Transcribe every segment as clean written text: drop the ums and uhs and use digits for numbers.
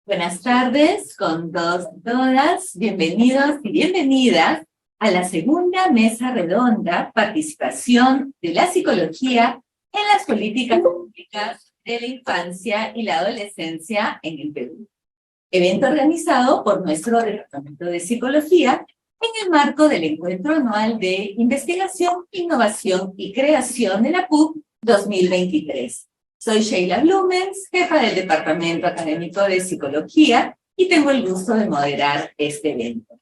Buenas tardes con todas, bienvenidos y bienvenidas a la segunda mesa redonda, participación de la psicología en las políticas públicas de la infancia y la adolescencia en el Perú. Evento organizado por nuestro Departamento de Psicología en el marco del Encuentro Anual de Investigación, Innovación y Creación de la PUC 2023. Soy Sheila Blumens, jefa del Departamento Académico de Psicología, y tengo el gusto de moderar este evento.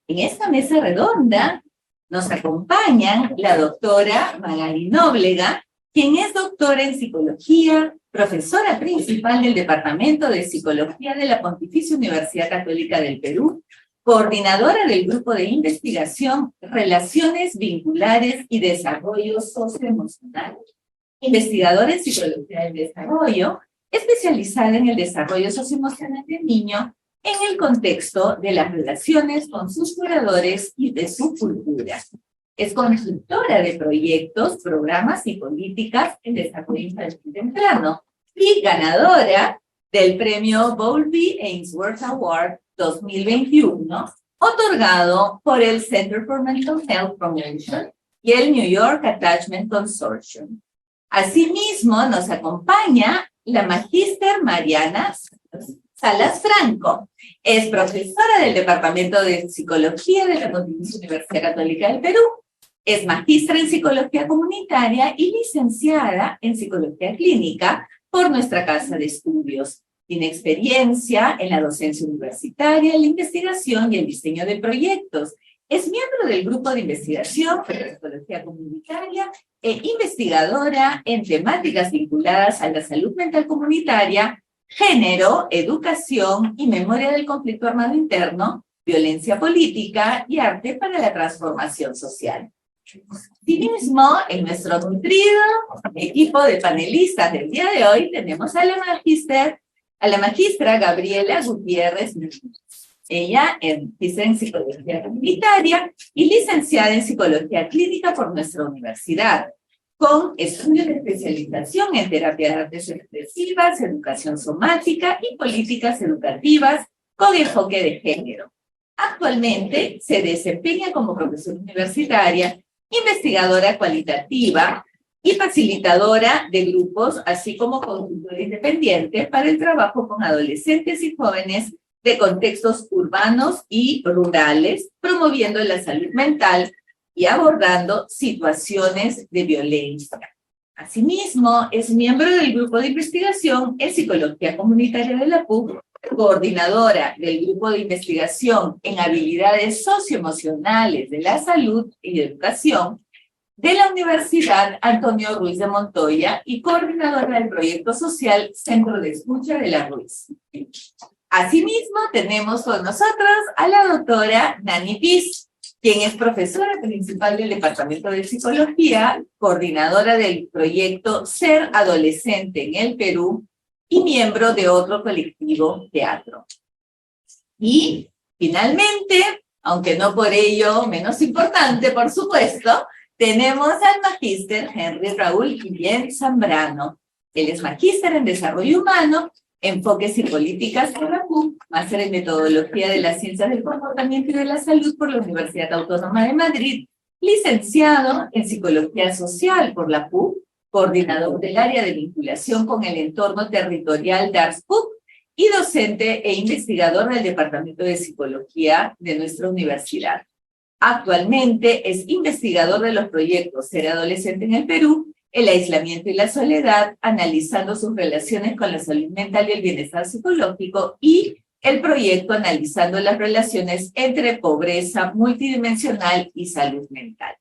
En esta mesa redonda nos acompañan la doctora Magali Nóblega, quien es doctora en Psicología, profesora principal del Departamento de Psicología de la Pontificia Universidad Católica del Perú, coordinadora del Grupo de Investigación Relaciones Vinculares y Desarrollo Socioemocional, investigadora en Psicología del Desarrollo, especializada en el desarrollo socioemocional del niño en el contexto de las relaciones con sus cuidadores y de su cultura. Es consultora de proyectos, programas y políticas en desarrollo infantil temprano y ganadora del premio Bowlby Ainsworth Award 2021, otorgado por el Center for Mental Health Promotion y el New York Attachment Consortium. Asimismo, nos acompaña la magíster Mariana Salas Franco. Es profesora del Departamento de Psicología de la Pontificia Universidad Católica del Perú. Es magistra en Psicología Comunitaria y licenciada en Psicología Clínica por nuestra Casa de Estudios. Tiene experiencia en la docencia universitaria, en la investigación y el diseño de proyectos. Es miembro del Grupo de Investigación de Psicología Comunitaria e investigadora en temáticas vinculadas a la salud mental comunitaria, género, educación y memoria del conflicto armado interno, violencia política y arte para la transformación social. Asimismo, en nuestro nutrido equipo de panelistas del día de hoy tenemos a la magistra Gabriela Gutiérrez. Ella es magistra en Psicología Comunitaria y licenciada en Psicología Clínica por nuestra universidad, con estudios de especialización en terapias expresivas, educación somática y políticas educativas con enfoque de género. Actualmente se desempeña como profesora universitaria, investigadora cualitativa y facilitadora de grupos, así como consultora independiente para el trabajo con adolescentes y jóvenes de contextos urbanos y rurales, promoviendo la salud mental y abordando situaciones de violencia. Asimismo, es miembro del Grupo de Investigación en Psicología Comunitaria de la PUC, coordinadora del Grupo de Investigación en Habilidades Socioemocionales de la Salud y Educación de la Universidad Antonio Ruiz de Montoya y coordinadora del proyecto social Centro de Escucha de la Ruiz. Asimismo, tenemos con nosotros a la doctora Nani Piz, quien es profesora principal del Departamento de Psicología, coordinadora del proyecto Ser Adolescente en el Perú y miembro de otro colectivo teatro. Y, finalmente, aunque no por ello menos importante, por supuesto, tenemos al magíster Henry Raúl Guillén Zambrano. Él es magíster en Desarrollo Humano, Enfoques y Políticas por la PUC, máster en Metodología de las Ciencias del Comportamiento y de la Salud por la Universidad Autónoma de Madrid, licenciado en Psicología Social por la PUC, coordinador del área de vinculación con el entorno territorial de ARS-PUC y docente e investigador del Departamento de Psicología de nuestra universidad. Actualmente es investigador de los proyectos Ser Adolescente en el Perú, El Aislamiento y la Soledad, analizando sus relaciones con la salud mental y el bienestar psicológico, y el proyecto Analizando las relaciones entre pobreza multidimensional y salud mental.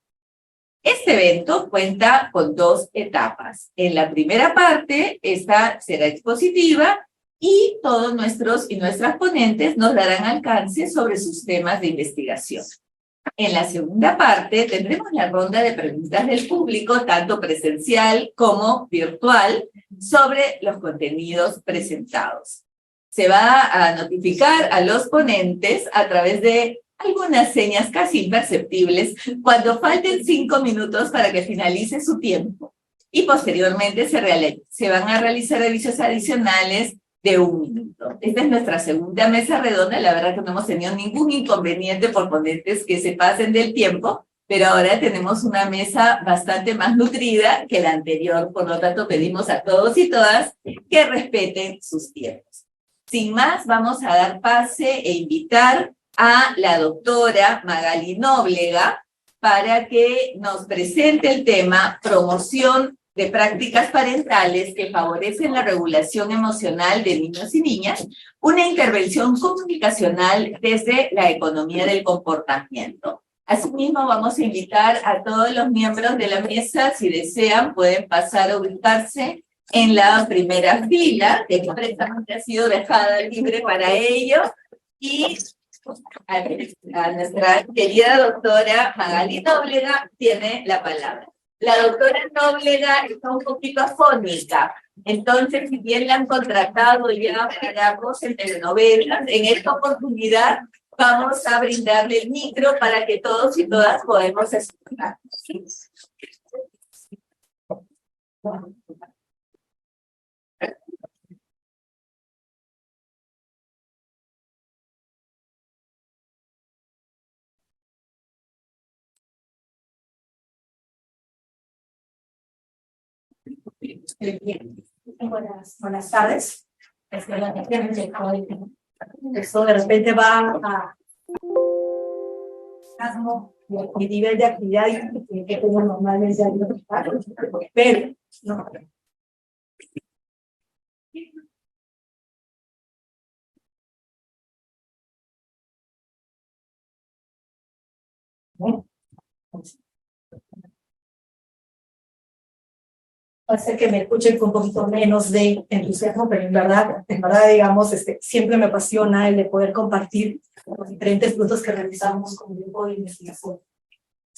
Este evento cuenta con dos etapas. En la primera parte, esta será expositiva y todos nuestros y nuestras ponentes nos darán alcance sobre sus temas de investigación. En la segunda parte tendremos la ronda de preguntas del público, tanto presencial como virtual, sobre los contenidos presentados. Se va a notificar a los ponentes a través de algunas señas casi imperceptibles cuando falten 5 minutos para que finalice su tiempo. Y posteriormente se van a realizar avisos adicionales de 1 minuto. Esta es nuestra segunda mesa redonda. La verdad que no hemos tenido ningún inconveniente por ponentes que se pasen del tiempo, pero ahora tenemos una mesa bastante más nutrida que la anterior. Por lo tanto, pedimos a todos y todas que respeten sus tiempos. Sin más, vamos a dar pase e invitar a la doctora Magali Nóblega para que nos presente el tema promoción de prácticas parentales que favorecen la regulación emocional de niños y niñas, una intervención comunicacional desde la economía del comportamiento. Asimismo, vamos a invitar a todos los miembros de la mesa, si desean, pueden pasar a ubicarse en la primera fila, que expresamente ha sido dejada libre para ello, y a nuestra querida doctora Magali Nóblega tiene la palabra. La doctora Nóblega está un poquito afónica, entonces si bien la han contratado ya para voz en telenovelas, en esta oportunidad vamos a brindarle el micro para que todos y todas podamos escuchar. Buenas tardes. Esto de repente va a mi nivel de actividad que tengo normalmente, pero no. Hace que me escuchen con un poquito menos de entusiasmo, pero en verdad, digamos, siempre me apasiona el de poder compartir los diferentes puntos que realizamos como grupo de investigación.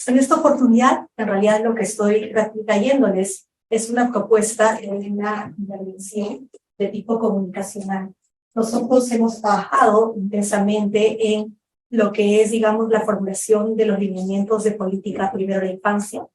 En esta oportunidad, en realidad lo que estoy trayéndoles es una propuesta de una intervención de tipo comunicacional. Nosotros hemos trabajado intensamente en lo que es, digamos, la formulación de los lineamientos de política primero de infancia.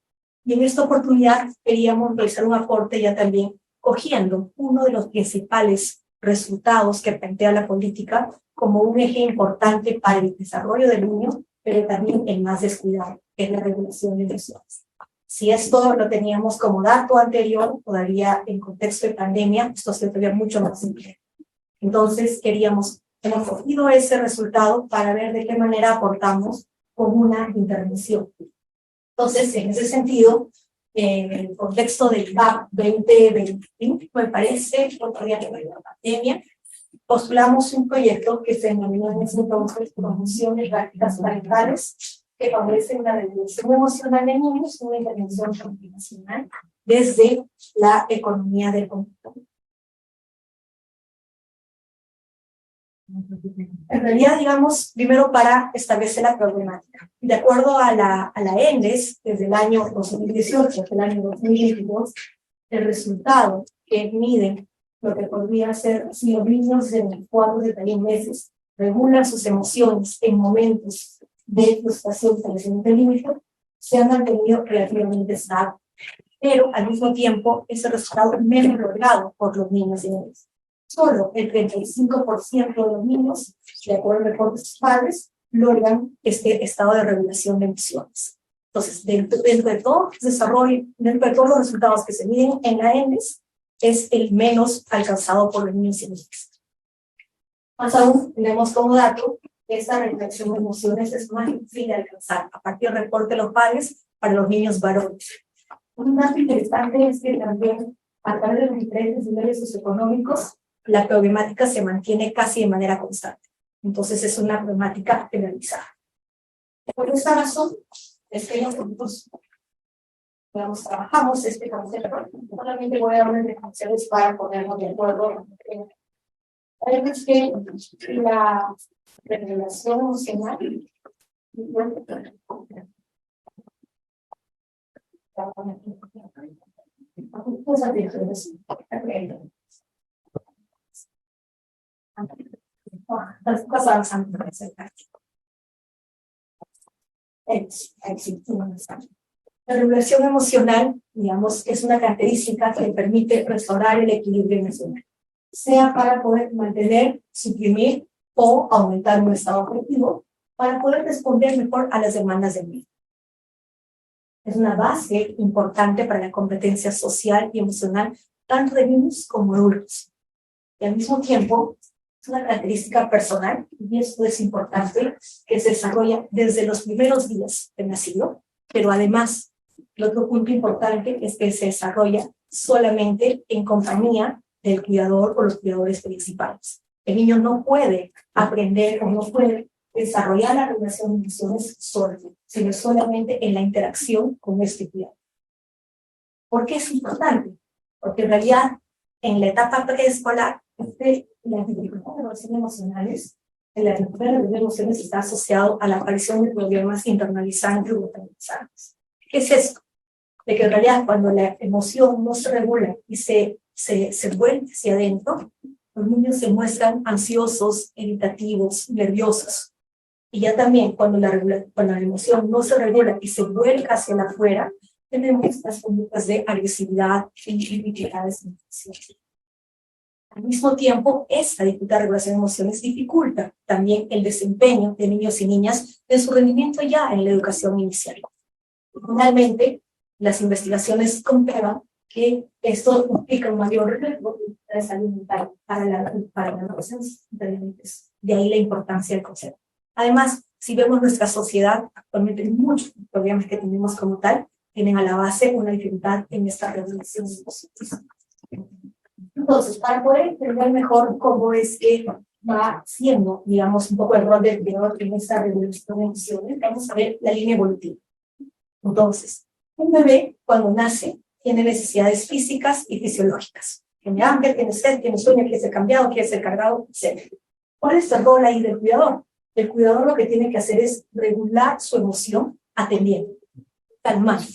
Y en esta oportunidad queríamos realizar un aporte ya también cogiendo uno de los principales resultados que plantea la política como un eje importante para el desarrollo del niño, pero también el más descuidado, que es la regulación de emociones. Si esto lo teníamos como dato anterior, todavía en contexto de pandemia, esto se todavía mucho más simple. Entonces hemos cogido ese resultado para ver de qué manera aportamos con una intervención. Entonces, en ese sentido, en el contexto del GAP 2021, me parece, todavía de la pandemia, postulamos un proyecto que se denominó en ese entonces Promoción de Prácticas Parentales que favorecen la regulación emocional de niños, una intervención comunicacional desde la economía del comportamiento. En realidad, digamos, primero para establecer la problemática. De acuerdo a la ENDES, desde el año 2018 hasta el año 2022, el resultado que miden lo que podría ser si los niños de 4 de 3 meses regulan sus emociones en momentos de frustración y de límite, se han mantenido relativamente estables. Pero al mismo tiempo, ese resultado es menos logrado por los niños y niñas. Solo el 35% de los niños, de acuerdo al reporte de sus padres, logran este estado de regulación de emociones. Entonces, dentro de todo el desarrollo, dentro de todos los resultados que se miden en la ENDES, es el menos alcanzado por los niños y niñas. Más aún, tenemos como dato que esta regulación de emociones es más difícil de alcanzar a partir del reporte de los padres para los niños varones. Un dato interesante es que también, a través de los diferentes niveles socioeconómicos, la problemática se mantiene casi de manera constante. Entonces es una problemática generalizada. Por esta razón es que nosotros trabajamos este concepto. Solamente voy a dar unas definiciones para ponernos de acuerdo Sabemos que la regulación emocional la regulación emocional, digamos, es una característica que permite restaurar el equilibrio emocional, sea para poder mantener, suprimir o aumentar un estado afectivo, para poder responder mejor a las demandas del mismo. Es una base importante para la competencia social y emocional, tanto de niños como adultos. Y al mismo tiempo, es una característica personal, y esto es importante, que se desarrolla desde los primeros días del nacido, pero además, el otro punto importante es que se desarrolla solamente en compañía del cuidador o los cuidadores principales. El niño no puede aprender o no puede desarrollar la regulación de emociones solo, sino solamente en la interacción con este cuidador. ¿Por qué es importante? Porque en realidad, en la etapa preescolar, la dificultad de regulación emocionales, la regulación de emociones está asociado a la aparición de problemas internalizantes y brutalizantes. ¿Qué es esto? De que en realidad cuando la emoción no se regula y se vuelve hacia adentro, los niños se muestran ansiosos, irritativos, nerviosos. Y ya también cuando la emoción no se regula y se vuelca hacia afuera, tenemos estas conductas de agresividad y dificultades de emoción. Al mismo tiempo, esta dificultad de regulación de emociones dificulta también el desempeño de niños y niñas en su rendimiento ya en la educación inicial. Finalmente, las investigaciones comprueban que esto implica un mayor riesgo de salud mental para la adolescencia. De ahí la importancia del concepto. Además, si vemos nuestra sociedad, actualmente muchos problemas que tenemos como tal, tienen a la base una dificultad en esta regulación de emociones. Entonces, para poder entender mejor cómo es que va siendo, digamos, un poco el rol del cuidador en esta regulación de emociones, vamos a ver la línea evolutiva. Entonces, un bebé cuando nace tiene necesidades físicas y fisiológicas. Tiene hambre, tiene sed, tiene sueño, quiere ser cambiado, quiere ser cargado, etc. ¿Cuál es el rol ahí del cuidador? El cuidador lo que tiene que hacer es regular su emoción atendiendo, calmando,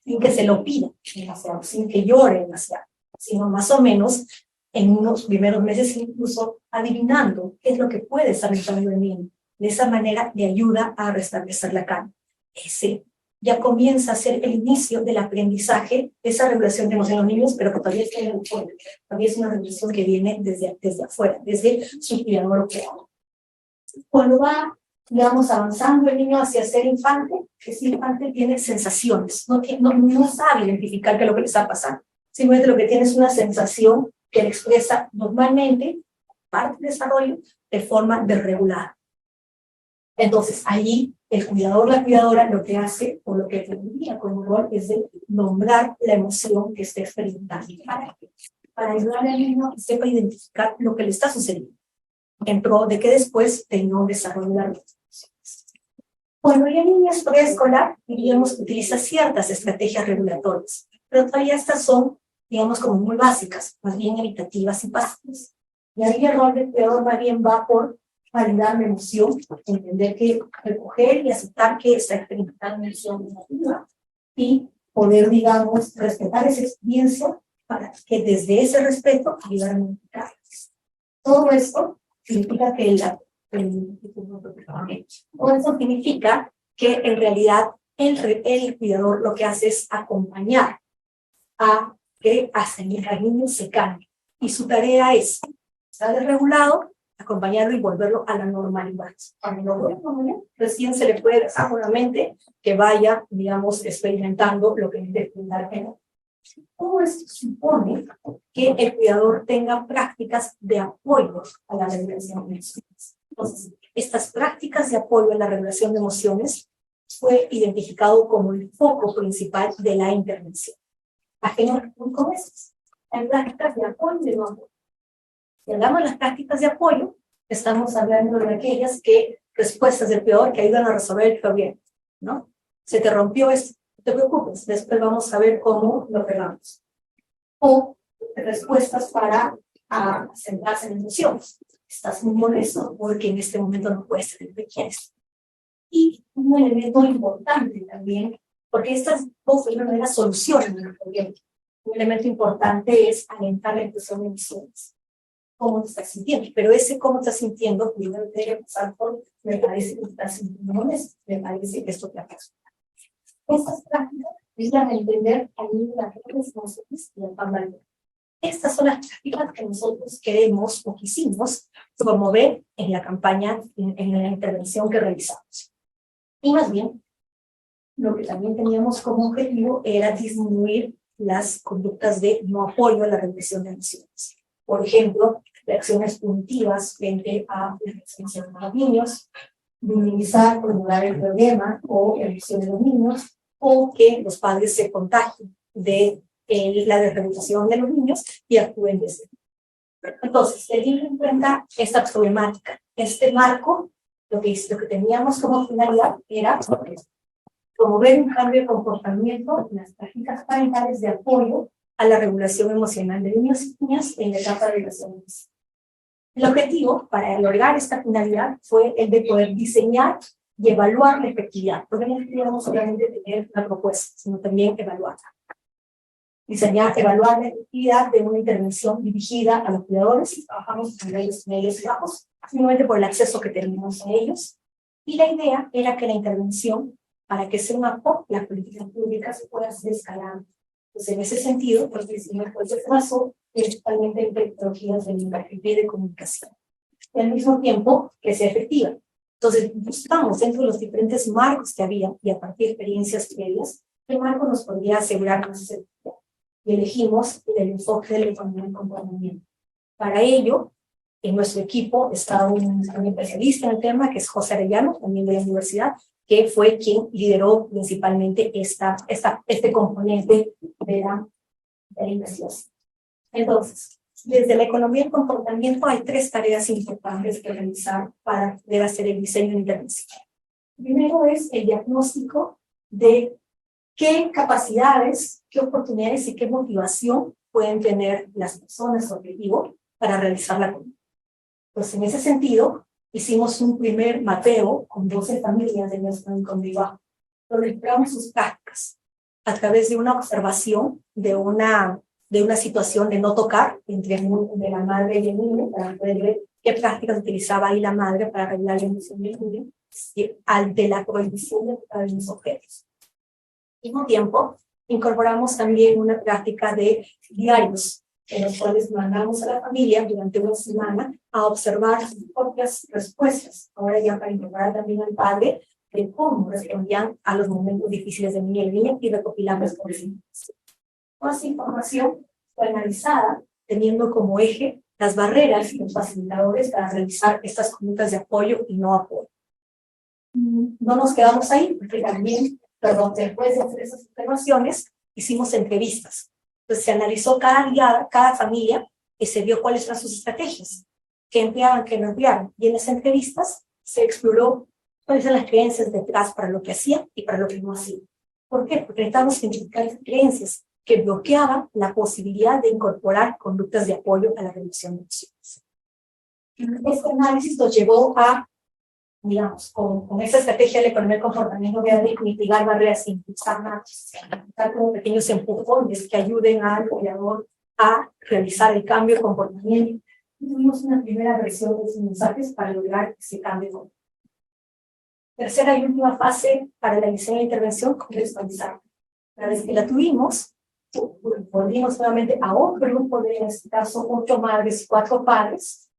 sin que se lo pida demasiado, sin que llore demasiado, sino más o menos en unos primeros meses incluso adivinando qué es lo que puede estar entrando el niño. De esa manera le ayuda a restablecer la calma. Ese ya comienza a ser el inicio del aprendizaje de esa regulación de emociones en los niños, pero que todavía está en el fondo. Todavía es una regulación que viene desde afuera, desde su cuidador o creador. Cuando va, digamos, avanzando el niño hacia ser infante, ese infante tiene sensaciones, no sabe identificar qué es lo que le está pasando. Simplemente lo que tiene es una sensación que le expresa normalmente, parte del desarrollo, de forma desregulada. Entonces, allí el cuidador, la cuidadora, lo que hace, o lo que tendría como rol, es de nombrar la emoción que esté experimentando. Para ayudarle al niño a que sepa identificar lo que le está sucediendo, en pro de que después tenga un desarrollo de las emociones. Cuando ya el niño es preescolar, diríamos que utiliza ciertas estrategias regulatorias, pero todavía estas son, digamos, como muy básicas, más bien evitativas y pasivas. Y ahí el rol del cuidador más bien va por validar la emoción, entender que recoger y aceptar que está experimentando una emoción negativa y poder, digamos, respetar esa experiencia para que desde ese respeto ayudar a modificarla. Todo esto significa que todo eso significa que en realidad el cuidador lo que hace es acompañar a que hasta el niño se calme. Y su tarea es estar desregulado, acompañarlo y volverlo a la normalidad. Cuando lo vuelve a la normalidad, recién se le puede dejar nuevamente que vaya, digamos, experimentando lo que es experimentar. Todo esto supone que el cuidador tenga prácticas de apoyo a la regulación de emociones. Entonces, estas prácticas de apoyo a la regulación de emociones fue identificado como el foco principal de la intervención. ¿A qué nos referimos con estas? Hay prácticas de apoyo y de no apoyo. Si hablamos de las prácticas de apoyo, estamos hablando de aquellas respuestas del cuidador que ayudan a resolver el problema, ¿no? Se te rompió esto. No te preocupes, después vamos a ver cómo lo arreglamos. O respuestas para a centrarse en emociones. Estás muy molesto porque en este momento no puedes tener lo que quieres. Y un elemento importante también, porque estas dos de alguna manera solucionan el problema. Un elemento importante es alentar la expresión de emociones. ¿Cómo te estás sintiendo? Pero ese cómo te estás sintiendo, primero debe pasar por, me parece que te estás sintiendo molesto, me parece que esto te afecta. Estas prácticas ayudan a entender al nivel de las emociones y el familiar. Estas son las prácticas que nosotros queremos o quisimos promover en la campaña, en la intervención que realizamos. Y más bien, lo que también teníamos como objetivo era disminuir las conductas de no apoyo a la represión de emociones. Por ejemplo, reacciones punitivas frente a las reacciones de los niños, minimizar o ignorar el problema o la reacción de los niños, o que los padres se contagien de la desregulación de los niños y actúen desde. Entonces, teniendo en cuenta esta problemática, este marco, lo que teníamos como finalidad era promover un cambio de comportamiento en las prácticas parentales de apoyo a la regulación emocional de niños y niñas en la etapa de relaciones. El objetivo para lograr esta finalidad fue el de poder diseñar y evaluar la efectividad, porque no queríamos solamente tener una propuesta, sino también evaluarla. Diseñar, evaluar la efectividad de una intervención dirigida a los cuidadores, y trabajamos en niveles medios y bajos, simplemente por el acceso que tenemos a ellos. Y la idea era que la intervención, para que sea un apoyo, las políticas públicas puedan ser escaladas. Entonces, en ese sentido, pues, se basó principalmente en tecnologías de lenguaje y de comunicación. Y al mismo tiempo, que sea efectiva. Entonces, buscamos dentro de los diferentes marcos que había, y a partir de experiencias previas, qué marco nos podría asegurar más efectividad. Y elegimos el enfoque del comportamiento. Para ello, en nuestro equipo está un especialista en el tema, que es José Arellano, también de la universidad, que fue quien lideró principalmente este componente de la investigación. Entonces, desde la economía del comportamiento hay 3 tareas importantes que realizar para poder hacer el diseño de intervención. Primero es el diagnóstico de qué capacidades, qué oportunidades y qué motivación pueden tener las personas objetivo para realizar la conducta. Pues en ese sentido, hicimos un primer mapeo con 12 familias de nuestro Incondiva, donde explicamos sus prácticas a través de una observación de una situación de no tocar entre de la madre y el niño, para poder ver qué prácticas utilizaba ahí la madre para regular la emoción del niño, ante la prohibición de tocar los objetos. Al mismo tiempo, incorporamos también una práctica de diarios, en los cuales mandamos a la familia durante una semana a observar sus propias respuestas, ahora ya para incorporar también al padre, de cómo respondían a los momentos difíciles de niña y niña y recopilar respuestas. Toda esa información fue analizada teniendo como eje las barreras y los facilitadores para realizar estas conductas de apoyo y no apoyo. No nos quedamos ahí, porque también, después de hacer esas observaciones, hicimos entrevistas. Entonces se analizó cada familia y se vio cuáles eran sus estrategias, qué empleaban, qué no empleaban. Y en esas entrevistas se exploró cuáles eran las creencias detrás para lo que hacían y para lo que no hacían. ¿Por qué? Porque necesitamos identificar esas creencias que bloqueaban la posibilidad de incorporar conductas de apoyo a la reducción de emisiones. Este análisis nos llevó a, digamos, con esa estrategia de economía del comportamiento, de mitigar barreras, impulsar como pequeños empujones que ayuden al cuidador a realizar el cambio de comportamiento. Tuvimos una primera versión de esos mensajes para lograr ese cambio de comportamiento. Tercera y última fase para la diseño de intervención, contextualizar. Una vez que la tuvimos, volvimos nuevamente a otro grupo de, en este caso, 8 madres y 4 padres,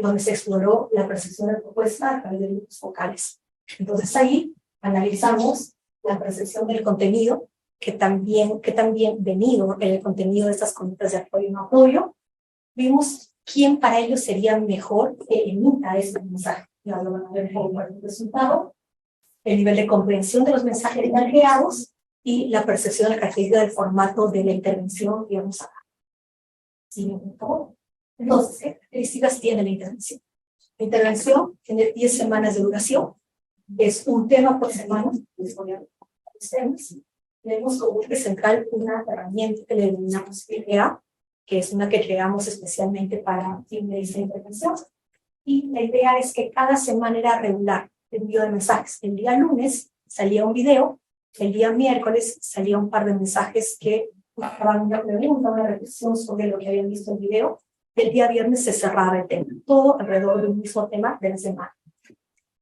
donde se exploró la percepción de la propuesta a través de grupos focales. Entonces ahí analizamos la percepción del contenido, que también venido en el contenido de estas conductas de apoyo y no apoyo. Vimos quién para ellos sería mejor que emita este mensaje. Ya lo van a ver como el resultado, el nivel de comprensión de los mensajes ya creados y la percepción de la característica del formato de la intervención que vamos a dar. ¿Sí? Entonces, ¿qué características tiene la intervención? La intervención tiene 10 semanas de duración, es un tema por semana, les voy a ver los temas. Tenemos como eje central una herramienta que le denominamos PGA, que es una que creamos especialmente para fines de intervención. Y la idea es que cada semana era regular el envío de mensajes. El día lunes salía un video, el día miércoles salía un par de mensajes que buscaban una pregunta, una reflexión sobre lo que habían visto en el video. El día viernes se cerraba el tema, todo alrededor del mismo tema de la semana.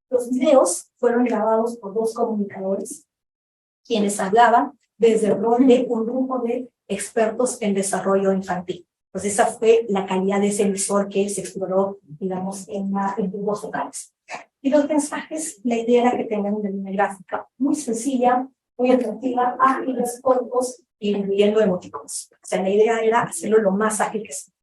Los videos fueron grabados por 2 comunicadores, quienes hablaban desde el rol de un grupo de expertos en desarrollo infantil. Pues esa fue la calidad de ese emisor que se exploró, digamos, en grupos locales. Y los mensajes, la idea era que tengan una línea gráfica muy sencilla, muy atractiva, ágiles, cortos, incluyendo emoticonos. O sea, la idea era hacerlo lo más ágil que se pueda.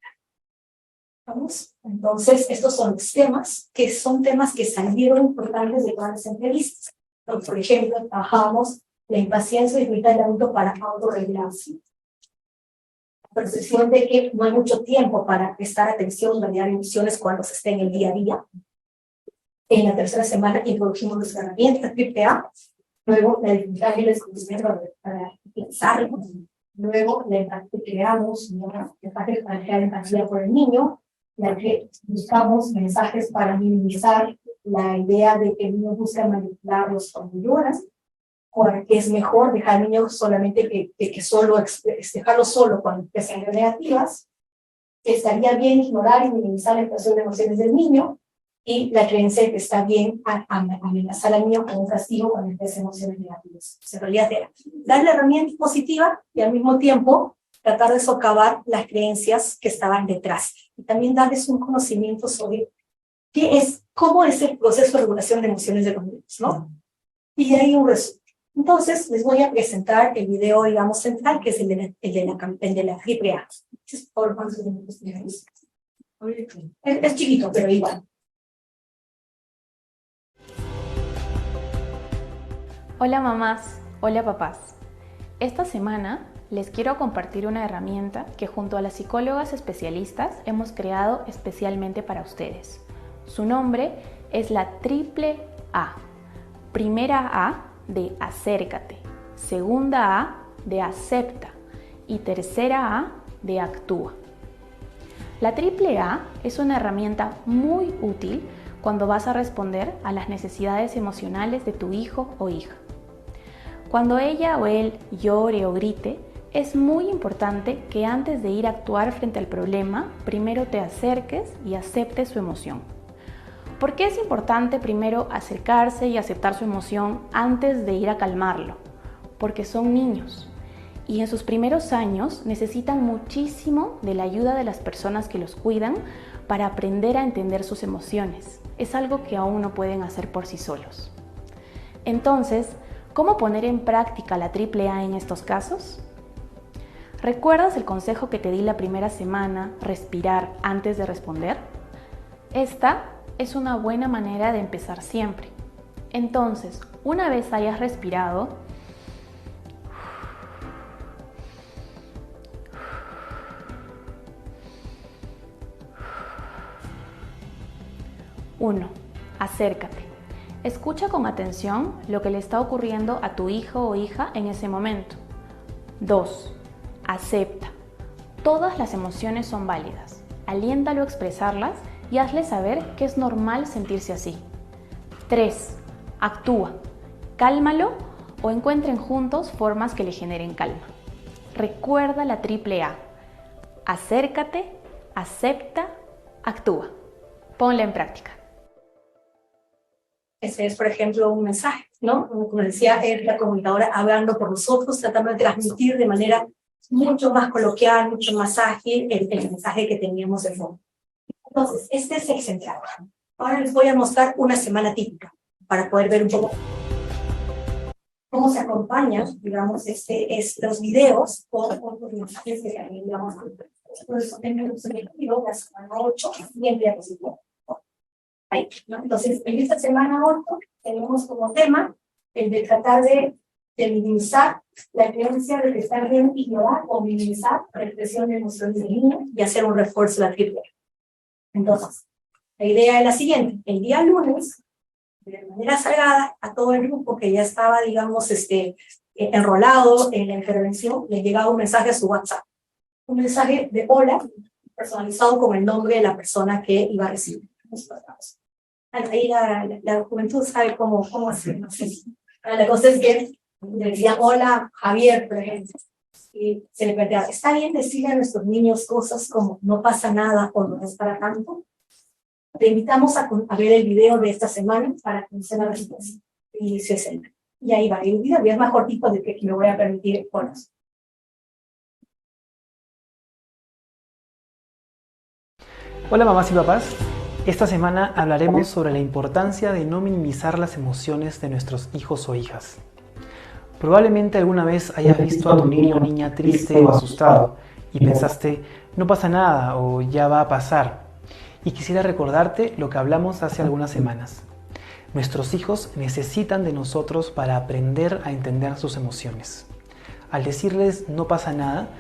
¿Vamos? Entonces, estos son los temas, que son temas que salieron importantes de todas las entrevistas. Entonces, por ejemplo, trabajamos la impaciencia y dificultad del adulto para autorregularse. La percepción de que no hay mucho tiempo para prestar atención, validar emociones cuando se esté en el día a día. En la tercera semana introdujimos nuestra herramienta AAA, luego la dificultad y el descubrimiento para pensar, luego creamos mensajes para crear empatía por el niño, la que buscamos mensajes para minimizar la idea de que el niño busca manipularlos cuando lloras, o que es mejor dejar al niño solamente que solo dejarlo solo cuando empiezan negativas, que estaría bien ignorar y minimizar la expresión de emociones del niño, y la creencia de que está bien amenazar al niño con un castigo cuando empieza emociones negativas. En realidad era darle herramienta positiva y al mismo tiempo tratar de socavar las creencias que estaban detrás. Y también darles un conocimiento sobre cómo es el proceso de regulación de emociones de los niños, ¿no? Y de ahí un resumen. Entonces, les voy a presentar el video, digamos, central, que es el de la AAA. Es chiquito, pero igual. Hola mamás, hola papás. Esta semana les quiero compartir una herramienta que junto a las psicólogas especialistas hemos creado especialmente para ustedes. Su nombre es la Triple A. Primera A de acércate, segunda A de acepta y tercera A de actúa. La Triple A es una herramienta muy útil cuando vas a responder a las necesidades emocionales de tu hijo o hija. Cuando ella o él llore o grite, es muy importante que antes de ir a actuar frente al problema, primero te acerques y aceptes su emoción. ¿Por qué es importante primero acercarse y aceptar su emoción antes de ir a calmarlo? Porque son niños y en sus primeros años necesitan muchísimo de la ayuda de las personas que los cuidan para aprender a entender sus emociones. Es algo que aún no pueden hacer por sí solos. Entonces, ¿cómo poner en práctica la AAA en estos casos? ¿Recuerdas el consejo que te di la primera semana, respirar antes de responder? Esta es una buena manera de empezar siempre. Entonces, una vez hayas respirado, uno, acércate. Escucha con atención lo que le está ocurriendo a tu hijo o hija en ese momento. 2. Acepta. Todas las emociones son válidas. Aliéntalo a expresarlas y hazle saber que es normal sentirse así. 3. Actúa. Cálmalo o encuentren juntos formas que le generen calma. Recuerda la AAA. Acércate, acepta, actúa. Ponla en práctica. Ese es, por ejemplo, un mensaje, ¿no? Como decía, es la comunicadora hablando por nosotros, tratando de transmitir de manera mucho más coloquial, mucho más ágil el mensaje que teníamos de fondo. Entonces, este es el central. Ahora les voy a mostrar una semana típica para poder ver un poco cómo se acompañan, digamos, estos videos con otros mensajes que también, digamos, entonces, tenemos un objetivo, la semana 8, y el diapositivo. Ahí, ¿no? Entonces, en esta semana 8 tenemos como tema el de tratar de minimizar la creencia de que está bien ignorar o minimizar la expresión de emociones del niño y hacer un refuerzo de la AAA. Entonces, la idea es la siguiente. El día lunes, de manera sagrada, a todo el grupo que ya estaba, digamos, enrolado en la intervención, le llegaba un mensaje a su WhatsApp. un mensaje de hola, personalizado con el nombre de la persona que iba a recibir. Ahí la juventud sabe cómo hacer, no sé. La cosa es que le decían hola Javier, por ejemplo, y se le planteaba, ¿está bien decirle a nuestros niños cosas como no pasa nada o no es para tanto? Te invitamos a ver el video de esta semana para conocer la respuesta. Inicio escena. Y ahí va el video, y es más cortito de que me voy a permitir ponerlo. Hola mamás y papás, esta semana hablaremos sobre la importancia de no minimizar las emociones de nuestros hijos o hijas. Probablemente alguna vez hayas visto a tu niño o niña triste o asustado y pensaste, no pasa nada o ya va a pasar. Y quisiera recordarte lo que hablamos hace algunas semanas. Nuestros hijos necesitan de nosotros para aprender a entender sus emociones. Al decirles no pasa nada,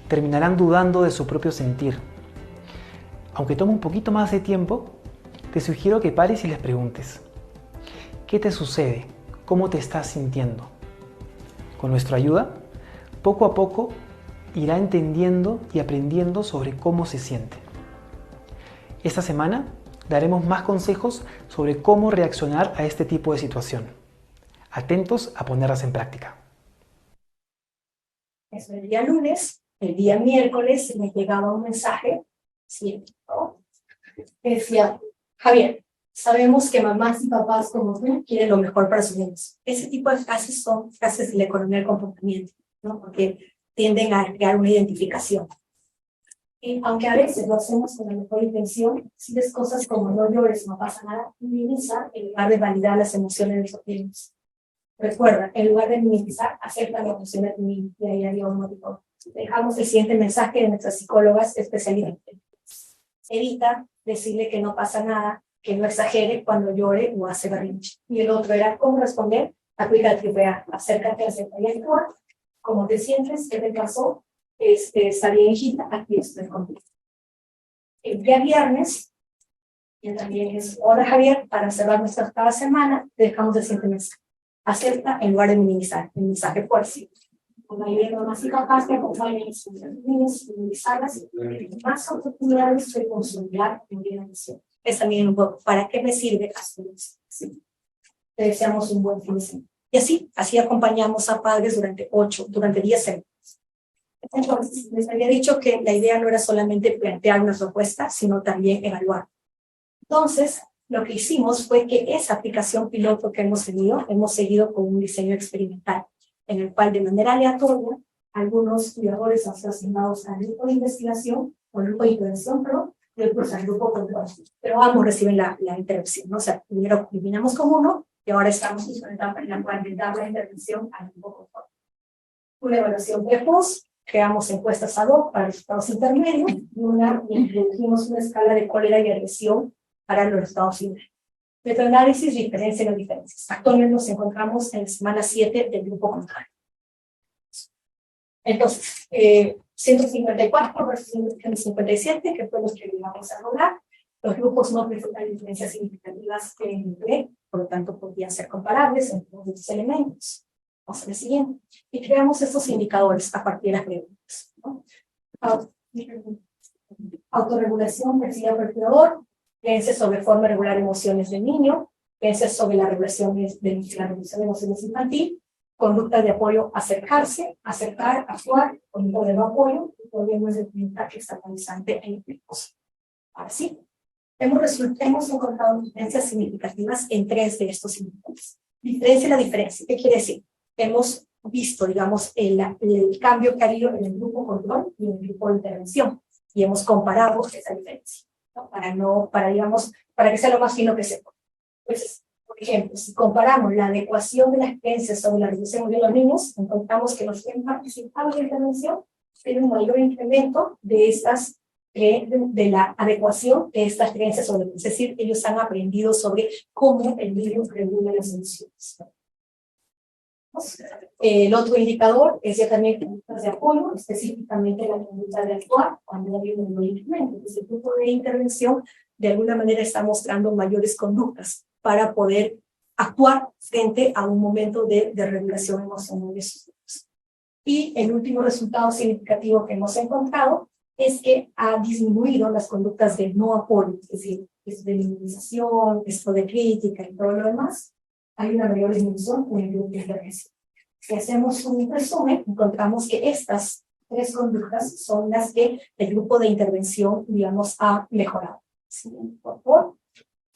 terminarán dudando de su propio sentir. Aunque tome un poquito más de tiempo, te sugiero que pares y les preguntes, ¿qué te sucede? ¿Cómo te estás sintiendo? Con nuestra ayuda, poco a poco irá entendiendo y aprendiendo sobre cómo se siente. Esta semana daremos más consejos sobre cómo reaccionar a este tipo de situación. Atentos a ponerlas en práctica. Es el día lunes, el día miércoles me llegaba un mensaje. Sí, ¿no? Decía, Javier, sabemos que mamás y papás como tú quieren lo mejor para sus niños. Ese tipo de frases son frases de la economía del comportamiento, ¿no? Porque tienden a crear una identificación. Y aunque a veces lo hacemos con la mejor intención, si ves cosas como no llores, no pasa nada, minimiza en lugar de validar las emociones de los niños. Recuerda, en lugar de minimizar, acepta las emociones de tu niño. Y ahí hay un motivo. Dejamos el siguiente mensaje de nuestras psicólogas especialistas. Evita decirle que no pasa nada, que no exagere cuando llore o hace berrinche. Y el otro era cómo responder, aplica el triple A, acércate, y actúa, cómo te sientes, qué te pasó, está bien, hijita, aquí estoy contigo. El día viernes, y también es hola Javier, para cerrar nuestra cada semana, te dejamos el siguiente mensaje. Acepta en lugar de minimizar, el mensaje por sí. Con la idea de más y capaz de acompañar a los niños, minimizarlas, más oportunidades de consolidar en vida. Es también un poco, ¿para qué me sirve hacer eso? Sí. Te deseamos un buen fin de semana. Y así acompañamos a padres durante 10 semanas. Entonces, les había dicho que la idea no era solamente plantear una propuesta, sino también evaluar. Entonces, lo que hicimos fue que esa aplicación piloto que hemos seguido con un diseño experimental, en el cual de manera aleatoria, algunos cuidadores han sido asignados al grupo de investigación, o al grupo de intervención, y otros al grupo control. Pero ambos reciben la intervención, ¿no? O sea, primero eliminamos con uno, y ahora estamos en una etapa en la cual le damos la intervención al grupo control. Una evaluación de post, creamos encuestas ad hoc para resultados intermedios, y introdujimos una escala de cólera y agresión para los resultados finales. Metaanálisis, diferencia y las diferencias. Actualmente nos encontramos en la semana 7 del grupo control. Entonces, 154 versus 157, que fue los que íbamos a lograr. Los grupos no presentan diferencias significativas en el B, por lo tanto podrían ser comparables entre los dos elementos. Vamos a ver el siguiente. Y creamos estos indicadores a partir de las preguntas, ¿no? Autorregulación, perfil del cuidador, creencias sobre forma de regular emociones del niño, creencias sobre la regulación de emociones infantil, conducta de apoyo, acercarse, acercar, actuar, conducta de no apoyo, y problemas de aprendizaje estabilizante e impulso. Ahora sí, hemos encontrado diferencias significativas en 3 de estos indicadores. Diferencia y la diferencia, ¿qué quiere decir? Hemos visto, digamos, el cambio que ha habido en el grupo control y en el grupo de intervención, y hemos comparado esa diferencia, ¿no? Para que sea lo más fino que se pueda. Entonces, por ejemplo, si comparamos la adecuación de las creencias sobre la reducción de los niños, encontramos que los que han participado en la intervención tienen un mayor incremento de la adecuación de estas creencias sobre, es decir, ellos han aprendido sobre cómo el niño regula las emociones. El otro indicador es ya también conductas de apoyo, específicamente la conducta de actuar cuando hay un incremento. Entonces, el grupo de intervención de alguna manera está mostrando mayores conductas para poder actuar frente a un momento de regulación emocional de sus niños. Y el último resultado significativo que hemos encontrado es que ha disminuido las conductas de no apoyo, es decir, esto de minimización, esto de crítica y todo lo demás. Hay una mayor disminución en el grupo de intervención. Si hacemos un resumen, encontramos que estas tres conductas son las que el grupo de intervención, digamos, ha mejorado. ¿Sí? Por favor.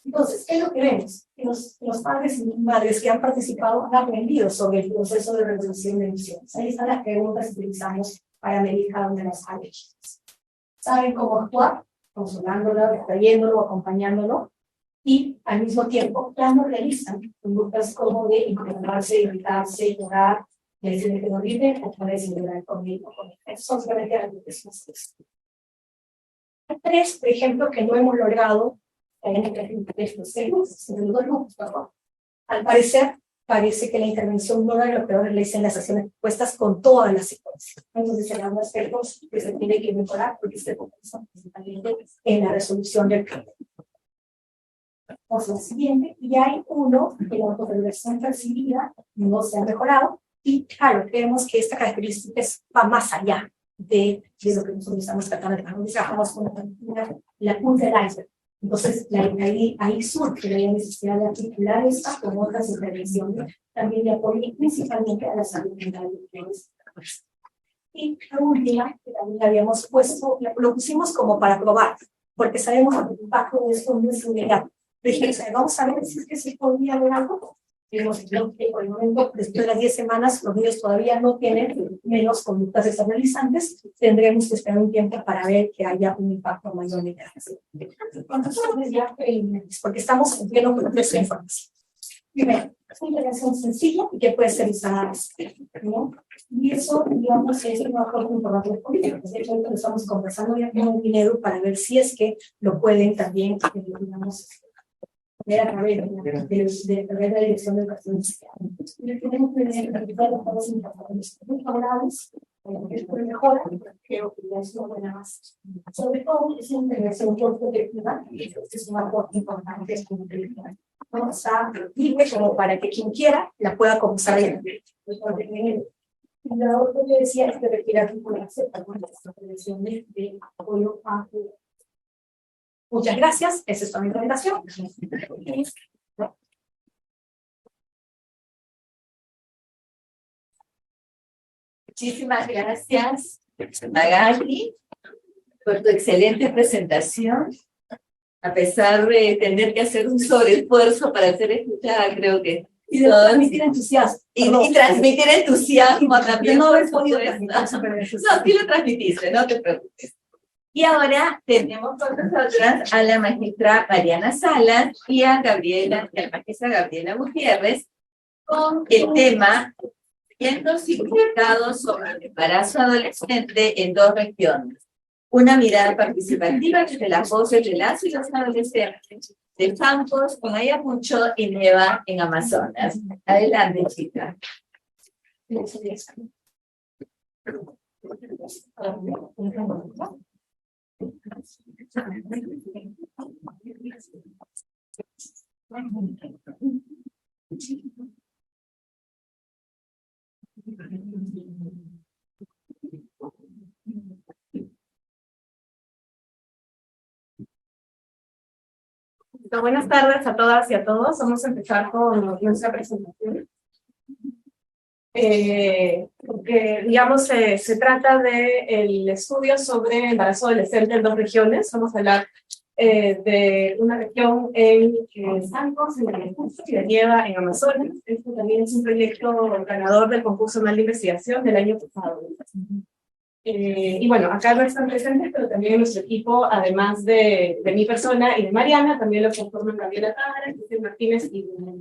Entonces, ¿qué es lo que vemos? Que los padres y madres que han participado han aprendido sobre el proceso de resolución de emisiones. Ahí están las preguntas que utilizamos para medir cada una de las áreas. Saben cómo actuar, consolándolo, distrayéndolo, acompañándolo, y al mismo tiempo ya no realizan conductas como de incomodarse, irritarse, llorar, decirle que no vive, o puede celebrar conmigo. Son solamente las repeticiones. Hay tres, por ejemplo, que no hemos logrado en estos grupos, perdón. Al parecer, parece que la intervención no logra lo que realicen las acciones propuestas con todas las secuencias. Entonces, hay algunos aspectos que se tienen que mejorar porque se focalizan principalmente en la resolución del problema. O sea, siguiente, y hay uno que la autorregulación percibida no se ha mejorado, y claro, creemos que esta característica va más allá de lo que nosotros estamos tratando de trabajar. Trabajamos con la punta del iceberg. Entonces, ahí surge la necesidad de articular esta con otras intervenciones, también de apoyo principalmente a la salud mental de los padres. Y la última, que también habíamos puesto, lo pusimos como para probar, porque sabemos que el impacto de esto no es inmediato. Dijimos, vamos a ver si es que se podría haber algo. Vimos que por el momento, después de las 10 semanas, los niños todavía no tienen menos conductas externalizantes. Tendremos que esperar un tiempo para ver que haya un impacto mayor de intervención. Ya porque estamos cumpliendo con nuestra información. Primero, es una intervención sencilla y que puede ser usada, ¿no? Y eso, digamos, es un acuerdo importante de política. De hecho, ahorita lo estamos conversando ya con Minedu para ver si es que lo pueden también, digamos, a través de la dirección del partido social. Tenemos que identificar los pasos importantes muy favorables, mejora, creo que ya es una buena base. Sobre todo, es una intervención protectiva, es un aporte importante, es una película. No está libre como para que quien quiera la pueda comenzar a ir. Y la otra que decía es que requiere articularse con la intervención de apoyo a. Muchas gracias, esa es toda mi presentación. Muchísimas gracias, Magali, por tu excelente presentación. A pesar de tener que hacer un sobreesfuerzo para ser escuchada, creo que... Y de transmitir entusiasmo. Y transmitir entusiasmo también. No haber podido no, sí lo transmitiste, no te preocupes. Y ahora tenemos con nosotras a la maestra Mariana Salas y a la maestra Gabriela Gutiérrez con el tema viendo significados sobre el embarazo adolescente en dos regiones. Una mirada participativa desde las voces de las y los adolescentes de Campos con Ayacucho y Neva en Amazonas. Adelante, chica. Buenas tardes a todas y a todos. Vamos a empezar con nuestra presentación. Porque, digamos, se trata del estudio sobre embarazo adolescente en dos regiones. Vamos a hablar de una región en Campos, en Ayacucho, y de Nieva en Amazonas. Este también es un proyecto ganador del concurso anual de investigación del año pasado. Y bueno, acá no están presentes, pero también en nuestro equipo, además de mi persona y de Mariana, también lo conforman Gabriela Tábara, Cristian Martínez y Bruno.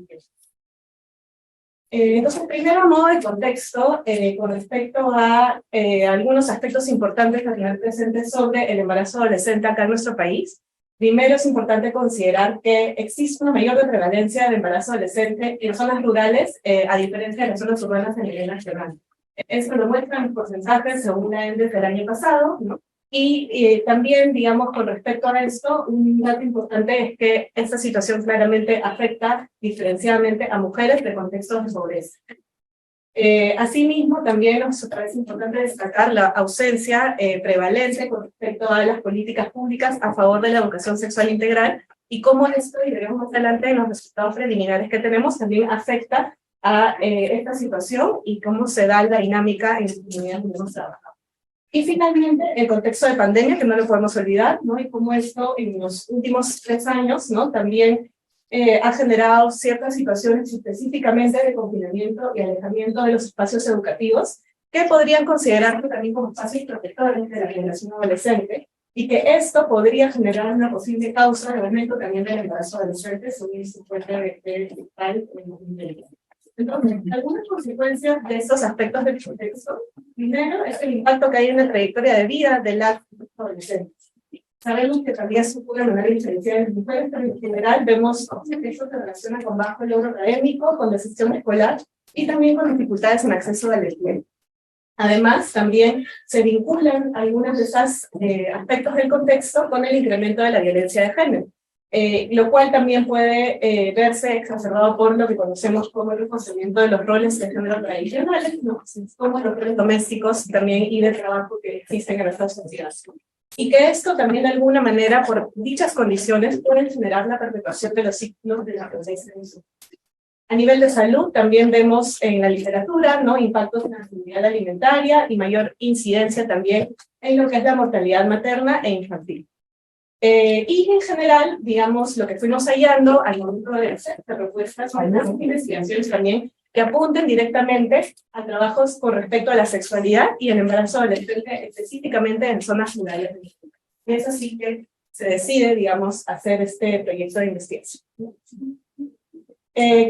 Entonces, primero, a modo de contexto, con respecto a algunos aspectos importantes a tener presentes sobre el embarazo adolescente acá en nuestro país. Primero, es importante considerar que existe una mayor prevalencia de embarazo adolescente en zonas rurales, a diferencia de las zonas urbanas a nivel nacional. Esto lo muestran los porcentajes según la ENDES del año pasado, ¿no? Y también, digamos, con respecto a esto, un dato importante es que esta situación claramente afecta diferenciadamente a mujeres de contextos de pobreza. Asimismo, también nos parece importante destacar la ausencia prevalente con respecto a las políticas públicas a favor de la educación sexual integral y cómo esto, y veremos más adelante en los resultados preliminares que tenemos, también afecta a esta situación y cómo se da la dinámica en las comunidades donde hemos trabajado. Y finalmente, el contexto de pandemia, que no lo podemos olvidar, ¿no? Y cómo esto en los últimos 3 años, ¿no? También ha generado ciertas situaciones específicamente de confinamiento y alejamiento de los espacios educativos que podrían considerarse también como espacios protectores de la generación adolescente y que esto podría generar una posible causa de aumento también del embarazo adolescente, según este fuente de tal en 2020. Entonces, algunas consecuencias de estos aspectos del contexto, primero es el impacto que hay en la trayectoria de vida de las adolescentes. Sabemos que también supone una manera diferenciada en mujeres, pero en general vemos que esto se relaciona con bajo logro académico, con deserción escolar y también con dificultades en acceso al empleo. Además, también se vinculan algunos de esos aspectos del contexto con el incremento de la violencia de género, lo cual también puede verse exacerbado por lo que conocemos como el reforzamiento de los roles de género tradicionales, ¿no? Como los roles domésticos también y de trabajo que existen en nuestra sociedad. Y que esto también de alguna manera, por dichas condiciones, puede generar la perpetuación de los ciclos de la violencia. A nivel de salud, también vemos en la literatura, ¿no? Impactos en la seguridad alimentaria y mayor incidencia también en lo que es la mortalidad materna e infantil. Y en general, digamos, lo que fuimos hallando al momento de hacer propuestas son algunas investigaciones también que apunten directamente a trabajos con respecto a la sexualidad y el embarazo adolescente, específicamente en zonas rurales. Y es así que se decide, digamos, hacer este proyecto de investigación.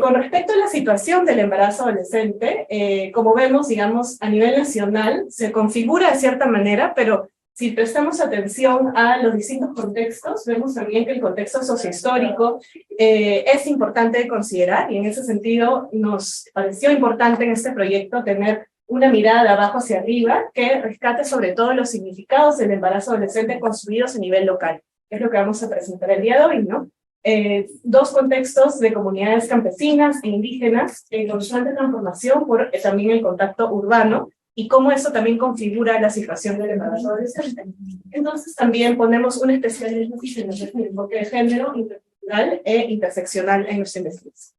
Con respecto a la situación del embarazo adolescente, como vemos, digamos, a nivel nacional, se configura de cierta manera, pero si prestamos atención a los distintos contextos, vemos también que el contexto sociohistórico es importante de considerar, y en ese sentido nos pareció importante en este proyecto tener una mirada de abajo hacia arriba que rescate sobre todo los significados del embarazo adolescente construidos a nivel local. Es lo que vamos a presentar el día de hoy, ¿no? 2 contextos de comunidades campesinas e indígenas en constante transformación por también el contacto urbano, y cómo eso también configura la situación del embarazo adolescente. Entonces también ponemos un especial énfasis en el enfoque de género, intercultural e interseccional en nuestra investigación.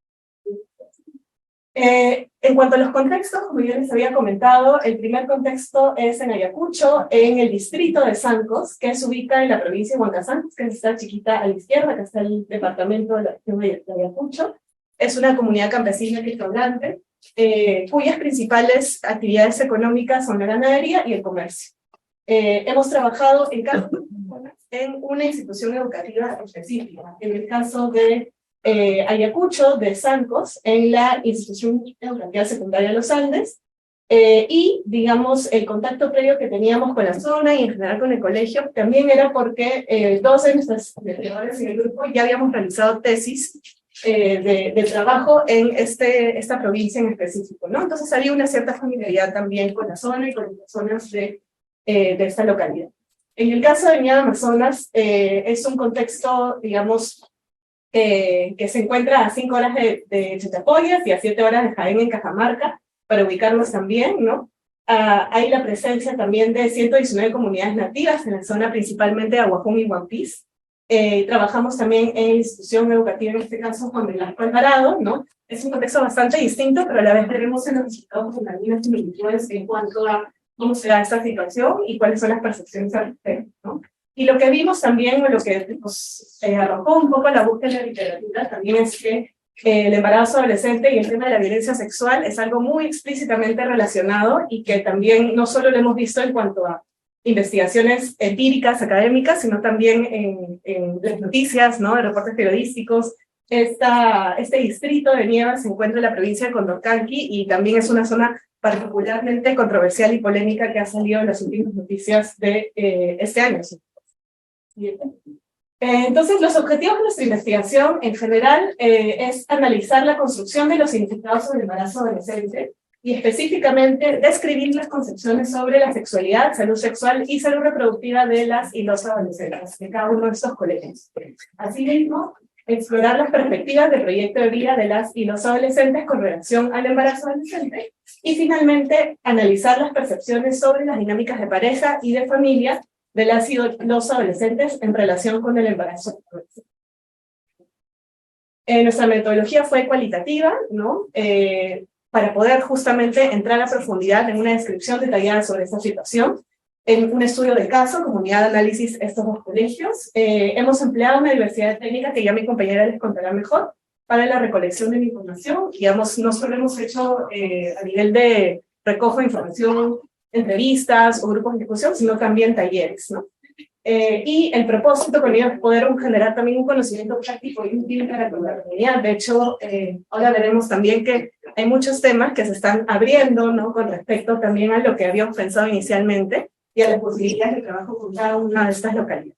En cuanto a los contextos, como ya les había comentado, el primer contexto es en Ayacucho, en el distrito de Sancos, que se ubica en la provincia de Huancasancos, que está chiquita a la izquierda, que está el departamento de la región de Ayacucho. Es una comunidad campesina que es hablante, cuyas principales actividades económicas son la ganadería y el comercio. Hemos trabajado en una institución educativa específica. En el caso de Ayacucho, de Sancos, en la institución educativa secundaria Los Andes, y digamos el contacto previo que teníamos con la zona y en general con el colegio también era porque 2 de nuestros investigadores en el grupo ya habíamos realizado tesis de trabajo en esta provincia en específico, ¿no? Entonces había una cierta familiaridad también con la zona y con las personas de esta localidad. En el caso de Ñada Amazonas, es un contexto, digamos, que se encuentra a 5 horas de Chachapoyas y a 7 horas de Jaén en Cajamarca, para ubicarnos también, ¿no? Hay la presencia también de 119 comunidades nativas en la zona principalmente de Aguajún y Huampís. Trabajamos también en institución educativa, en este caso Juan Velasco Alvarado, ¿no? Es un contexto bastante distinto, pero a la vez veremos en los resultados con algunas similitudes en cuanto a cómo se da esta situación y cuáles son las percepciones al respecto, ¿no? Y lo que vimos también, o lo que nos arrojó un poco la búsqueda de la literatura, también es que el embarazo adolescente y el tema de la violencia sexual es algo muy explícitamente relacionado y que también no solo lo hemos visto en cuanto a investigaciones empíricas, académicas, sino también en las noticias, ¿no? En reportes periodísticos. Este distrito de Nieva se encuentra en la provincia de Condorcanqui y también es una zona particularmente controversial y polémica que ha salido en las últimas noticias de este año. Entonces, los objetivos de nuestra investigación en general es analizar la construcción de los significados sobre el embarazo adolescente y específicamente describir las concepciones sobre la sexualidad, salud sexual y salud reproductiva de las y los adolescentes de cada uno de estos colegios. Asimismo, explorar las perspectivas de proyecto de vida de las y los adolescentes con relación al embarazo adolescente, y finalmente analizar las percepciones sobre las dinámicas de pareja y de familia de las y los adolescentes en relación con el embarazo adolescente. Nuestra metodología fue cualitativa, ¿no? Para poder justamente entrar a profundidad en una descripción detallada sobre esta situación. En un estudio de caso, comunidad de análisis, estos dos colegios, hemos empleado una diversidad de técnicas que ya mi compañera les contará mejor para la recolección de la información. Digamos, no solo hemos hecho a nivel de recojo de información, entrevistas o grupos de discusión, sino también talleres, ¿no? Y el propósito con ello es poder generar también un conocimiento práctico y útil para la comunidad. De hecho, ahora veremos también que hay muchos temas que se están abriendo, ¿no? Con respecto también a lo que habíamos pensado inicialmente y a las posibilidades de trabajo con cada una de estas localidades.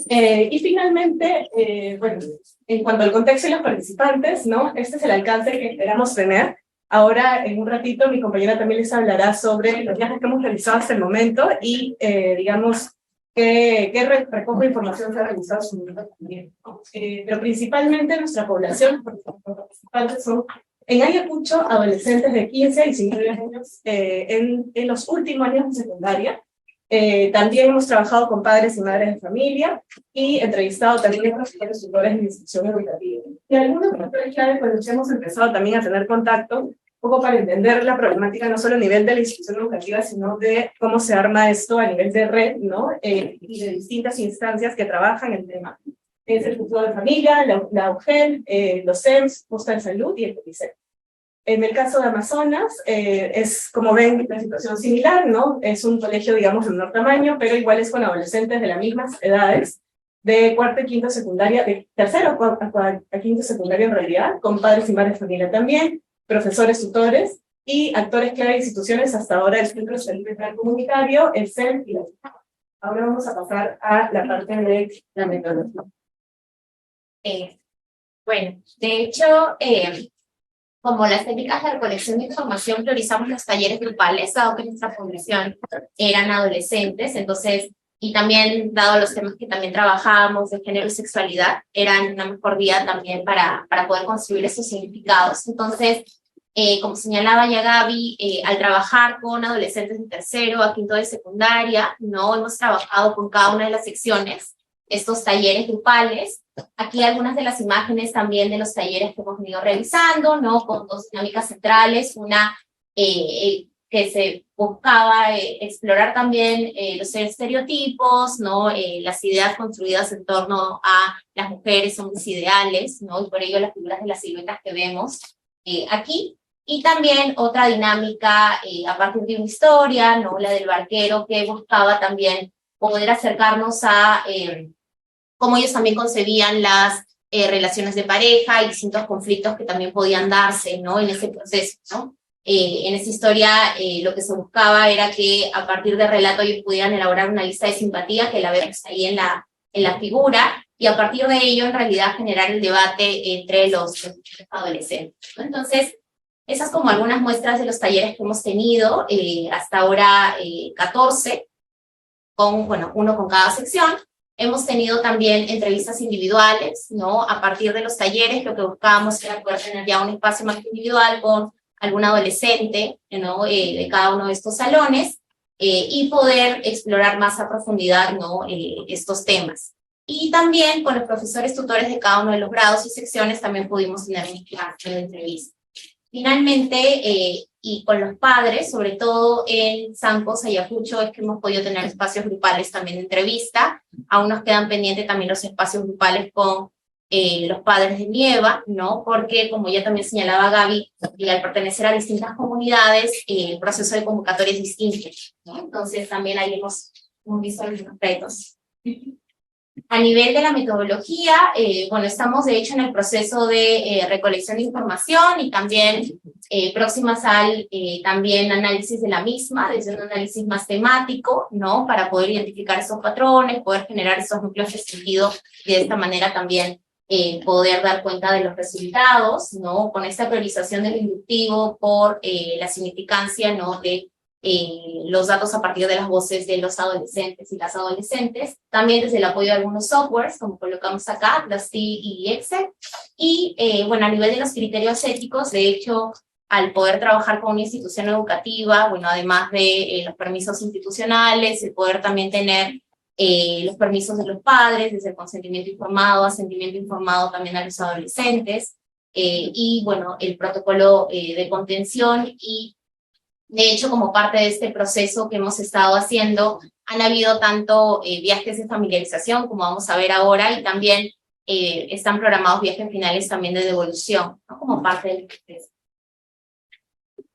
Y finalmente, bueno, en cuanto al contexto y los participantes, ¿no? Este es el alcance que esperamos tener. Ahora, en un ratito, mi compañera también les hablará sobre los viajes que hemos realizado hasta el momento y, digamos, qué recojo de información se ha realizado en su momento también, ¿no? Pero principalmente nuestra población, porque los participantes son en Ayacucho adolescentes de 15 a 19 años en los últimos años de secundaria. También hemos trabajado con padres y madres de familia y entrevistado también a profesores tutores en institución educativa. Y algunos factores clave con los que hemos empezado también a tener contacto, un poco para entender la problemática no solo a nivel de la institución educativa, sino de cómo se arma esto a nivel de red, ¿no? Y de distintas instancias que trabajan el tema. Es el Futuro de Familia, la UGEL, los SEMS, Posta de Salud y el CONICET. En el caso de Amazonas, es, como ven, una situación similar, ¿no? Es un colegio, digamos, de menor tamaño, pero igual es con adolescentes de las mismas edades, de cuarto y quinto secundaria, de tercero a quinto secundaria en realidad, con padres y madres de familia también, profesores tutores, y actores clave de instituciones hasta ahora, el Centro de Salud Mental Comunitario, el CEN y la CIPA. Ahora vamos a pasar a la parte de la metodología. Bueno, de hecho, como las técnicas de recolección de información, priorizamos los talleres grupales, dado que nuestra población eran adolescentes, entonces, y también, dado los temas que también trabajábamos de género y sexualidad, eran una mejor vía también para poder construir esos significados. Entonces, como señalaba ya Gaby, al trabajar con adolescentes de tercero a quinto de secundaria, no hemos trabajado con cada una de las secciones, estos talleres grupales. Aquí algunas de las imágenes también de los talleres que hemos venido realizando, ¿no? Con dos dinámicas centrales, una que se buscaba explorar también los estereotipos, ¿no? Las ideas construidas en torno a las mujeres son mis ideales, ¿no? Y por ello las figuras de las siluetas que vemos aquí. Y también otra dinámica a partir de una historia, ¿no? La del barquero, que buscaba también poder acercarnos a cómo ellos también concebían las relaciones de pareja y distintos conflictos que también podían darse, ¿no? En ese proceso, ¿no? En esa historia lo que se buscaba era que a partir del relato ellos pudieran elaborar una lista de simpatía, que la vemos ahí en la figura, y a partir de ello en realidad generar el debate entre los adolescentes, ¿no? Entonces, esas como algunas muestras de los talleres que hemos tenido, hasta ahora 14, con, bueno, uno con cada sección. Hemos tenido también entrevistas individuales, ¿no? A partir de los talleres lo que buscábamos era poder tener ya un espacio más individual con algún adolescente, ¿no? De cada uno de estos salones, y poder explorar más a profundidad, ¿no? Estos temas. Y también con los profesores tutores de cada uno de los grados y secciones también pudimos tener un espacio de entrevista. Finalmente, y con los padres, sobre todo en Sancos, Ayacucho, es que hemos podido tener espacios grupales también de entrevista. Aún nos quedan pendientes también los espacios grupales con los padres de Nieva, ¿no? Porque, como ya también señalaba Gaby, al pertenecer a distintas comunidades, el proceso de convocatoria es distinto, ¿no? Entonces, también ahí hemos visto algunos retos. A nivel de la metodología, bueno, estamos de hecho en el proceso de recolección de información y también próximas al también análisis de la misma, desde un análisis más temático, ¿no? Para poder identificar esos patrones, poder generar esos núcleos de sentido y de esta manera también poder dar cuenta de los resultados, ¿no? Con esta priorización del inductivo por la significancia, ¿no? De los datos a partir de las voces de los adolescentes y las adolescentes, también desde el apoyo de algunos softwares, como colocamos acá, Dusty y Excel, y bueno, a nivel de los criterios éticos, de hecho, al poder trabajar con una institución educativa, bueno, además de los permisos institucionales, el poder también tener los permisos de los padres, desde el consentimiento informado, asentimiento informado también a los adolescentes, y bueno, el protocolo de contención. Y de hecho, como parte de este proceso que hemos estado haciendo, han habido tanto viajes de familiarización, como vamos a ver ahora, y también están programados viajes finales también de devolución, ¿no? Como parte del proceso.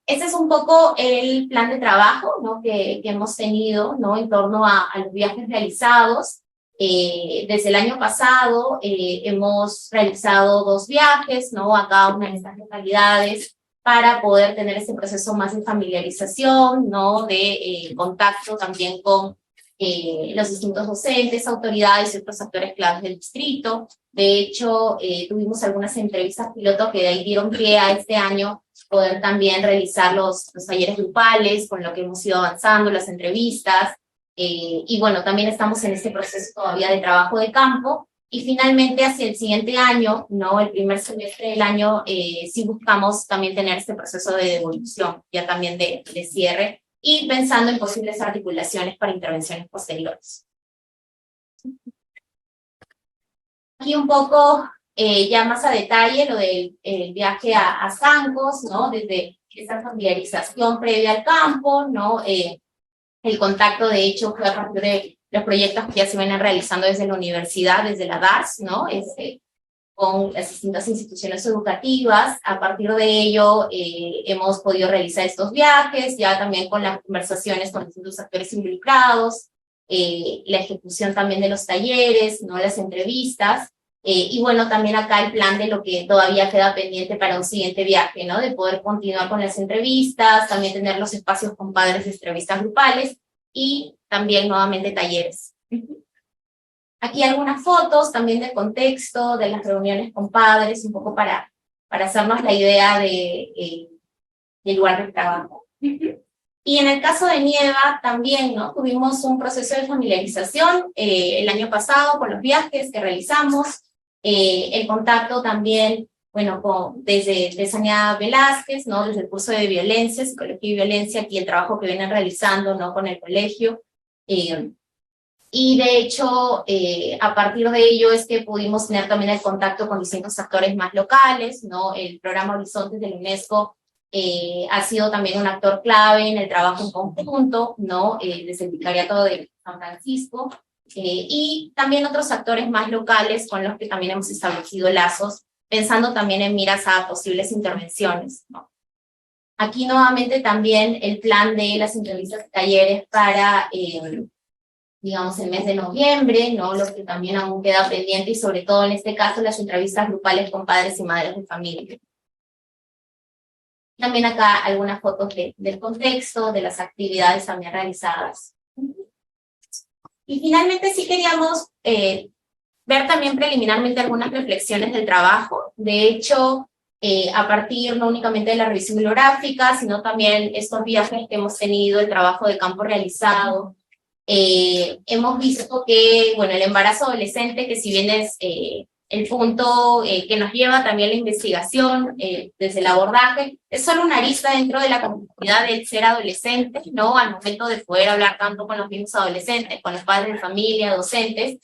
Este es un poco el plan de trabajo, ¿no? que hemos tenido, ¿no? En torno a los viajes realizados. Desde el año pasado hemos realizado 2 viajes, ¿no? A cada una de estas localidades, para poder tener ese proceso más de familiarización, ¿no? De contacto también con los distintos docentes, autoridades y otros actores claves del distrito. De hecho, tuvimos algunas entrevistas piloto que de ahí dieron pie a este año poder también realizar los talleres grupales, con lo que hemos ido avanzando, las entrevistas, y bueno, también estamos en este proceso todavía de trabajo de campo, y finalmente hacia el siguiente año, ¿no? El primer semestre del año, sí buscamos también tener este proceso de devolución, ya también de cierre, y pensando en posibles articulaciones para intervenciones posteriores. Aquí un poco ya más a detalle lo del viaje a Sancos, ¿no? Desde esa familiarización previa al campo, ¿no? El contacto, de hecho, fue a partir de los proyectos que ya se vienen realizando desde la universidad, desde la DARS, ¿no? Con las distintas instituciones educativas. A partir de ello, hemos podido realizar estos viajes, ya también con las conversaciones con distintos actores involucrados, la ejecución también de los talleres, ¿no? Las entrevistas. Y bueno, también acá el plan de lo que todavía queda pendiente para un siguiente viaje, ¿no? De poder continuar con las entrevistas, también tener los espacios con padres de entrevistas grupales y también nuevamente talleres. Aquí algunas fotos también de contexto, de las reuniones con padres, un poco para hacernos la idea del lugar de trabajo. Y en el caso de Nieva también, ¿no? Tuvimos un proceso de familiarización el año pasado con los viajes que realizamos, el contacto también, bueno, desde Sania Velázquez, ¿no? Desde el curso de violencia, psicología y violencia, aquí el trabajo que vienen realizando, ¿no? Con el colegio. Y de hecho, a partir de ello es que pudimos tener también el contacto con distintos actores más locales, ¿no? El programa Horizontes de la UNESCO ha sido también un actor clave en el trabajo en conjunto, ¿no? Desde el Vicariato de San Francisco, y también otros actores más locales con los que también hemos establecido lazos, pensando también en miras a posibles intervenciones, ¿no? Aquí nuevamente también el plan de las entrevistas y talleres para, digamos, el mes de noviembre, ¿no? Lo que también aún queda pendiente, y sobre todo en este caso las entrevistas grupales con padres y madres de familia. También acá algunas fotos del contexto, de las actividades también realizadas. Y finalmente sí queríamos ver también preliminarmente algunas reflexiones del trabajo. De hecho, a partir no únicamente de la revisión bibliográfica, sino también estos viajes que hemos tenido, el trabajo de campo realizado, hemos visto que, bueno, el embarazo adolescente, que si bien es el punto que nos lleva también la investigación desde el abordaje, es solo una arista dentro de la complejidad del ser adolescente, ¿no? Al momento de poder hablar tanto con los mismos adolescentes, con los padres de familia, docentes,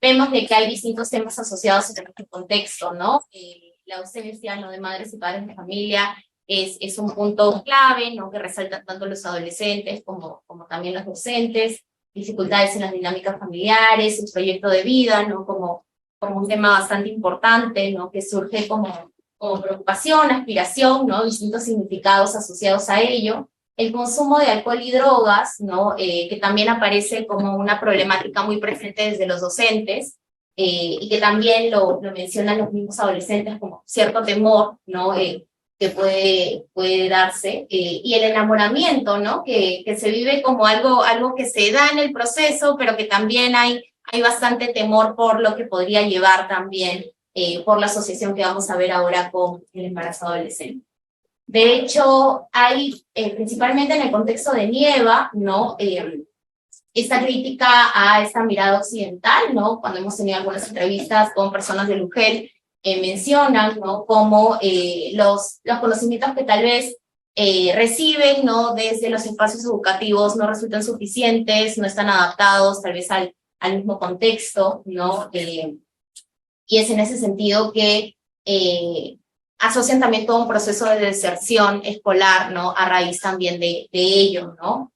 vemos de que hay distintos temas asociados en nuestro contexto, ¿no? La ausencia, ¿no? De madres y padres de familia es un punto clave, ¿no? Que resaltan tanto los adolescentes como también los docentes, dificultades en las dinámicas familiares, el proyecto de vida, ¿no? Como un tema bastante importante, ¿no? Que surge como preocupación, aspiración, ¿no? Distintos significados asociados a ello. El consumo de alcohol y drogas, ¿no? Que también aparece como una problemática muy presente desde los docentes, y que también lo mencionan los mismos adolescentes como cierto temor, ¿no? Que puede darse, y el enamoramiento, ¿no? Que se vive como algo que se da en el proceso, pero que también hay bastante temor por lo que podría llevar también por la asociación que vamos a ver ahora con el embarazo adolescente. De hecho, hay, principalmente en el contexto de Nieva, ¿no? Esta crítica a esta mirada occidental, ¿no? Cuando hemos tenido algunas entrevistas con personas de Lugel, mencionan, ¿no? Cómo los conocimientos que tal vez reciben, ¿no? Desde los espacios educativos no resultan suficientes, no están adaptados tal vez al mismo contexto, ¿no? Y es en ese sentido que asocian también todo un proceso de deserción escolar, ¿no? A raíz también de ello, ¿no?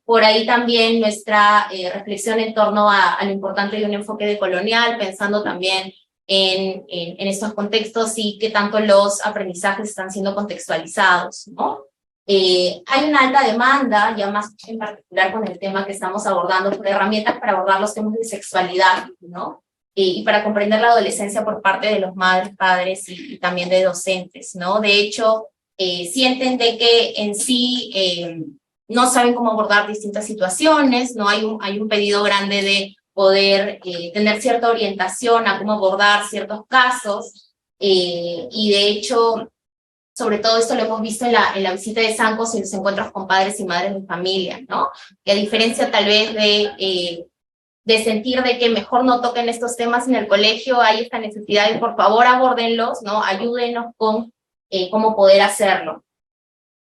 Por ahí también nuestra reflexión en torno a lo importante de un enfoque decolonial, pensando también en estos contextos y que tanto los aprendizajes están siendo contextualizados, ¿no? Hay una alta demanda, ya más en particular con el tema que estamos abordando, por herramientas para abordar los temas de sexualidad, ¿no? Y para comprender la adolescencia por parte de los madres, padres y también de docentes, ¿no? De hecho, sienten de que en sí no saben cómo abordar distintas situaciones, ¿no? Hay un pedido grande de poder tener cierta orientación a cómo abordar ciertos casos, y de hecho, sobre todo esto lo hemos visto en la visita de Sancos y los encuentros con padres y madres de familia, ¿no? Que a diferencia tal vez de sentir de que mejor no toquen estos temas en el colegio, hay esta necesidad de por favor abórdenlos, ¿no? Ayúdenos con cómo poder hacerlo.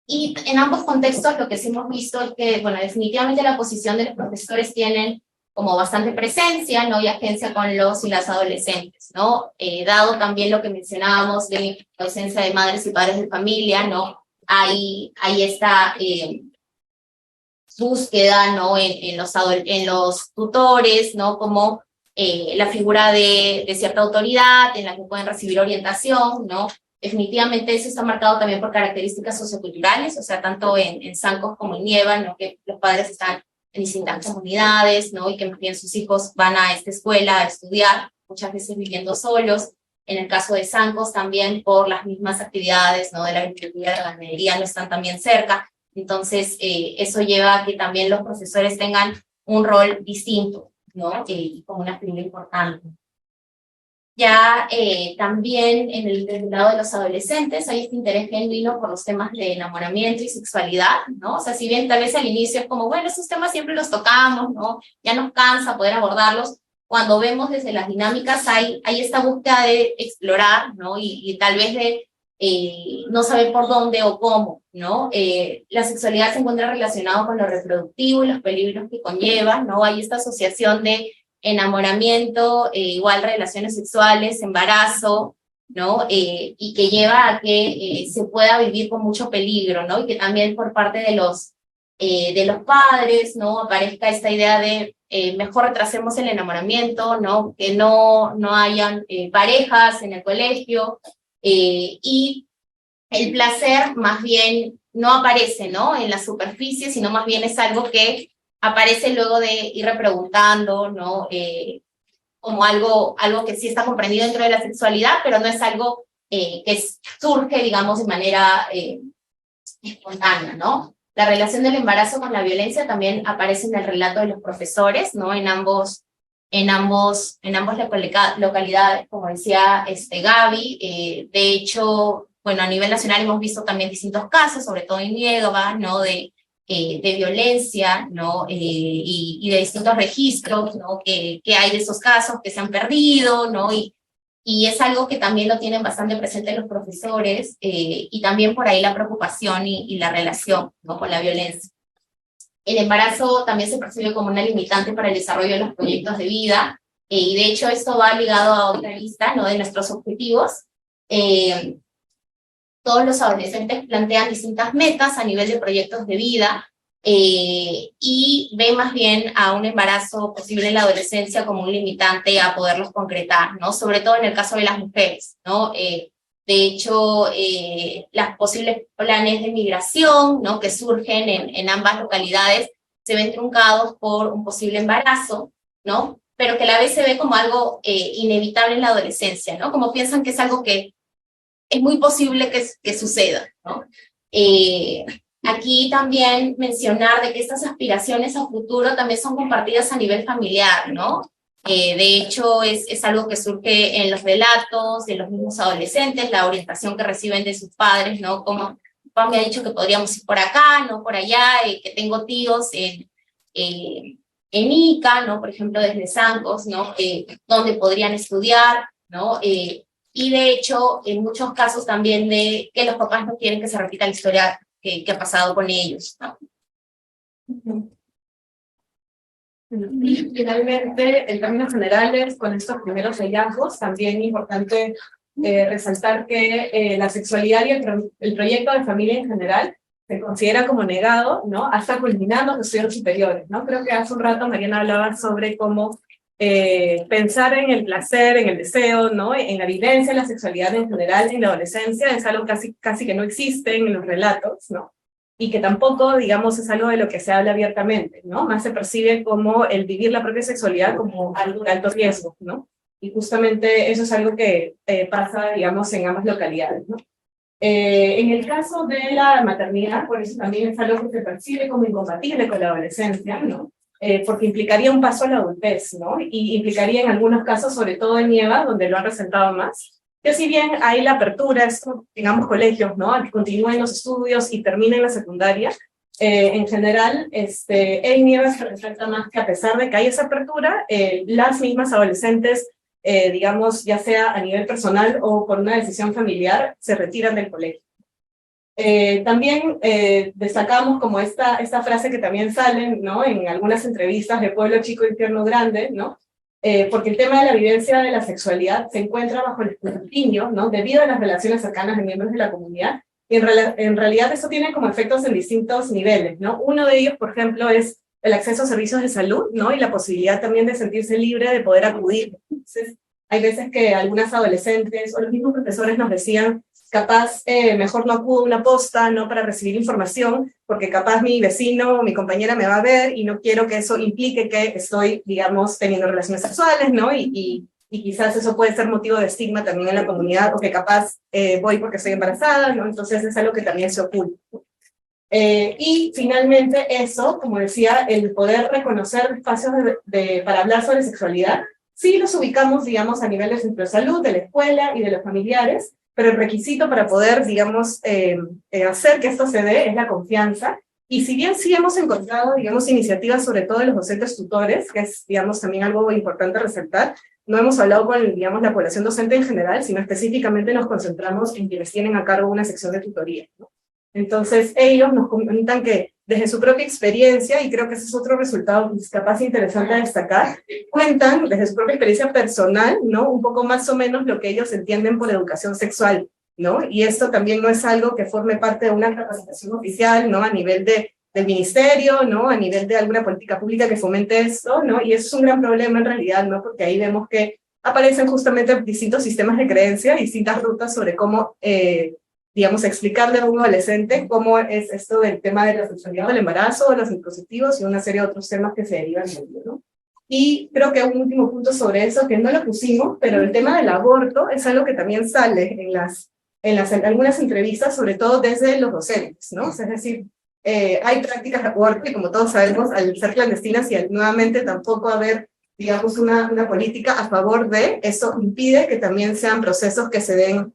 Y en ambos contextos lo que sí hemos visto es que, bueno, definitivamente la posición de los profesores tienen como bastante presencia, ¿no? Y agencia con los y las adolescentes, ¿no? Dado también lo que mencionábamos de la ausencia de madres y padres de familia, ¿no? Hay esta búsqueda, ¿no? En los tutores, ¿no? Como la figura de cierta autoridad en la que pueden recibir orientación, ¿no? Definitivamente eso está marcado también por características socioculturales, o sea, tanto en Sancos como en Nieva, ¿no? Que los padres están en distintas comunidades, ¿no? Y que más bien sus hijos van a esta escuela a estudiar, muchas veces viviendo solos. En el caso de Sancos también por las mismas actividades, ¿no? De la agricultura y de la ganadería no están también cerca. Entonces, eso lleva a que también los profesores tengan un rol distinto, ¿no? Y como una figura importante. Ya también desde el lado de los adolescentes hay este interés genuino por los temas de enamoramiento y sexualidad, ¿no? O sea, si bien tal vez al inicio es como, bueno, esos temas siempre los tocamos, ¿no? Ya nos cansa poder abordarlos. Cuando vemos desde las dinámicas hay esta búsqueda de explorar, ¿no? Y tal vez de no saber por dónde o cómo, ¿no? La sexualidad se encuentra relacionada con lo reproductivo y los peligros que conlleva, ¿no? Hay esta asociación de enamoramiento, igual relaciones sexuales, embarazo, ¿no? Y que lleva a que se pueda vivir con mucho peligro, ¿no? Y que también por parte de los padres, ¿no? Aparezca esta idea de mejor retrasemos el enamoramiento, ¿no? Que no hayan parejas en el colegio, y el placer más bien no aparece, ¿no? En la superficie, sino más bien es algo que aparece luego de ir repreguntando, ¿no? Como algo que sí está comprendido dentro de la sexualidad, pero no es algo que surge, digamos, de manera espontánea, ¿no? La relación del embarazo con la violencia también aparece en el relato de los profesores, ¿no? En ambos localidades, como decía Gaby. De hecho, bueno, a nivel nacional hemos visto también distintos casos, sobre todo en Nieva, ¿no? De violencia, ¿no? Y de distintos registros, ¿no? Que hay de esos casos que se han perdido, ¿no? Y es algo que también lo tienen bastante presente los profesores, y también por ahí la preocupación y la relación, ¿no? Con la violencia. El embarazo también se percibe como una limitante para el desarrollo de los proyectos de vida, y de hecho esto va ligado a otra lista, ¿no? De nuestros objetivos. Todos los adolescentes plantean distintas metas a nivel de proyectos de vida, y ven más bien a un embarazo posible en la adolescencia como un limitante a poderlos concretar, ¿no? Sobre todo en el caso de las mujeres, ¿no? De hecho, los posibles planes de migración, ¿no? Que surgen en ambas localidades se ven truncados por un posible embarazo, ¿no? Pero que a la vez se ve como algo inevitable en la adolescencia, ¿no? Como piensan que es algo que es muy posible que suceda, ¿no? Aquí también mencionar de que estas aspiraciones a futuro también son compartidas a nivel familiar, ¿no? De hecho, es algo que surge en los relatos de los mismos adolescentes, la orientación que reciben de sus padres, ¿no? Como papá me ha dicho que podríamos ir por acá, no por allá, que tengo tíos en Ica, ¿no? Por ejemplo, desde Sancos, ¿no? Donde podrían estudiar, ¿no? Y de hecho, en muchos casos también de que los papás no quieren que se repita la historia que ha pasado con ellos, ¿no? Y finalmente, en términos generales, con estos primeros hallazgos, también es importante resaltar que la sexualidad y el proyecto de familia en general se considera como negado, ¿no? Hasta culminando los estudios superiores, ¿no? Creo que hace un rato Mariana hablaba sobre cómo pensar en el placer, en el deseo, ¿no? En la vivencia de la sexualidad en general en la adolescencia es algo casi que no existe en los relatos, ¿no? Y que tampoco, digamos, es algo de lo que se habla abiertamente, ¿no? Más se percibe como el vivir la propia sexualidad como algo de alto riesgo, ¿no? Y justamente eso es algo que pasa, digamos, en ambas localidades, ¿no? En el caso de la maternidad, por eso también es algo que se percibe como incompatible con la adolescencia, ¿no? Porque implicaría un paso a la adultez, ¿no? Y implicaría en algunos casos, sobre todo en Nieva, donde lo han resaltado más, que si bien hay la apertura, esto, digamos, colegios, ¿no? A que continúen los estudios y terminen la secundaria, en general, en Nieva se resalta más que a pesar de que hay esa apertura, las mismas adolescentes, digamos, ya sea a nivel personal o por una decisión familiar, se retiran del colegio. También destacamos como esta frase que también sale, ¿no? En algunas entrevistas de Pueblo Chico, Infierno Grande, ¿no? Porque el tema de la vivencia de la sexualidad se encuentra bajo el escrutinio, ¿no? Debido a las relaciones cercanas de miembros de la comunidad, y en realidad eso tiene como efectos en distintos niveles, ¿no? Uno de ellos, por ejemplo, es el acceso a servicios de salud, ¿no? Y la posibilidad también de sentirse libre de poder acudir. Entonces, hay veces que algunas adolescentes o los mismos profesores nos decían, capaz mejor no acudo a una posta, ¿no? Para recibir información, porque capaz mi vecino o mi compañera me va a ver y no quiero que eso implique que estoy, digamos, teniendo relaciones sexuales, ¿no? Y quizás eso puede ser motivo de estigma también en la comunidad, o que capaz voy porque estoy embarazada, ¿no? Entonces es algo que también se oculta. Y finalmente eso, como decía, el poder reconocer espacios para hablar sobre sexualidad, sí los ubicamos, digamos, a nivel del centro de salud, de la escuela y de los familiares, pero el requisito para poder, digamos, hacer que esto se dé es la confianza. Y si bien sí hemos encontrado, digamos, iniciativas, sobre todo de los docentes tutores, que es, digamos, también algo importante resaltar, no hemos hablado con, digamos, la población docente en general, sino específicamente nos concentramos en quienes tienen a cargo una sección de tutoría, ¿no? Entonces, ellos nos comentan que desde su propia experiencia, y creo que ese es otro resultado capaz interesante de destacar, cuentan desde su propia experiencia personal, ¿no? Un poco más o menos lo que ellos entienden por educación sexual, ¿no? Y esto también no es algo que forme parte de una capacitación oficial, ¿no? A nivel del ministerio, ¿no? A nivel de alguna política pública que fomente esto, ¿no? Y eso es un gran problema en realidad, ¿no? Porque ahí vemos que aparecen justamente distintos sistemas de creencia, distintas rutas sobre cómo digamos, explicarle a un adolescente cómo es esto del tema de la sexualidad del embarazo, de los anticonceptivos y una serie de otros temas que se derivan de ello, ¿no? Y creo que un último punto sobre eso, que no lo pusimos, pero el tema del aborto es algo que también sale en algunas entrevistas, sobre todo desde los docentes, ¿no? O sea, es decir, hay prácticas de aborto y como todos sabemos, al ser clandestinas y al nuevamente tampoco haber, digamos, una política a favor de, eso impide que también sean procesos que se den,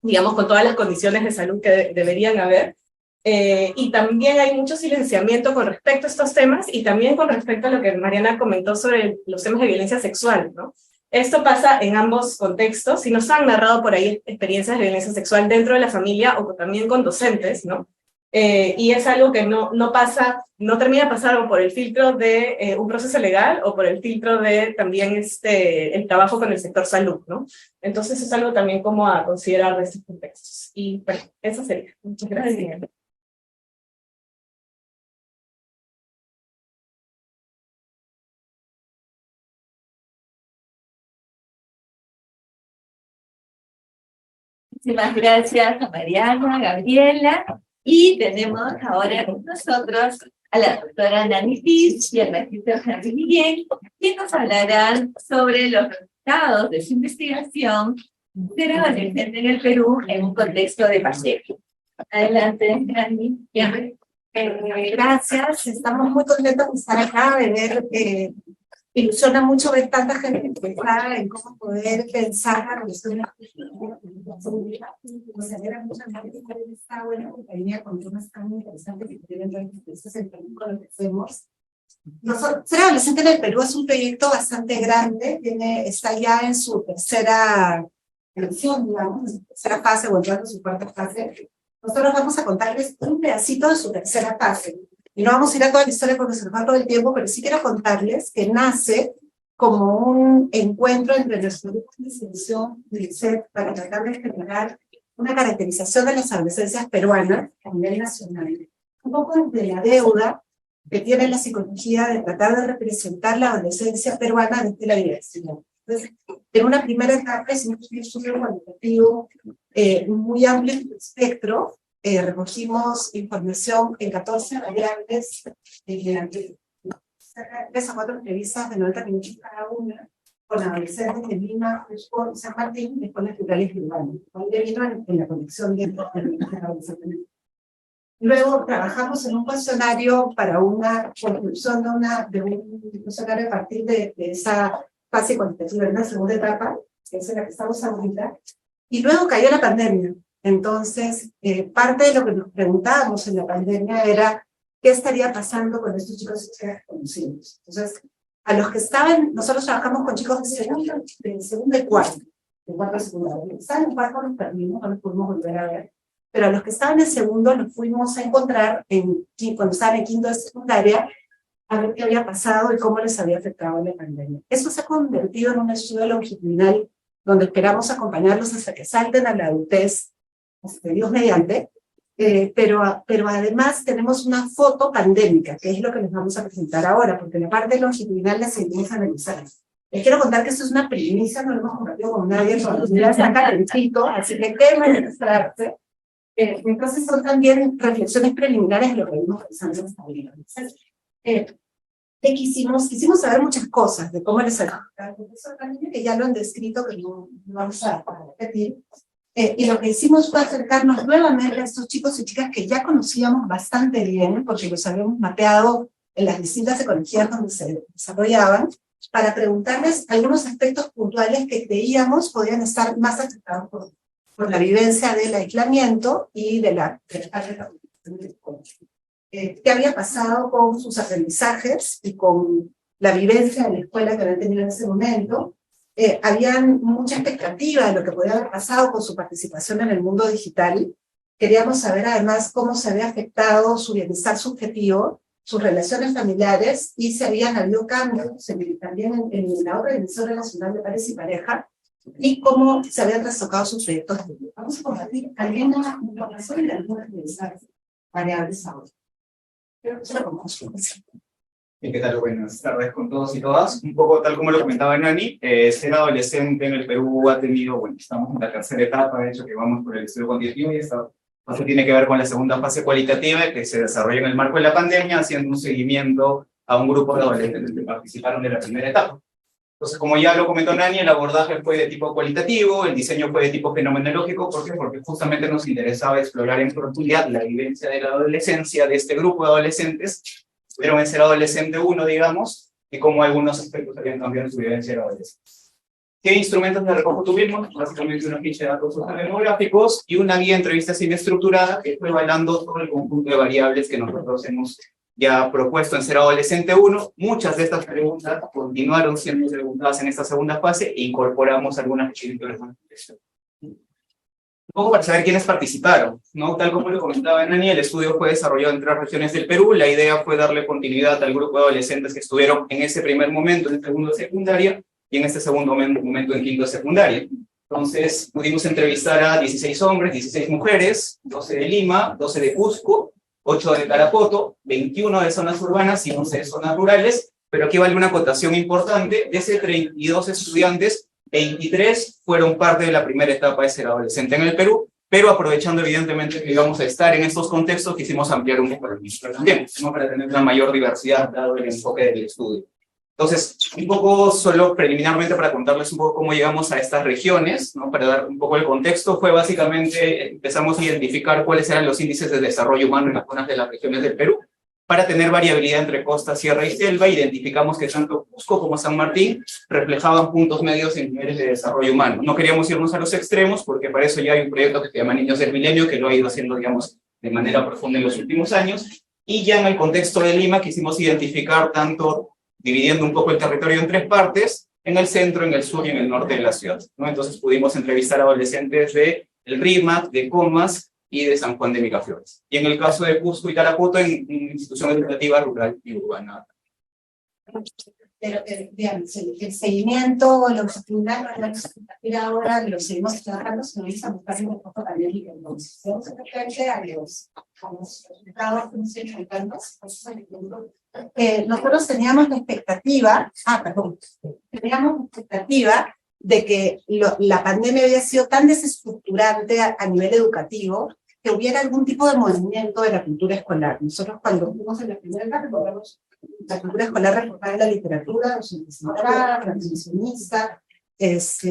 digamos, con todas las condiciones de salud que deberían haber. Y también hay mucho silenciamiento con respecto a estos temas y también con respecto a lo que Mariana comentó sobre los temas de violencia sexual, ¿no? Esto pasa en ambos contextos y nos han narrado por ahí experiencias de violencia sexual dentro de la familia o también con docentes, ¿no? Y es algo que no termina de pasar o por el filtro de un proceso legal o por el filtro de también el trabajo con el sector salud, ¿no? Entonces es algo también como a considerar de estos contextos. Y bueno, eso sería. Muchas gracias. Muchísimas gracias a Mariana, a Gabriela, y tenemos ahora con nosotros a la doctora Nani Fish y al magíster Henry Guillén, que nos hablarán sobre los resultados de su investigación de la adolescencia en el Perú en un contexto de pandemia. Adelante, Nani. Gracias, estamos muy contentos de estar acá, de ver ilusiona mucho ver tanta gente interesada en cómo poder pensar la relación. Nos alegra mucho ver esta buena compañía con temas tan interesantes que tienen intereses en Perú con lo que hacemos. Ser adolescente en el Perú es un proyecto bastante grande, está ya en su tercera versión, digamos, en su tercera fase o entrando en su cuarta fase. Nosotros vamos a contarles un pedacito de su tercera fase. Y no vamos a ir a toda la historia porque se nos va todo el tiempo, pero sí quiero contarles que nace como un encuentro entre nuestro grupo de investigación y el CEP para tratar de generar una caracterización de las adolescencias peruanas a nivel nacional. Un poco de la deuda que tiene la psicología de tratar de representar la adolescencia peruana desde la diversidad. Entonces, en una primera etapa hicimos un estudio cualitativo muy amplio en espectro. Recogimos información en 14 variables, 3 a 4 entrevistas de 90 minutos cada una, con adolescentes de Lima, Cusco, San Martín y escuelas rurales y urbanas. Vino en la conexión de adolescentes. Luego trabajamos en un cuestionario para una conclusión de un cuestionario a partir de esa fase cuantitativa, de una segunda etapa, que es en la que estamos ahorita. Y luego cayó la pandemia. Entonces, parte de lo que nos preguntábamos en la pandemia era qué estaría pasando con estos chicos y chicas conocidos. Entonces, a los que estaban, nosotros trabajamos con chicos de segundo y cuarto, de cuarto a secundario. Los que estaban en cuarto los perdimos, no los pudimos volver a ver. Pero a los que estaban en segundo los fuimos a encontrar cuando estaban en quinto de secundaria, a ver qué había pasado y cómo les había afectado la pandemia. Eso se ha convertido en un estudio longitudinal donde esperamos acompañarlos hasta que salten a la adultez, Dios mediante, pero además tenemos una foto pandémica, que es lo que les vamos a presentar ahora, porque la parte longitudinal la seguimos analizando. Les quiero contar que esto es una primicia, no lo hemos compartido con nadie, todavía está calentito, así que quema registrarse. Entonces son también reflexiones preliminares de lo que venimos pensando hasta ahora. Quisimos saber muchas cosas de cómo les afecta, que ya lo han descrito, que no vamos a repetir. Y lo que hicimos fue acercarnos nuevamente a estos chicos y chicas que ya conocíamos bastante bien, porque los habíamos mapeado en las distintas ecologías donde se desarrollaban, para preguntarles algunos aspectos puntuales que creíamos podían estar más afectados por la vivencia del aislamiento y de la qué había pasado con sus aprendizajes y con la vivencia de la escuela que habían tenido en ese momento. Habían mucha expectativa de lo que podía haber pasado con su participación en el mundo digital. Queríamos saber además cómo se había afectado su bienestar subjetivo, sus relaciones familiares, y si habían habido cambios también en la Organización Relacional de Pares y Pareja, y cómo se habían trastocado sus proyectos de vida. Vamos a compartir alguna información y algunas de esas variables ahora. ¿Qué tal? Buenas tardes con todos y todas. Un poco tal como lo comentaba Nani, ser adolescente en el Perú ha tenido, bueno, estamos en la tercera etapa, de hecho que vamos por el estudio cuantitativo, y esta fase tiene que ver con la segunda fase cualitativa que se desarrolla en el marco de la pandemia, haciendo un seguimiento a un grupo de adolescentes que participaron de la primera etapa. Entonces, como ya lo comentó Nani, el abordaje fue de tipo cualitativo, el diseño fue de tipo fenomenológico. ¿Por qué? Porque justamente nos interesaba explorar en profundidad la vivencia de la adolescencia de este grupo de adolescentes, pero en ser adolescente uno, digamos, y cómo algunos aspectos habían cambiado en su vivencia de la adolescencia. ¿Qué instrumentos de recojo tuvimos? Básicamente una ficha de datos demográficos y una guía de entrevistas semiestructurada que fue evaluando todo el conjunto de variables que nosotros hemos ya propuesto en ser adolescente 1. Muchas de estas preguntas continuaron siendo preguntadas en esta segunda fase e incorporamos algunas que tienen que ver con la reflexión. Un poco para saber quiénes participaron, ¿no? Tal como lo comentaba Nani, el estudio fue desarrollado en 3 regiones del Perú. La idea fue darle continuidad al grupo de adolescentes que estuvieron en ese primer momento en segundo de secundaria y en este segundo momento en quinto de secundaria. Entonces pudimos entrevistar a 16 hombres, 16 mujeres, 12 de Lima, 12 de Cusco, 8 de Tarapoto, 21 de zonas urbanas y 11 de zonas rurales, pero aquí vale una acotación importante: de ese 32 estudiantes, 23 fueron parte de la primera etapa de ser adolescente en el Perú, pero aprovechando evidentemente que íbamos a estar en estos contextos, quisimos ampliar un poco el registro también, ¿no? Para tener una mayor diversidad dado el enfoque del estudio. Entonces, un poco solo preliminarmente para contarles un poco cómo llegamos a estas regiones, ¿no? Para dar un poco el contexto, fue básicamente, empezamos a identificar cuáles eran los índices de desarrollo humano en las zonas de las regiones del Perú. para tener variabilidad entre costa, sierra y selva. Identificamos que tanto Cusco como San Martín reflejaban puntos medios en niveles de desarrollo humano. No queríamos irnos a los extremos, porque para eso ya hay un proyecto que se llama Niños del Milenio, que lo ha ido haciendo, digamos, de manera profunda en los últimos años, y ya en el contexto de Lima quisimos identificar tanto, dividiendo un poco el territorio en tres partes, en el centro, en el sur y en el norte de la ciudad, ¿no? Entonces pudimos entrevistar a adolescentes de el Rímac, de Comas y de San Juan de Miraflores. Y en el caso de Cusco y Tarapoto, en institución educativa rural y urbana. Pero, digamos, el seguimiento longitudinal no es ahora lo seguimos trabajando, sino es a buscar un poco también y entonces vamos a referente a los resultados que nos enfrentando. Nosotros teníamos la expectativa, teníamos la expectativa de que la pandemia había sido tan desestructurante a nivel educativo que hubiera algún tipo de movimiento de la cultura escolar. Nosotros cuando fuimos en la primera etapa, recordamos la cultura escolar reflejada en la literatura, centrada, transmisionista,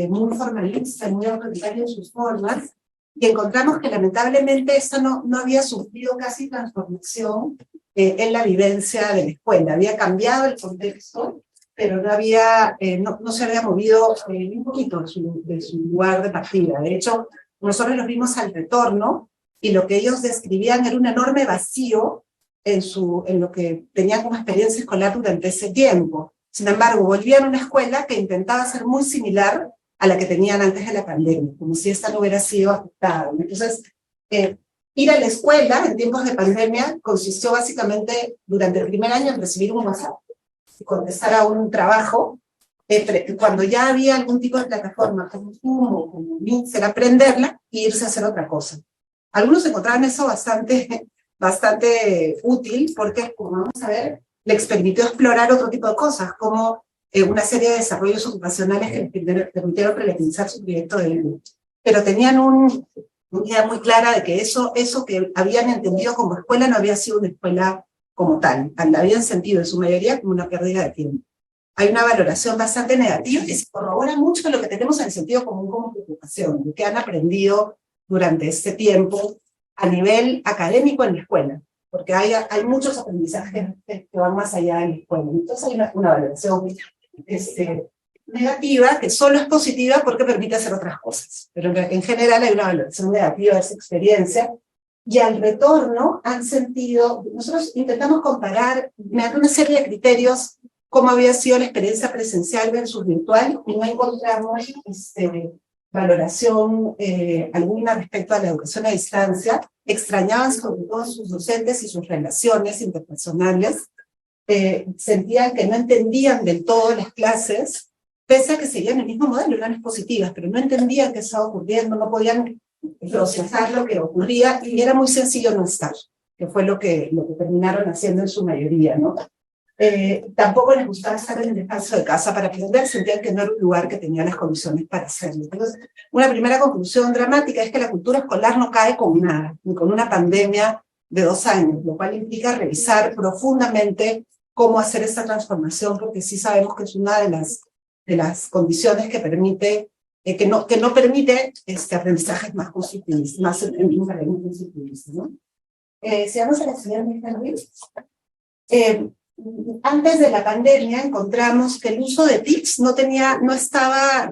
muy formalista, muy autoritaria en sus formas, y encontramos que lamentablemente esto no había sufrido casi transformación en la vivencia de la escuela. Había cambiado el contexto, pero no se había movido ni un poquito de su lugar de partida. De hecho, nosotros los vimos al retorno, y lo que ellos describían era un enorme vacío en lo que tenían como experiencia escolar durante ese tiempo. Sin embargo, volvían a una escuela que intentaba ser muy similar a la que tenían antes de la pandemia, como si esta no hubiera sido afectada. Entonces, ir a la escuela en tiempos de pandemia consistió básicamente durante el primer año en recibir un WhatsApp y contestar a un trabajo. Cuando ya había algún tipo de plataforma como Zoom o como Meet, era aprenderla e irse a hacer otra cosa. Algunos encontraban eso bastante útil porque, como vamos a ver, les permitió explorar otro tipo de cosas, como una serie de desarrollos ocupacionales que les permitieron relativizar su proyecto de vida. Pero tenían una idea muy clara de que eso que habían entendido como escuela no había sido una escuela como tal, la habían sentido en su mayoría como una pérdida de tiempo. Hay una valoración bastante negativa que se corrobora mucho de lo que tenemos en el sentido común como preocupación, lo que han aprendido durante este tiempo a nivel académico en la escuela, porque hay muchos aprendizajes que van más allá de la escuela. Entonces hay una valoración negativa que solo es positiva porque permite hacer otras cosas, pero en general hay una valoración negativa de esa experiencia, y al retorno han sentido, nosotros intentamos comparar, mediante una serie de criterios, cómo había sido la experiencia presencial versus virtual, y no encontramos valoración alguna respecto a la educación a distancia. Extrañaban sobre todo sus docentes y sus relaciones interpersonales, sentían que no entendían del todo las clases, pese a que seguían el mismo modelo, eran expositivas, pero no entendían qué estaba ocurriendo, no podían procesar lo que ocurría, y era muy sencillo no estar, que fue lo que terminaron haciendo en su mayoría, ¿no? Tampoco les gustaba estar en el espacio de casa para aprender, sentían que no era un lugar que tenía las condiciones para hacerlo. Entonces, una primera conclusión dramática es que la cultura escolar no cae con nada, ni con una pandemia de 2 años, lo cual implica revisar profundamente cómo hacer esta transformación, porque sí sabemos que es una de las condiciones que permite, que no permite aprendizajes más constructivistas, más en un paradigma constructivista, ¿no? Si vamos a la siguiente, antes de la pandemia encontramos que el uso de TICs no estaba,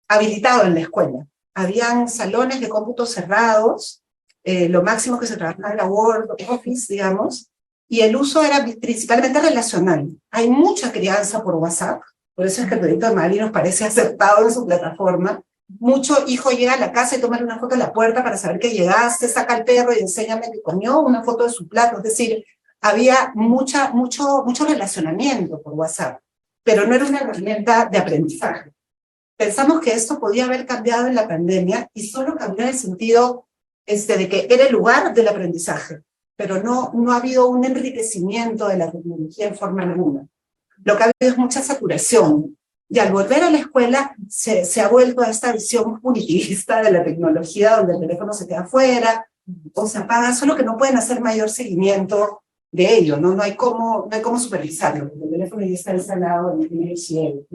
habilitado en la escuela. Habían salones de cómputo cerrados, lo máximo que se trabajaba era Word, Office, digamos, y el uso era principalmente relacional. Hay mucha crianza por WhatsApp, por eso es que el proyecto de Magali nos parece acertado en su plataforma. Mucho hijo llega a la casa y toma una foto de la puerta para saber que llegaste, saca al perro y enséñame que comió, una foto de su plato. Es decir, había mucho relacionamiento por WhatsApp, pero no era una herramienta de aprendizaje. Pensamos que esto podía haber cambiado en la pandemia, y solo cambió en el sentido de que era el lugar del aprendizaje, pero no ha habido un enriquecimiento de la tecnología en forma alguna. Lo que ha habido es mucha saturación. Y al volver a la escuela se ha vuelto a esta visión punitivista de la tecnología, donde el teléfono se queda afuera o se apaga, solo que no pueden hacer mayor seguimiento de ello, no hay cómo supervisarlo, porque el teléfono ya está instalado en el cielo.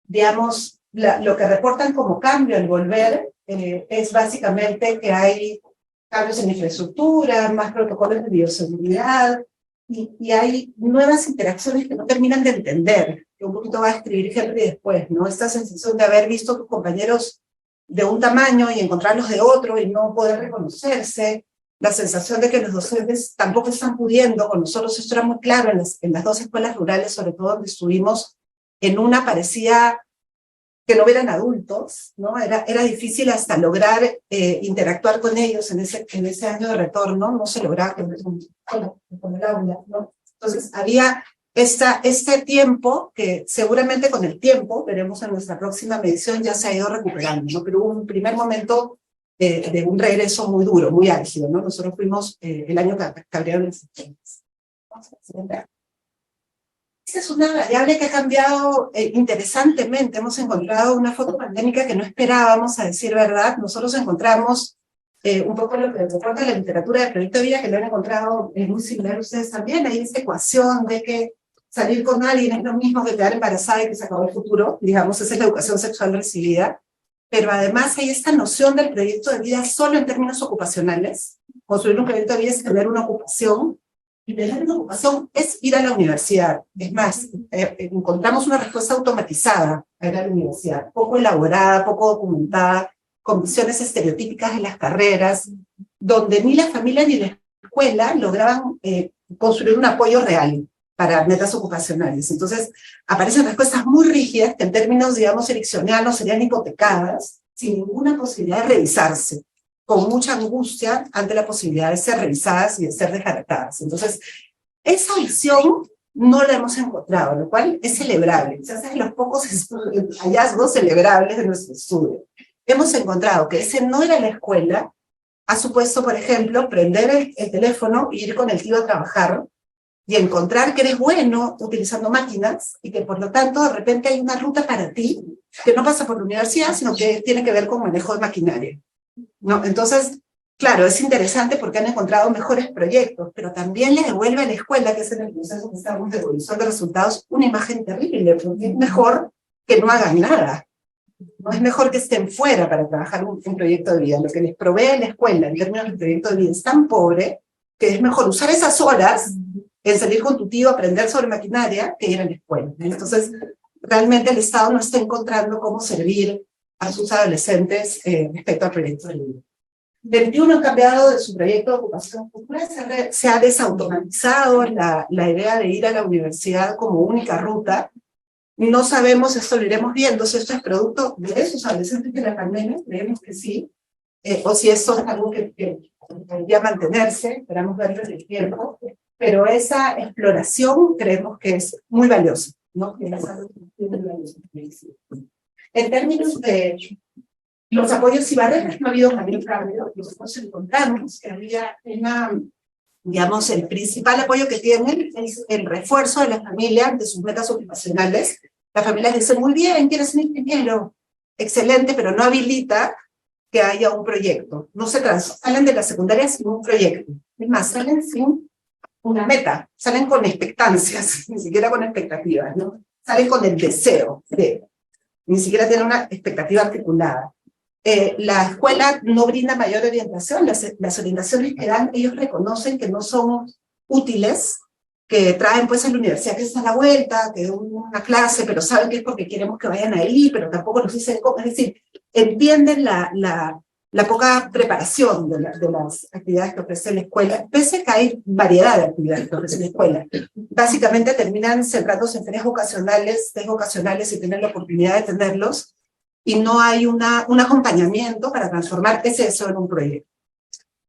Digamos, lo que reportan como cambio al volver es básicamente que hay cambios en infraestructura, más protocolos de bioseguridad, y hay nuevas interacciones que no terminan de entender, que un poquito va a escribir Henry después, ¿no? Esta sensación de haber visto a tus compañeros de un tamaño y encontrarlos de otro y no poder reconocerse, la sensación de que los docentes tampoco están pudiendo con nosotros. Esto era muy claro en las dos escuelas rurales, sobre todo donde estuvimos. En una parecía que no eran adultos, ¿no? Era difícil hasta lograr interactuar con ellos en ese año de retorno, no se lograba con el aula, ¿no? Entonces había este tiempo que seguramente con el tiempo, veremos en nuestra próxima medición, ya se ha ido recuperando, ¿no? Pero hubo un primer momento de un regreso muy duro, muy álgido, ¿no? Nosotros fuimos el año que abrieron las escuelas. Esa es una variable que ha cambiado interesantemente. Hemos encontrado una foto pandémica que no esperábamos, a decir verdad. Nosotros encontramos un poco lo que reporta la literatura del proyecto de vida, que lo han encontrado muy similar a ustedes también. Hay esta ecuación de que salir con alguien es lo mismo que quedar embarazada y que se acabó el futuro. Digamos, esa es la educación sexual recibida. Pero además hay esta noción del proyecto de vida solo en términos ocupacionales. Construir un proyecto de vida es tener una ocupación, y tener una ocupación es ir a la universidad. Es más, encontramos una respuesta automatizada a ir a la universidad, poco elaborada, poco documentada, con visiones estereotípicas de las carreras, donde ni la familia ni la escuela lograban construir un apoyo real para metas ocupacionales. Entonces, aparecen respuestas muy rígidas que en términos, digamos, ericssonianos serían hipotecadas, sin ninguna posibilidad de revisarse, con mucha angustia ante la posibilidad de ser revisadas y de ser descartadas. Entonces, esa visión no la hemos encontrado, lo cual es celebrable. O sea, es de los pocos hallazgos celebrables de nuestro estudio. Hemos encontrado que ese no era la escuela, ha supuesto, por ejemplo, prender el teléfono y ir con el tío a trabajar, y encontrar que eres bueno utilizando máquinas, y que por lo tanto de repente hay una ruta para ti, que no pasa por la universidad, sino que tiene que ver con manejo de maquinaria, ¿no? Entonces, claro, es interesante porque han encontrado mejores proyectos, pero también le devuelve a la escuela, que es en el proceso que estamos de evolución de resultados, una imagen terrible, porque es mejor que no hagan nada. No es mejor que estén fuera para trabajar un proyecto de vida. Lo que les provee la escuela en términos de proyecto de vida es tan pobre que es mejor usar esas horas en salir con tu tío a aprender sobre maquinaria que ir a la escuela. Entonces, realmente el Estado no está encontrando cómo servir a sus adolescentes respecto al proyecto de vida. 21 han cambiado de su proyecto de ocupación futura, se ha desautomatizado la idea de ir a la universidad como única ruta. No sabemos, esto lo iremos viendo, si esto es producto de esos adolescentes de la pandemia, creemos que sí, o si esto es algo que debería mantenerse, esperamos verlo en el tiempo, pero esa exploración creemos que es muy valiosa, ¿no? Que es algo muy valioso. En términos de los apoyos y barreras, no ha habido mayor cambio. Nosotros encontramos que había digamos, el principal apoyo que tienen es el refuerzo de la familia de sus metas ocupacionales. La familia dice, muy bien, quieres ser ingeniero, excelente, pero no habilita que haya un proyecto. No salen de la secundaria sin un proyecto. Es más, salen sin una meta, salen con expectancias, ni siquiera con expectativas, ¿no? Salen con el deseo de, ni siquiera tienen una expectativa articulada. La escuela no brinda mayor orientación, las orientaciones que dan, ellos reconocen que no son útiles, que traen pues a la universidad que está a la vuelta, que una clase, pero saben que es porque queremos que vayan ahí, pero tampoco nos dicen cómo, es decir, entienden la poca preparación de las actividades que ofrece la escuela, pese a que hay variedad de actividades que ofrece la escuela. Básicamente terminan centrándose en tareas vocacionales y tienen la oportunidad de tenerlos, y no hay un acompañamiento para transformar ese deseo en un proyecto.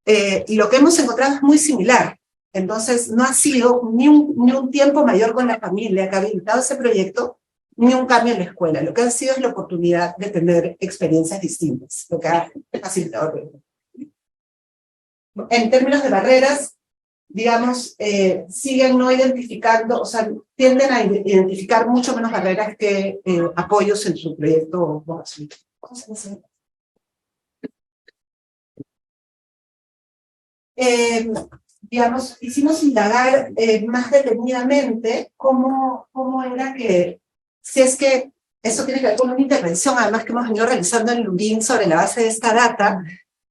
Y lo que hemos encontrado es muy similar. Entonces, no ha sido ni un tiempo mayor con la familia que ha habilitado ese proyecto, ni un cambio en la escuela. Lo que ha sido es la oportunidad de tener experiencias distintas, lo que ha facilitado el proyecto. En términos de barreras, digamos, siguen no identificando, o sea, tienden a identificar mucho menos barreras que apoyos en su proyecto vocacional. Digamos, hicimos indagar más detenidamente cómo era que, si es que esto tiene que ver con una intervención, además que hemos venido realizando en Lurín sobre la base de esta data,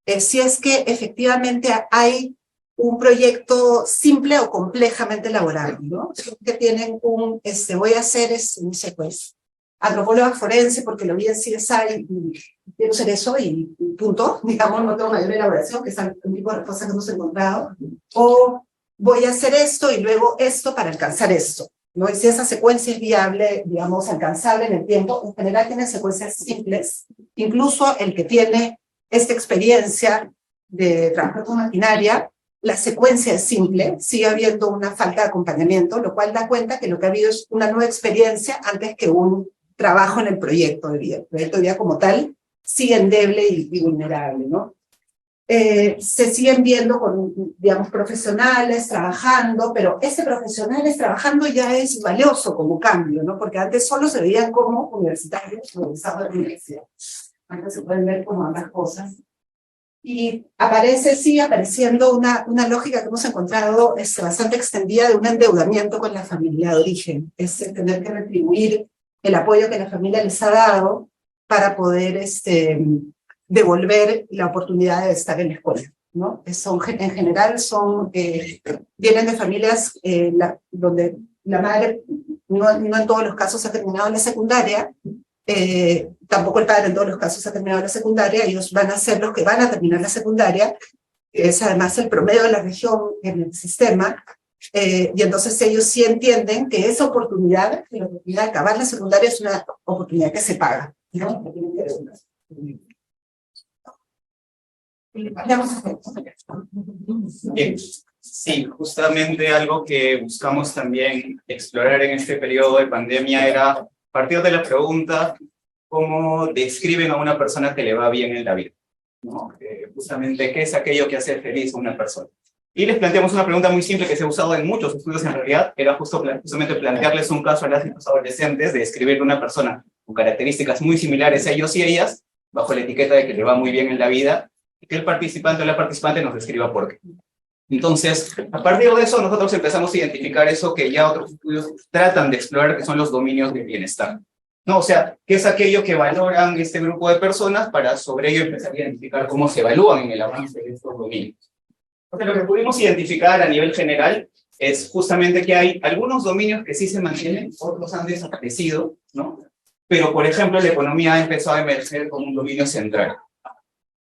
si es que efectivamente hay un proyecto simple o complejamente elaborado, ¿no? Que tienen voy a hacer, no sé, pues, antropóloga forense porque lo vi en CSI y quiero ser eso y punto, digamos, no tengo mayor elaboración, que es un tipo de respuesta que hemos encontrado, o voy a hacer esto y luego esto para alcanzar esto, ¿no? Y si esa secuencia es viable, digamos, alcanzable en el tiempo, en general tienen secuencias simples, incluso el que tiene esta experiencia de trabajar con maquinaria, la secuencia es simple, sigue habiendo una falta de acompañamiento, lo cual da cuenta que lo que ha habido es una nueva experiencia antes que un trabajo en el proyecto de vida. El proyecto de vida como tal sigue endeble y vulnerable, ¿no? Se siguen viendo con, digamos, profesionales trabajando, pero ese profesionales trabajando ya es valioso como cambio, ¿no? Porque antes solo se veían como universitarios o egresados de la universidad. Antes se pueden ver como ambas cosas. Y sigue apareciendo una lógica que hemos encontrado bastante extendida de un endeudamiento con la familia de origen. Es el tener que retribuir el apoyo que la familia les ha dado para poder devolver la oportunidad de estar en la escuela, ¿no? En general vienen de familias donde la madre no en todos los casos ha terminado la secundaria, tampoco el padre en todos los casos ha terminado la secundaria, ellos van a ser los que van a terminar la secundaria, es además el promedio de la región en el sistema, y entonces ellos sí entienden que esa oportunidad, la oportunidad de acabar la secundaria es una oportunidad que se paga, ¿no? Bien. Sí, justamente algo que buscamos también explorar en este periodo de pandemia era partir de la pregunta cómo describen a una persona que le va bien en la vida, ¿no? Justamente, ¿qué es aquello que hace feliz a una persona? Y les planteamos una pregunta muy simple que se ha usado en muchos estudios en realidad, era justamente plantearles un caso a las y los adolescentes de describir una persona con características muy similares a ellos y ellas, bajo la etiqueta de que le va muy bien en la vida, y que el participante o la participante nos describa por qué. Entonces, a partir de eso, nosotros empezamos a identificar eso que ya otros estudios tratan de explorar, que son los dominios del bienestar, ¿no? O sea, ¿qué es aquello que valoran este grupo de personas para sobre ello empezar a identificar cómo se evalúan en el avance de estos dominios? Porque lo que pudimos identificar a nivel general es justamente que hay algunos dominios que sí se mantienen, otros han desaparecido, ¿no? Pero, por ejemplo, la economía ha empezado a emerger como un dominio central.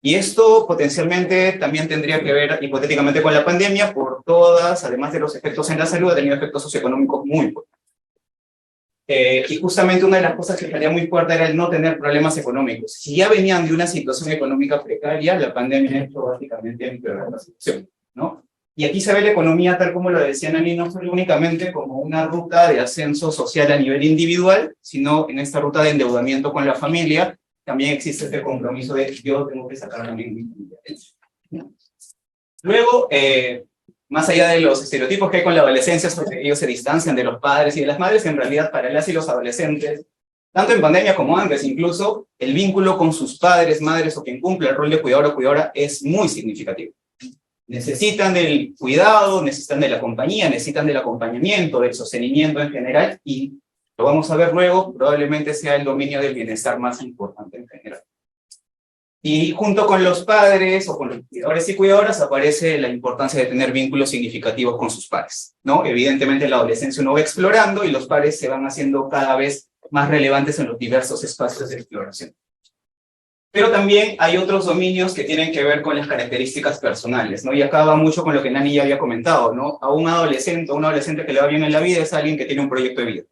Y esto potencialmente también tendría que ver hipotéticamente con la pandemia por todas, además de los efectos en la salud, ha tenido efectos socioeconómicos muy fuertes. Y justamente una de las cosas que salía muy fuerte era el no tener problemas económicos. Si ya venían de una situación económica precaria, la pandemia ha hecho básicamente empeorar la situación, ¿no? Y aquí se ve la economía, tal como lo decía Nani, no solo únicamente como una ruta de ascenso social a nivel individual, sino en esta ruta de endeudamiento con la familia, también existe este compromiso de yo tengo que sacar también mi familia. Luego, más allá de los estereotipos que hay con la adolescencia, sobre ellos se distancian de los padres y de las madres, en realidad para las y los adolescentes, tanto en pandemia como antes incluso, el vínculo con sus padres, madres o quien cumple el rol de cuidador o cuidadora es muy significativo. Necesitan del cuidado, necesitan de la compañía, necesitan del acompañamiento, del sostenimiento en general, y lo vamos a ver luego, probablemente sea el dominio del bienestar más importante en general. Y junto con los padres o con los cuidadores y cuidadoras aparece la importancia de tener vínculos significativos con sus pares, ¿no? Evidentemente en la adolescencia uno va explorando y los pares se van haciendo cada vez más relevantes en los diversos espacios de exploración. Pero también hay otros dominios que tienen que ver con las características personales, ¿no? Y acá va mucho con lo que Nani ya había comentado, ¿no? A un adolescente que le va bien en la vida es alguien que tiene un proyecto de vida,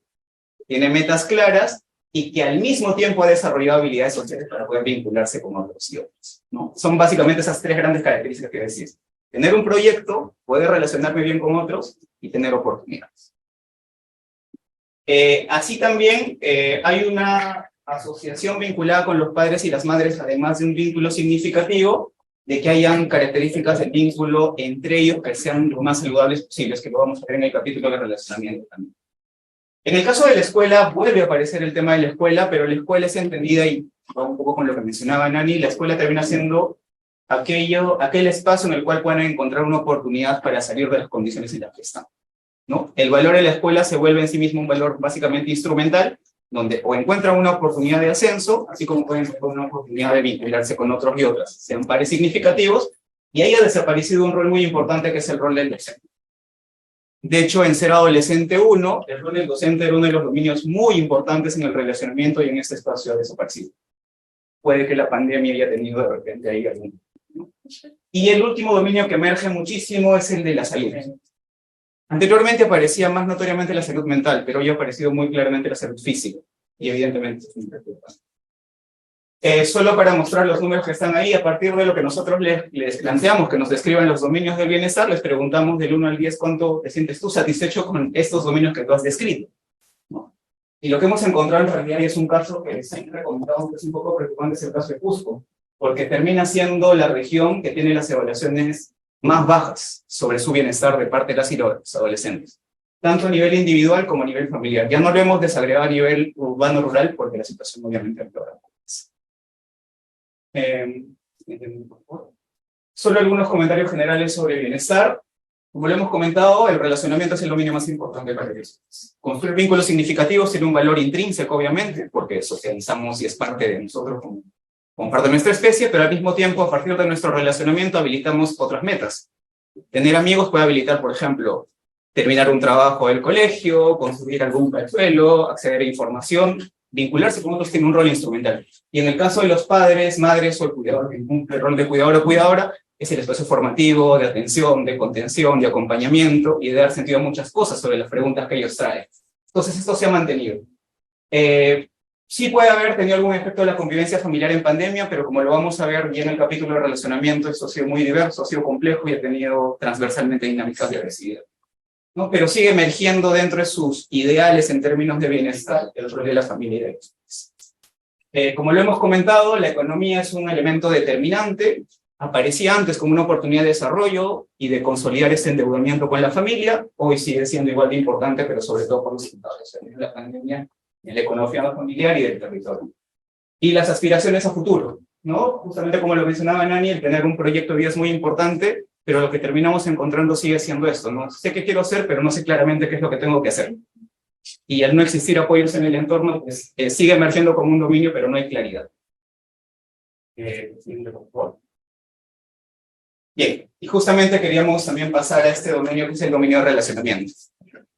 tiene metas claras y que al mismo tiempo ha desarrollado habilidades sociales para poder vincularse con otros y otros, ¿no? Son básicamente esas tres grandes características que decís. Tener un proyecto, poder relacionarme bien con otros y tener oportunidades. Así también hay una asociación vinculada con los padres y las madres, además de un vínculo significativo, de que hayan características de vínculo entre ellos que sean lo más saludables posibles, que lo vamos a ver en el capítulo de relacionamiento también. En el caso de la escuela, vuelve a aparecer el tema de la escuela, pero la escuela es entendida, y va un poco con lo que mencionaba Nani, la escuela termina siendo aquel espacio en el cual pueden encontrar una oportunidad para salir de las condiciones en las que están, ¿no? El valor de la escuela se vuelve en sí mismo un valor básicamente instrumental, donde o encuentran una oportunidad de ascenso, así como pueden encontrar una oportunidad de vincularse con otros y otras, sean pares significativos, y ahí ha desaparecido un rol muy importante que es el rol del docente. De hecho, en Ser Adolescente 1, el rol del docente era uno de los dominios muy importantes en el relacionamiento y en este espacio ha desaparecido. Puede que la pandemia haya tenido de repente ahí algún, ¿no? Y el último dominio que emerge muchísimo es el de la salud. Anteriormente aparecía más notoriamente la salud mental, pero hoy ha aparecido muy claramente la salud física, y evidentemente es muy preocupante. Solo para mostrar los números que están ahí, a partir de lo que nosotros les planteamos, que nos describan los dominios del bienestar, les preguntamos del 1 al 10 cuánto te sientes tú satisfecho con estos dominios que tú has descrito, ¿no? Y lo que hemos encontrado en realidad es un caso que siempre comentamos que es un poco preocupante, es el caso de Cusco, porque termina siendo la región que tiene las evaluaciones más bajas sobre su bienestar de parte de las y los adolescentes, tanto a nivel individual como a nivel familiar. Ya no lo hemos desagregado a nivel urbano-rural porque la situación obviamente empeora. Solo algunos comentarios generales sobre el bienestar. Como lo hemos comentado, el relacionamiento es el dominio más importante para ellos. Construir vínculos significativos tiene un valor intrínseco, obviamente, porque socializamos y es parte de nosotros como parte de nuestra especie, pero al mismo tiempo, a partir de nuestro relacionamiento, habilitamos otras metas. Tener amigos puede habilitar, por ejemplo, terminar un trabajo del colegio, construir algún cachuelo, acceder a información. Vincularse con otros tiene un rol instrumental. Y en el caso de los padres, madres o el cuidador que cumple el rol de cuidador o cuidadora, es el espacio formativo, de atención, de contención, de acompañamiento y de dar sentido a muchas cosas sobre las preguntas que ellos traen. Entonces esto se ha mantenido. Sí puede haber tenido algún efecto de la convivencia familiar en pandemia, pero como lo vamos a ver ya en el capítulo de relacionamiento, esto ha sido muy diverso, ha sido complejo y ha tenido transversalmente dinámicas de agresividad, ¿no? Pero sigue emergiendo dentro de sus ideales en términos de bienestar el rol de la familia y de los padres. Como lo hemos comentado, la economía es un elemento determinante. Aparecía antes como una oportunidad de desarrollo y de consolidar este endeudamiento con la familia. Hoy sigue siendo igual de importante, pero sobre todo por los resultados de la pandemia en la economía familiar y del territorio. Y las aspiraciones a futuro, ¿no? Justamente como lo mencionaba Nani, el tener un proyecto de vida es muy importante, pero lo que terminamos encontrando sigue siendo esto, ¿no? Sé qué quiero hacer, pero no sé claramente qué es lo que tengo que hacer. Y al no existir apoyos en el entorno, pues, sigue emergiendo como un dominio, pero no hay claridad. Bien, y justamente queríamos también pasar a este dominio que es el dominio de relacionamiento.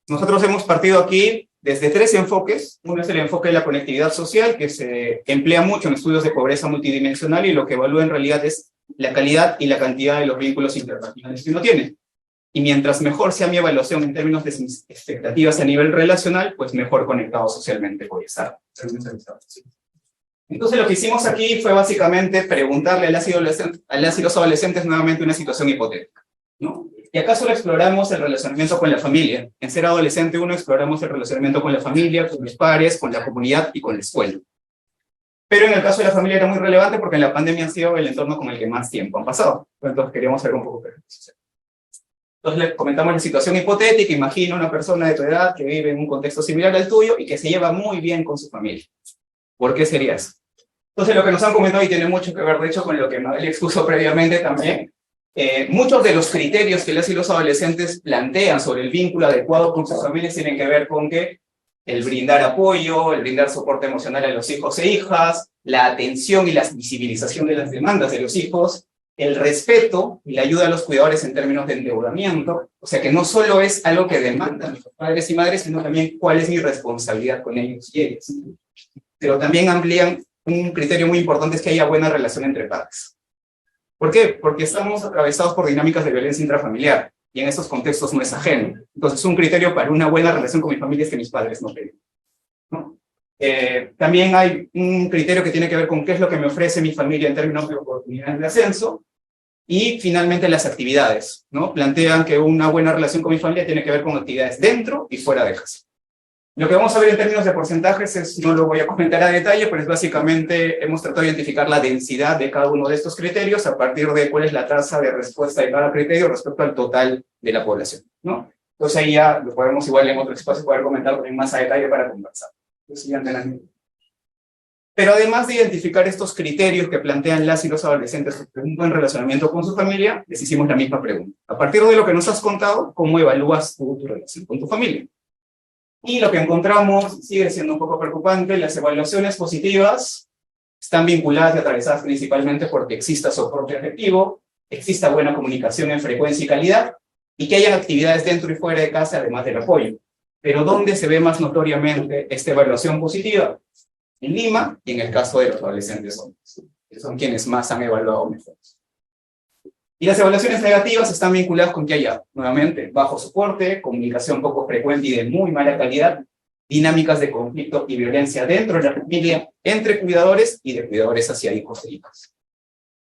Nosotros hemos partido aquí desde 3 enfoques. Uno es el enfoque de la conectividad social, que se emplea mucho en estudios de pobreza multidimensional y lo que evalúa en realidad es la calidad y la cantidad de los vínculos interpersonales que uno tiene. Y mientras mejor sea mi evaluación en términos de mis expectativas a nivel relacional, pues mejor conectado socialmente voy a estar. Entonces lo que hicimos aquí fue básicamente preguntarle a las y los adolescentes nuevamente una situación hipotética, ¿no? Y acá solo exploramos el relacionamiento con la familia. En Ser Adolescente 1 exploramos el relacionamiento con la familia, con los pares, con la comunidad y con la escuela. Pero en el caso de la familia era muy relevante porque en la pandemia ha sido el entorno con el que más tiempo han pasado. Entonces queríamos saber un poco qué sucede. Entonces les comentamos la situación hipotética. Imagina una persona de tu edad que vive en un contexto similar al tuyo y que se lleva muy bien con su familia. ¿Por qué sería eso? Entonces lo que nos han comentado y tiene mucho que ver, de hecho, con lo que Mabel expuso previamente también, muchos de los criterios que las y los adolescentes plantean sobre el vínculo adecuado con sus familias tienen que ver con que el brindar apoyo, el brindar soporte emocional a los hijos e hijas, la atención y la visibilización de las demandas de los hijos, el respeto y la ayuda a los cuidadores en términos de endeudamiento. O sea que no solo es algo que demandan los padres y madres, sino también cuál es mi responsabilidad con ellos y ellas. Pero también amplían un criterio muy importante, es que haya buena relación entre padres. ¿Por qué? Porque estamos atravesados por dinámicas de violencia intrafamiliar, y en estos contextos no es ajeno. Entonces, un criterio para una buena relación con mi familia es que mis padres no peleen, ¿no? También hay un criterio que tiene que ver con qué es lo que me ofrece mi familia en términos de oportunidades de ascenso, y finalmente las actividades, ¿no? Plantean que una buena relación con mi familia tiene que ver con actividades dentro y fuera de casa. Lo que vamos a ver en términos de porcentajes no lo voy a comentar a detalle, pero es básicamente hemos tratado de identificar la densidad de cada uno de estos criterios a partir de cuál es la tasa de respuesta de cada criterio respecto al total de la población, ¿no? Entonces ahí ya lo podemos igual en otro espacio poder comentar también más a detalle para conversar. Pero además de identificar estos criterios que plantean las y los adolescentes sobre un buen relacionamiento con su familia, les hicimos la misma pregunta. A partir de lo que nos has contado, ¿cómo evalúas tu relación con tu familia? Y lo que encontramos sigue siendo un poco preocupante. Las evaluaciones positivas están vinculadas y atravesadas principalmente porque exista soporte afectivo, exista buena comunicación en frecuencia y calidad, y que hayan actividades dentro y fuera de casa, además del apoyo. Pero ¿dónde se ve más notoriamente esta evaluación positiva? En Lima y en el caso de los adolescentes hombres, que son quienes más han evaluado mejor. Y las evaluaciones negativas están vinculadas con que haya, nuevamente, bajo soporte, comunicación poco frecuente y de muy mala calidad, dinámicas de conflicto y violencia dentro de la familia, entre cuidadores y de cuidadores hacia hijos e hijas.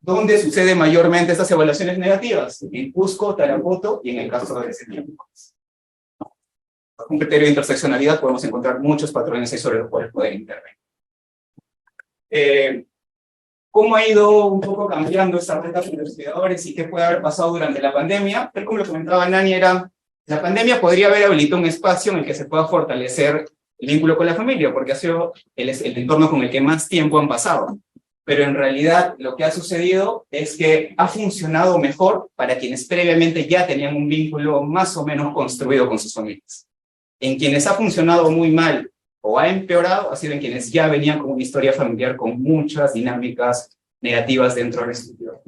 ¿Dónde sucede mayormente estas evaluaciones negativas? En Cusco, Tarapoto y en el caso de Señores. Con un criterio de interseccionalidad podemos encontrar muchos patrones ahí sobre los cuales poder intervenir. ¿Cómo ha ido un poco cambiando esta red de los cuidadores y qué puede haber pasado durante la pandemia? Tal como lo comentaba Nani, la pandemia podría haber habilitado un espacio en el que se pueda fortalecer el vínculo con la familia, porque ha sido el entorno con el que más tiempo han pasado. Pero en realidad lo que ha sucedido es que ha funcionado mejor para quienes previamente ya tenían un vínculo más o menos construido con sus familias. En quienes ha funcionado muy mal o ha empeorado ha sido en quienes ya venían con una historia familiar con muchas dinámicas negativas dentro de la estructura,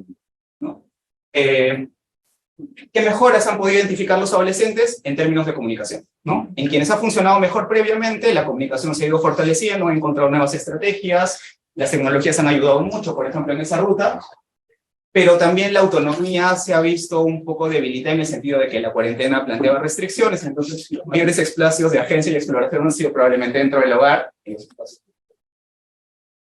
¿no? ¿Qué mejoras han podido identificar los adolescentes en términos de comunicación, ¿no? En quienes ha funcionado mejor previamente, la comunicación se ha ido fortaleciendo, han encontrado nuevas estrategias, las tecnologías han ayudado mucho, por ejemplo, en esa ruta, pero también la autonomía se ha visto un poco debilitada en el sentido de que la cuarentena planteaba restricciones, entonces los mayores espacios de agencia y exploración han sido probablemente dentro del hogar.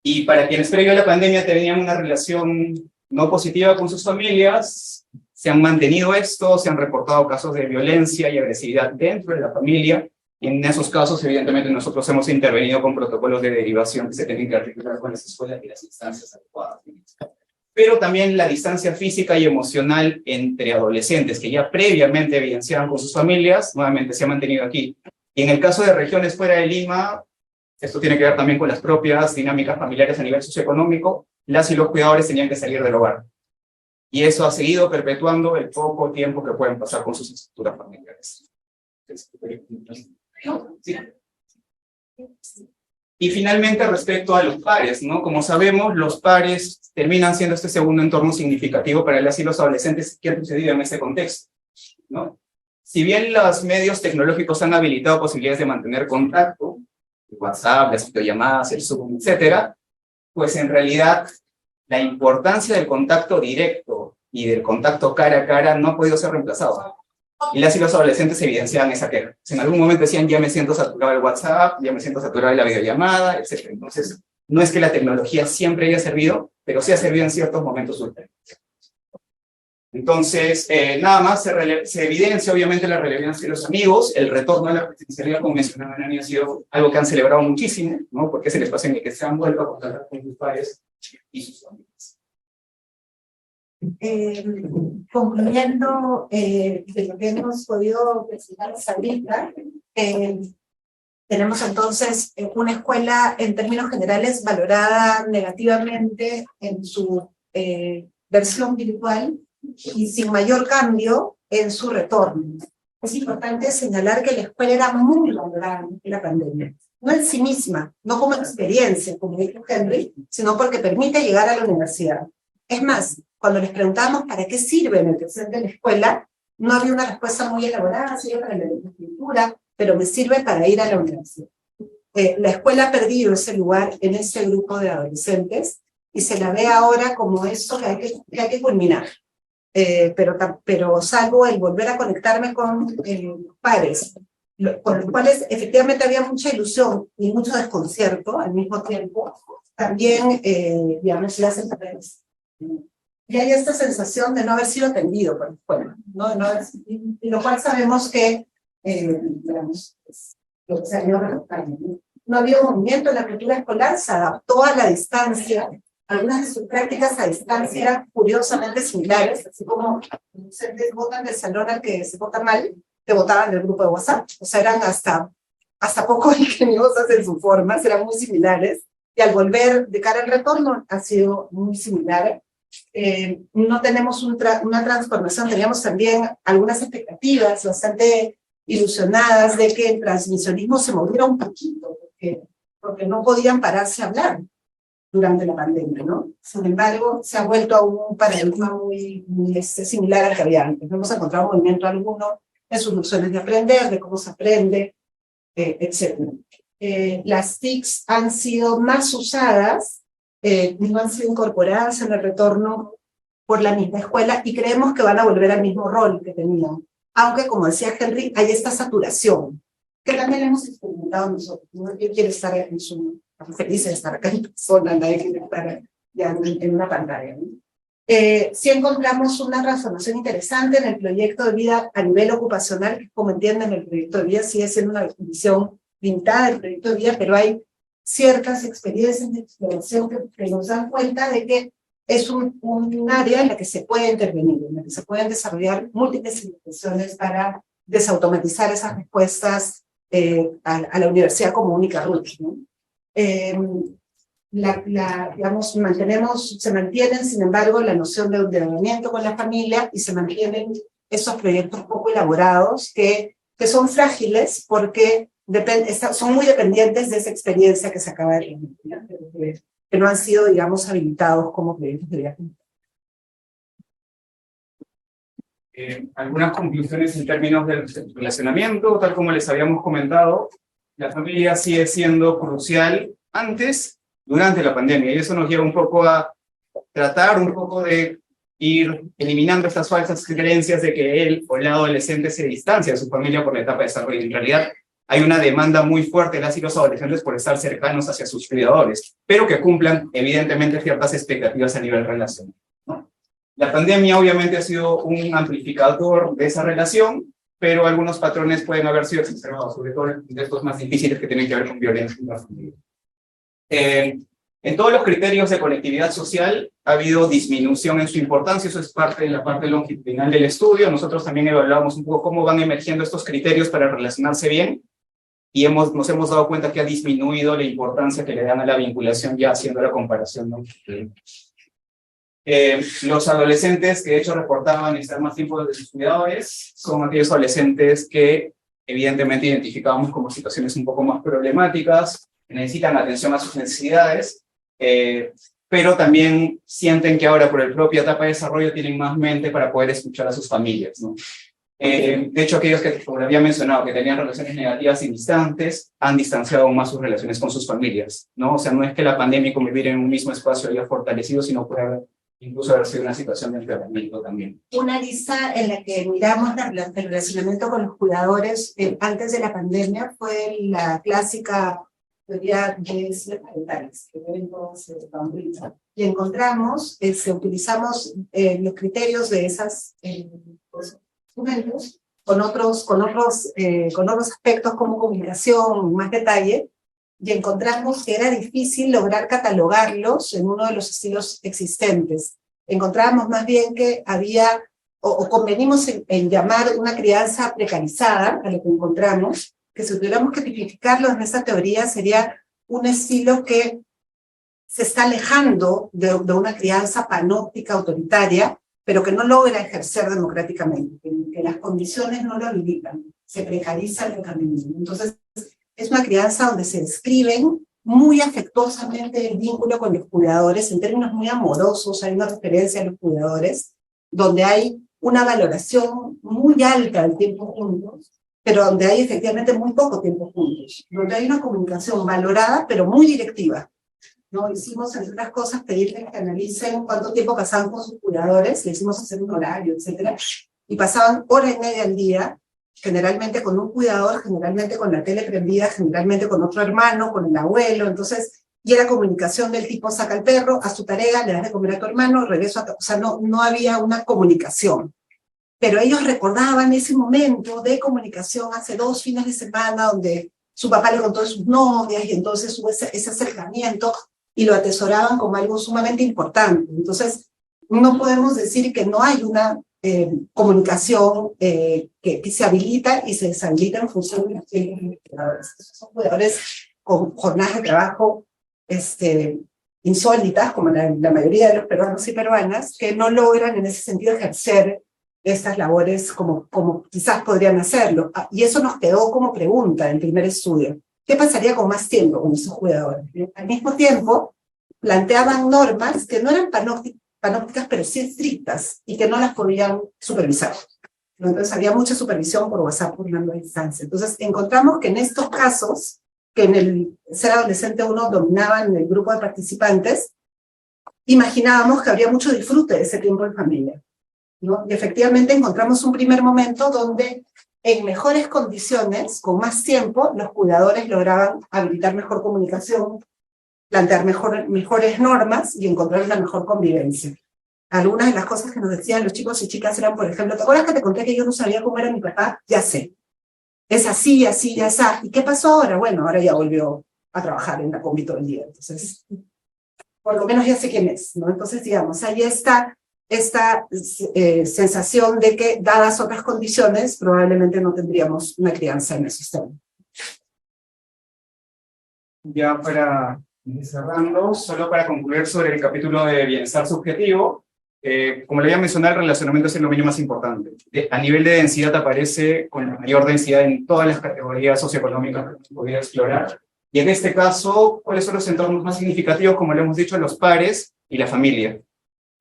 Y para quienes previo a la pandemia tenían una relación no positiva con sus familias, se han mantenido esto, se han reportado casos de violencia y agresividad dentro de la familia. En esos casos, evidentemente, nosotros hemos intervenido con protocolos de derivación que se tienen que articular con las escuelas y las instancias adecuadas. Pero también la distancia física y emocional entre adolescentes que ya previamente evidenciaban con sus familias, nuevamente se ha mantenido aquí. Y en el caso de regiones fuera de Lima, esto tiene que ver también con las propias dinámicas familiares a nivel socioeconómico, las y los cuidadores tenían que salir del hogar. Y eso ha seguido perpetuando el poco tiempo que pueden pasar con sus estructuras familiares. Sí. Y finalmente, respecto a los pares, ¿no? Como sabemos, los pares terminan siendo este segundo entorno significativo para las y los adolescentes que han sucedido en este contexto, ¿no? Si bien los medios tecnológicos han habilitado posibilidades de mantener contacto, el WhatsApp, las videollamadas, el Zoom, etcétera, pues en realidad la importancia del contacto directo y del contacto cara a cara no ha podido ser reemplazado. Y las y los adolescentes evidenciaban esa queja. En algún momento decían, ya me siento saturado del WhatsApp, ya me siento saturado de la videollamada, etc. Entonces, no es que la tecnología siempre haya servido, pero sí ha servido en ciertos momentos últimos. Entonces, nada más se evidencia obviamente la relevancia de los amigos, el retorno a la presencialidad, como mencionaba Nani, ha sido algo que han celebrado muchísimo, ¿no? Porque es el espacio en el que se han vuelto a contactar con sus padres y sus amigos. Concluyendo de lo que hemos podido presentar hasta ahorita, tenemos entonces una escuela en términos generales valorada negativamente en su versión virtual y sin mayor cambio en su retorno. Es importante señalar que la escuela era muy valorada en la pandemia, no en sí misma, no como experiencia, como dijo Henry, sino porque permite llegar a la universidad. Es más, cuando les preguntábamos para qué sirve en el presente de la escuela, no había una respuesta muy elaborada, sirve para la escritura, pero me sirve para ir a la universidad. La escuela ha perdido ese lugar en ese grupo de adolescentes y se la ve ahora como eso que hay que culminar. Pero salvo el volver a conectarme con pares, con los cuales efectivamente había mucha ilusión y mucho desconcierto al mismo tiempo, también, digamos, las empresas. Y hay esta sensación de no haber sido atendido por la escuela, ¿no? Y lo cual sabemos que, digamos, lo que se ha ido reportando, ¿no? No había un movimiento en la cultura escolar, se adaptó a la distancia. Algunas de sus prácticas a distancia eran curiosamente similares, así como los docentes votan del salón al que se vota mal, te votaban del grupo de WhatsApp, o sea, eran hasta poco ingeniosas en sus formas, eran muy similares, y al volver de cara al retorno ha sido muy similar. No tenemos una transformación, teníamos también algunas expectativas bastante ilusionadas de que el transmisionismo se moviera un poquito, porque no podían pararse a hablar durante la pandemia, ¿no? Sin embargo, se ha vuelto a un paradigma muy similar al que había antes. No hemos encontrado movimiento alguno en sus nociones de aprender, de cómo se aprende, etc. Las TICs han sido más usadas, no han sido incorporadas en el retorno por la misma escuela y creemos que van a volver al mismo rol que tenían. Aunque, como decía Henry, hay esta saturación, que también hemos experimentado nosotros. Nadie quiere estar en su... feliz de estar acá en persona, nadie quiere estar ya en una pantalla, ¿no? Sí encontramos una transformación interesante en el proyecto de vida a nivel ocupacional, que como entienden el proyecto de vida sigue siendo una definición limitada del proyecto de vida, pero hay ciertas experiencias de exploración que nos dan cuenta de que es un área en la que se puede intervenir, en la que se pueden desarrollar múltiples intervenciones para desautomatizar esas respuestas a la universidad como única ruta, ¿no? Digamos, se mantienen, sin embargo, la noción de ordenamiento con la familia y se mantienen esos proyectos poco elaborados que son frágiles porque son muy dependientes de esa experiencia que se acaba de tener, que no han sido, digamos, habilitados como proyectos de vida. Algunas conclusiones en términos del relacionamiento, tal como les habíamos comentado, la familia sigue siendo crucial antes, durante la pandemia, y eso nos lleva un poco a tratar un poco de ir eliminando estas falsas creencias de que él o el adolescente se distancia de su familia por la etapa de desarrollo. En realidad, hay una demanda muy fuerte de las y los adolescentes por estar cercanos hacia sus cuidadores, pero que cumplan, evidentemente, ciertas expectativas a nivel relacional, ¿no? La pandemia, obviamente, ha sido un amplificador de esa relación, pero algunos patrones pueden haber sido exacerbados, sobre todo de estos más difíciles que tienen que ver con violencia en la familia. En todos los criterios de conectividad social ha habido disminución en su importancia, eso es parte de la parte longitudinal del estudio. Nosotros también evaluamos un poco cómo van emergiendo estos criterios para relacionarse bien, y nos hemos dado cuenta que ha disminuido la importancia que le dan a la vinculación ya haciendo la comparación, ¿no? Los adolescentes que de hecho reportaban estar más tiempo de sus cuidadores son aquellos adolescentes que evidentemente identificábamos como situaciones un poco más problemáticas, que necesitan atención a sus necesidades, pero también sienten que ahora por la propia etapa de desarrollo tienen más mente para poder escuchar a sus familias, ¿no? De hecho, aquellos que, como había mencionado, que tenían relaciones negativas y distantes, han distanciado aún más sus relaciones con sus familias, ¿no? O sea, no es que la pandemia y convivir en un mismo espacio haya fortalecido, sino puede haber incluso haber sido una situación de empeoramiento también. Una lista en la que miramos el relacionamiento con los cuidadores antes de la pandemia fue la clásica teoría de silos parentales, que ven todos y encontramos, utilizamos los criterios de esas instrumentos con otros aspectos como comunicación, más detalle, y encontramos que era difícil lograr catalogarlos en uno de los estilos existentes. Encontrábamos más bien que había, o convenimos en llamar una crianza precarizada, a lo que encontramos, que si tuviéramos que tipificarlo en esta teoría sería un estilo que se está alejando de una crianza panóptica autoritaria, pero que no logra ejercer democráticamente, que las condiciones no lo habilitan, se precariza el camino. Entonces, es una crianza donde se describen muy afectuosamente el vínculo con los cuidadores, en términos muy amorosos, hay una referencia a los cuidadores, donde hay una valoración muy alta del tiempo juntos, pero donde hay efectivamente muy poco tiempo juntos, donde hay una comunicación valorada, pero muy directiva, ¿no? Hicimos, entre otras cosas, pedirles que analicen cuánto tiempo pasaban con sus cuidadores, le hicimos hacer un horario, etcétera, y pasaban hora y media al día, generalmente con un cuidador, generalmente con la tele prendida, generalmente con otro hermano, con el abuelo, entonces, y era comunicación del tipo, saca al perro, haz tu tarea, le das de comer a tu hermano, regreso a tu... O sea, no había una comunicación. Pero ellos recordaban ese momento de comunicación hace 2 fines de semana, donde su papá le contó de sus novias, y entonces hubo ese acercamiento, y lo atesoraban como algo sumamente importante. Entonces, no podemos decir que no hay una comunicación que se habilita y se deshabilita en función de los tiempos de los cuidadores. Son cuidadores con jornadas de trabajo insólitas, como la mayoría de los peruanos y peruanas, que no logran en ese sentido ejercer estas labores como quizás podrían hacerlo. Y eso nos quedó como pregunta en el primer estudio. ¿Qué pasaría con más tiempo con esos cuidadores? Al mismo tiempo, planteaban normas que no eran panópticas, pero sí estrictas, y que no las podían supervisar. Entonces había mucha supervisión por WhatsApp, por mando a distancia. Entonces encontramos que en estos casos, que en el ser adolescente uno dominaba en el grupo de participantes, imaginábamos que habría mucho disfrute de ese tiempo en familia, ¿no? Y efectivamente encontramos un primer momento donde en mejores condiciones, con más tiempo, los cuidadores lograban habilitar mejor comunicación, plantear mejores normas y encontrar una mejor convivencia. Algunas de las cosas que nos decían los chicos y chicas eran, por ejemplo, ¿te acuerdas que te conté que yo no sabía cómo era mi papá? Ya sé. Es así, así, ya está. ¿Y qué pasó ahora? Bueno, ahora ya volvió a trabajar en la combi todo el día. Entonces, por lo menos ya sé quién es, ¿no? Entonces, digamos, ahí está esta sensación de que, dadas otras condiciones, probablemente no tendríamos una crianza en el sistema. Ya para ir cerrando, solo para concluir sobre el capítulo de bienestar subjetivo, como le había mencionado, el relacionamiento es el dominio más importante. A nivel de densidad aparece con la mayor densidad en todas las categorías socioeconómicas que podría explorar. Y en este caso, ¿cuáles son los entornos más significativos? Como le hemos dicho, los pares y la familia.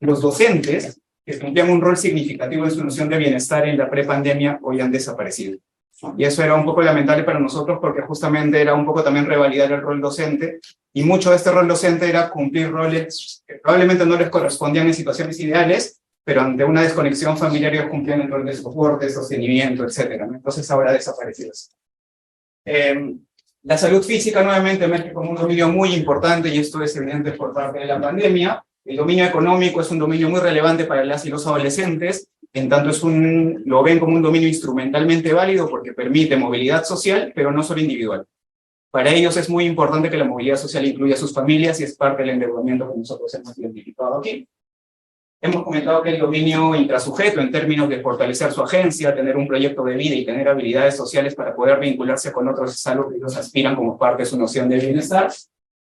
Los docentes, que cumplían un rol significativo en su noción de bienestar en la prepandemia, hoy han desaparecido. Y eso era un poco lamentable para nosotros porque justamente era un poco también revalidar el rol docente, y mucho de este rol docente era cumplir roles que probablemente no les correspondían en situaciones ideales, pero ante una desconexión familiar ellos cumplían el rol de soporte, sostenimiento, etc. Entonces ahora ha desaparecido eso. La salud física nuevamente emerge como un dominio muy importante, y esto es evidente por parte de la pandemia. El dominio económico es un dominio muy relevante para las y los adolescentes, en tanto lo ven como un dominio instrumentalmente válido porque permite movilidad social, pero no solo individual. Para ellos es muy importante que la movilidad social incluya a sus familias, y es parte del endeudamiento que nosotros hemos identificado aquí. Hemos comentado que el dominio intrasujeto, en términos de fortalecer su agencia, tener un proyecto de vida y tener habilidades sociales para poder vincularse con otros, es algo que ellos aspiran como parte de su noción de bienestar.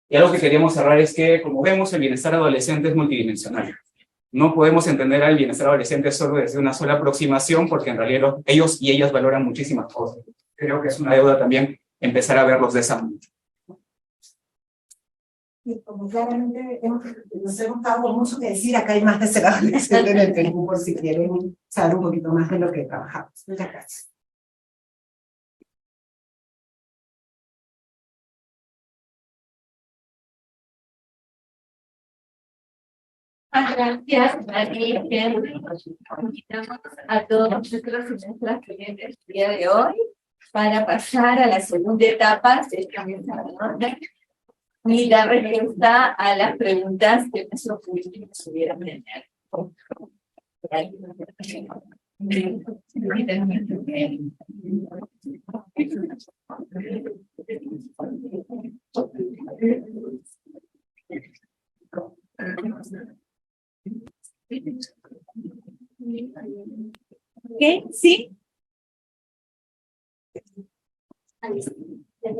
Y algo que queríamos cerrar es que, como vemos, el bienestar adolescente es multidimensional. No podemos entender al bienestar adolescente solo desde una sola aproximación, porque en realidad ellos y ellas valoran muchísimas cosas. Creo que es una deuda también empezar a verlos de esa manera. Y como claramente nos hemos dado por mucho que decir, acá hay más de ser adolescente en el Perú, por si quieren saber un poquito más de lo que trabajamos. Muchas gracias. Gracias, María. Invitamos a todos nuestros y nuestras clientes el día de hoy para pasar a la segunda etapa de esta mesa redonda y dar respuesta a las preguntas que nuestros públicos pudieran tener. ¿Qué? ¿Sí?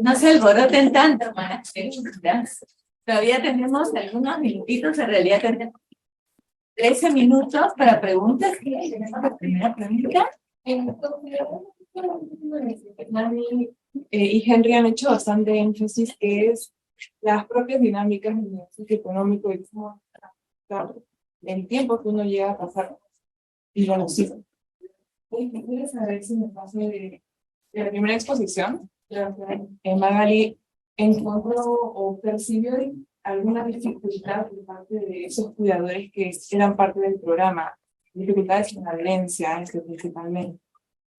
No se alboroten tanto, malas preguntas. Todavía tenemos algunos minutitos, en realidad tenemos 13 minutos para preguntas. ¿Qué hay? ¿Tenemos la primera pregunta? Y Henry han hecho bastante énfasis que es las propias dinámicas del negocio económico y cómo el tiempo que uno llega a pasar y lo nocivo. Quisiera saber si me paso de la primera exposición, Magali encontró o percibió alguna dificultad por parte de esos cuidadores que eran parte del programa, dificultades en la adherencia, principalmente.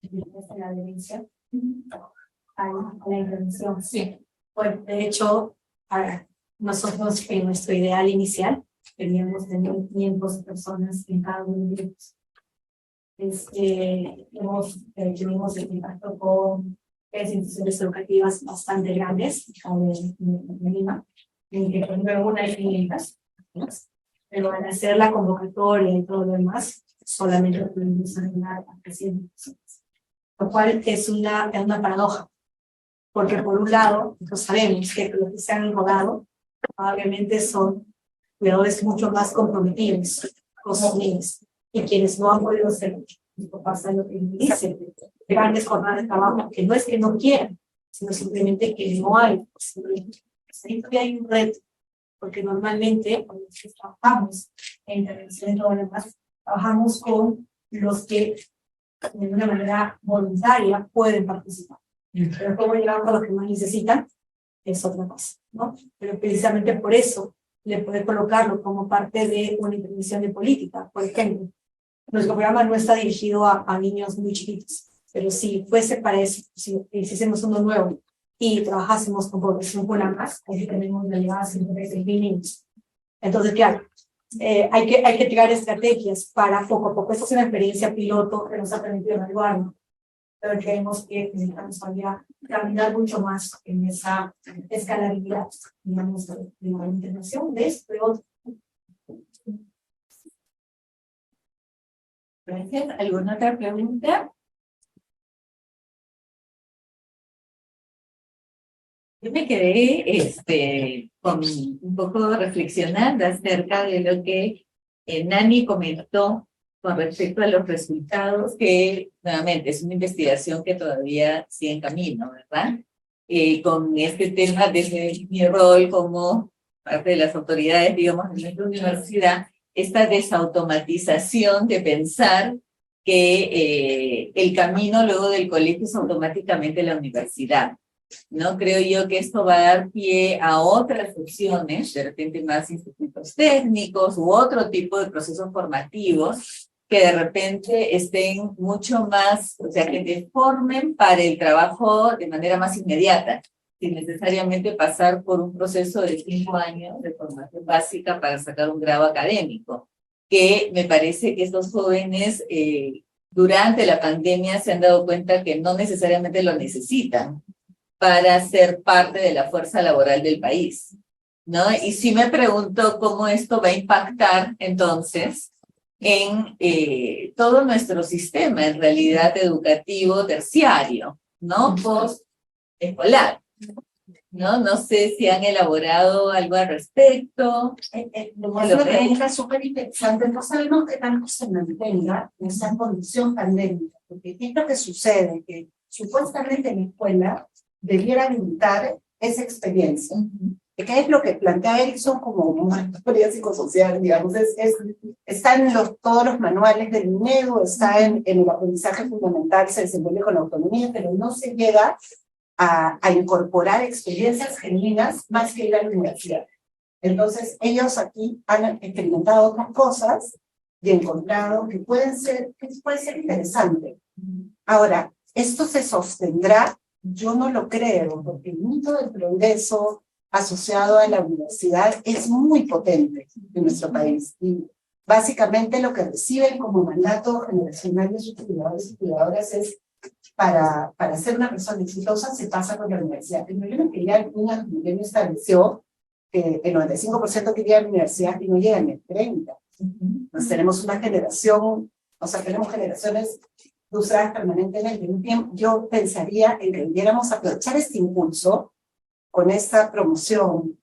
¿En la adherencia? A la intervención. Sí. Bueno, de hecho, nosotros en nuestro ideal inicial teníamos 500 personas en cada uno de ellos. Tuvimos el contacto con instituciones educativas bastante grandes de Lima, en que por ejemplo una hay 500, pero al hacer la convocatoria y todo lo demás, solamente pudimos arreglar a 300 personas, lo cual es una paradoja, porque por un lado, nosotros sabemos que los que se han rodado probablemente son cuidadores mucho más comprometidos con sus niños, y quienes no han podido ser Esto pasa lo que dicen, grandes jornadas de trabajo, que no es que no quieran, sino simplemente que no hay. Siempre hay un reto, porque normalmente cuando trabajamos en intervención y todo lo demás, trabajamos con los que de una manera voluntaria pueden participar. Pero cómo llegamos a los que más necesitan es otra cosa, ¿no? Pero precisamente por eso le puede colocarlo como parte de una intervención de política. Por ejemplo, nuestro programa no está dirigido a niños muy chiquitos, pero si fuese para eso, si hiciésemos uno nuevo y trabajásemos con población más, ahí tenemos la llegada a 56,000 niños. Entonces, claro, hay que crear estrategias para poco a poco. Esta es una experiencia piloto que nos ha permitido evaluarlo, pero creemos que necesitamos todavía caminar mucho más en esa escalabilidad, digamos, de la integración de esto, de otro. Gracias. ¿Alguna otra pregunta? Yo me quedé con un poco reflexionando acerca de lo que Nani comentó con respecto a los resultados, que nuevamente es una investigación que todavía sigue en camino, ¿verdad? Con este tema desde mi rol como parte de las autoridades, digamos, de nuestra universidad, esta desautomatización de pensar que el camino luego del colegio es automáticamente la universidad. No creo yo que esto va a dar pie a otras opciones, de repente más institutos técnicos u otro tipo de procesos formativos que de repente estén mucho más, o sea, que te formen para el trabajo de manera más inmediata, sin necesariamente pasar por un proceso de 5 años de formación básica para sacar un grado académico, que me parece que estos jóvenes durante la pandemia se han dado cuenta que no necesariamente lo necesitan para ser parte de la fuerza laboral del país, ¿no? Y sí me pregunto cómo esto va a impactar entonces en todo nuestro sistema, en realidad educativo terciario, ¿no? Post-escolar, ¿no? No sé si han elaborado algo al respecto. Es una pregunta súper interesante. No sabemos qué tanto se mantenga en esa condición pandémica, porque ¿qué es lo que sucede? Que supuestamente en la escuela debiera limitar esa experiencia. ¿Qué es lo que plantea Erickson como una teoría psicosocial? Digamos, está en todos los manuales del INEDU, está en el aprendizaje fundamental, se desenvuelve con la autonomía, pero no se llega a incorporar experiencias genuinas más que ir a la universidad. Entonces, ellos aquí han experimentado otras cosas y encontrado que puede ser interesante. Ahora, ¿esto se sostendrá? Yo no lo creo, porque el mito del progreso asociado a la universidad es muy potente en nuestro país. Y básicamente lo que reciben como mandato generacional de sus cuidadores y cuidadoras es para ser una persona exitosa se pasa por la universidad. El problema es que ya el milenio estableció que el 95% quería la universidad y no llega ni al 30%. Entonces tenemos una generación, o sea, tenemos generaciones frustradas permanentemente. Yo pensaría en que debiéramos aprovechar este impulso con esta promoción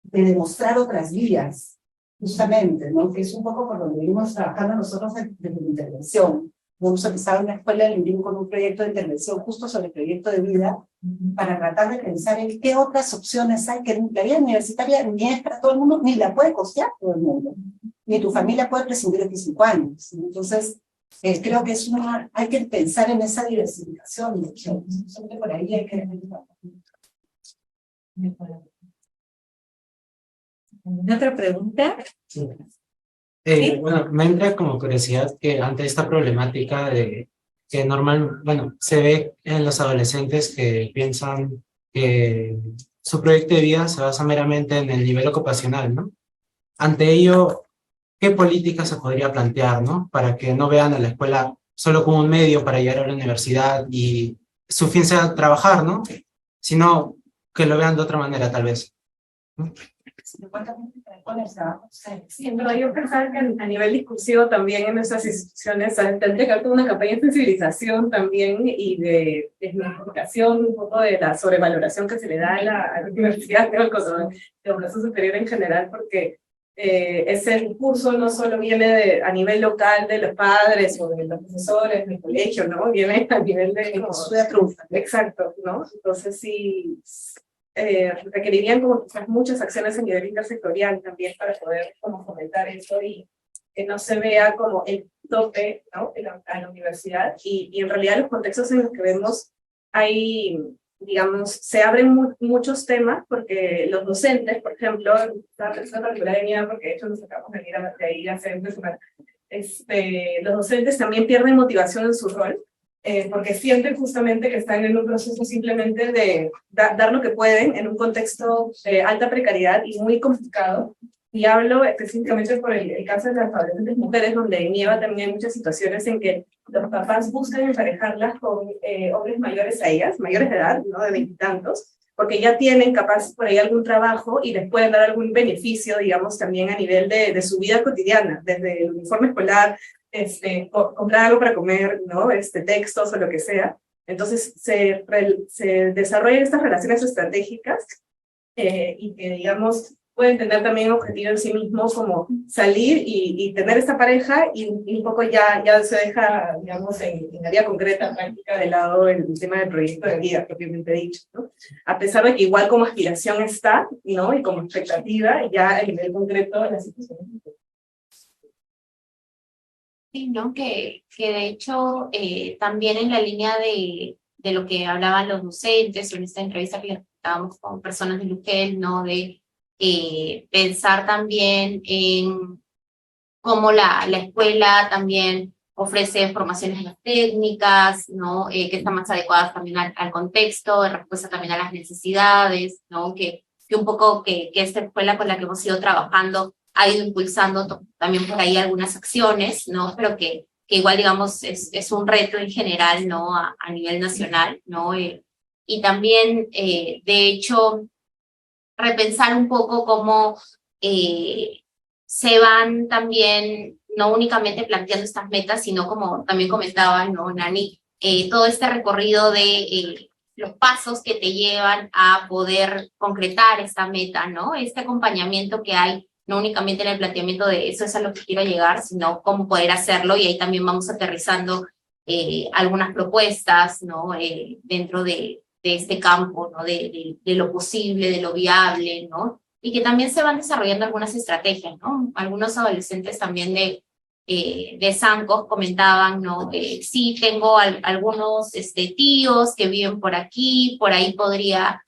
de demostrar otras vías, justamente, ¿no? Que es un poco por donde venimos trabajando nosotros desde la intervención. Hemos empezado en la escuela de Lindín con un proyecto de intervención justo sobre el proyecto de vida para tratar de pensar en qué otras opciones hay, que la vida universitaria ni es para todo el mundo, ni la puede costear todo el mundo, ni tu familia puede prescindir de 5 años. Entonces, creo que hay que pensar en esa diversificación de opciones. Por ahí hay que... ¿Otra pregunta? Sí. ¿Sí? Bueno, me entra como curiosidad que ante esta problemática de que se ve en los adolescentes que piensan que su proyecto de vida se basa meramente en el nivel ocupacional, ¿no? Ante ello, ¿qué política se podría plantear, ¿no? Para que no vean a la escuela solo como un medio para llegar a la universidad y su fin sea trabajar, ¿no? Sino que lo vean de otra manera, tal vez, ¿no? Sí, pero yo pensaba que a nivel discursivo también en nuestras instituciones tendría que haber toda una campaña de sensibilización también y de desmitificación un poco de la sobrevaloración que se le da a la universidad, de la educación superior en general, porque ese discurso no solo viene a nivel local de los padres o de los profesores del colegio, ¿no? Viene a nivel de... Exacto, ¿no? Entonces sí, requerirían como quizás muchas acciones a nivel intersectorial también para poder como fomentar eso y que no se vea como el tope, ¿no? A la universidad y en realidad los contextos en los que vemos hay, digamos, se abren muchos temas porque los docentes, por ejemplo, esta persona particular de mía, porque de hecho nos acabamos de ir de ahí hace una semana, los docentes también pierden motivación en su rol, porque sienten justamente que están en un proceso simplemente de dar lo que pueden en un contexto de alta precariedad y muy complicado. Y hablo específicamente por el caso de las adolescentes mujeres, donde en Nieva también hay muchas situaciones en que los papás buscan emparejarlas con hombres mayores a ellas, mayores de edad, ¿no? De 20 y tantos, porque ya tienen capaz por ahí algún trabajo y les pueden dar algún beneficio, digamos, también a nivel de su vida cotidiana, desde el uniforme escolar, comprar algo para comer, ¿no? Textos o lo que sea. Entonces se desarrollan estas relaciones estratégicas y que, digamos, pueden tener también objetivo en sí mismo como salir y tener esta pareja y un poco ya se deja, digamos, en la vida concreta, práctica, de lado el tema del proyecto de vida, propiamente dicho, ¿no? A pesar de que igual como aspiración está, ¿no? Y como expectativa, ya a nivel concreto la situación. Sí, ¿no? Que de hecho también en la línea de lo que hablaban los docentes, en esta entrevista que estábamos con personas de Luquel, ¿no? De pensar también en cómo la escuela también ofrece formaciones en las técnicas, ¿no? Que están más adecuadas también al contexto, en respuesta también a las necesidades, ¿no? Que un poco que esta escuela con la que hemos ido trabajando ha ido impulsando también por ahí algunas acciones, ¿no? Pero que igual, digamos, es un reto en general, ¿no? A nivel nacional, ¿no? Y también, de hecho, repensar un poco cómo se van también, no únicamente planteando estas metas, sino como también comentaba, ¿no, Nani? Todo este recorrido de los pasos que te llevan a poder concretar esta meta, ¿no? Este acompañamiento que hay, no únicamente en el planteamiento de eso es a lo que quiero llegar, sino cómo poder hacerlo, y ahí también vamos aterrizando algunas propuestas, ¿no? Dentro de este campo, ¿no? De lo posible, de lo viable, ¿no? Y que también se van desarrollando algunas estrategias, ¿no? Algunos adolescentes también de Sancos comentaban, ¿no? Sí, tengo algunos tíos que viven por aquí, por ahí podría,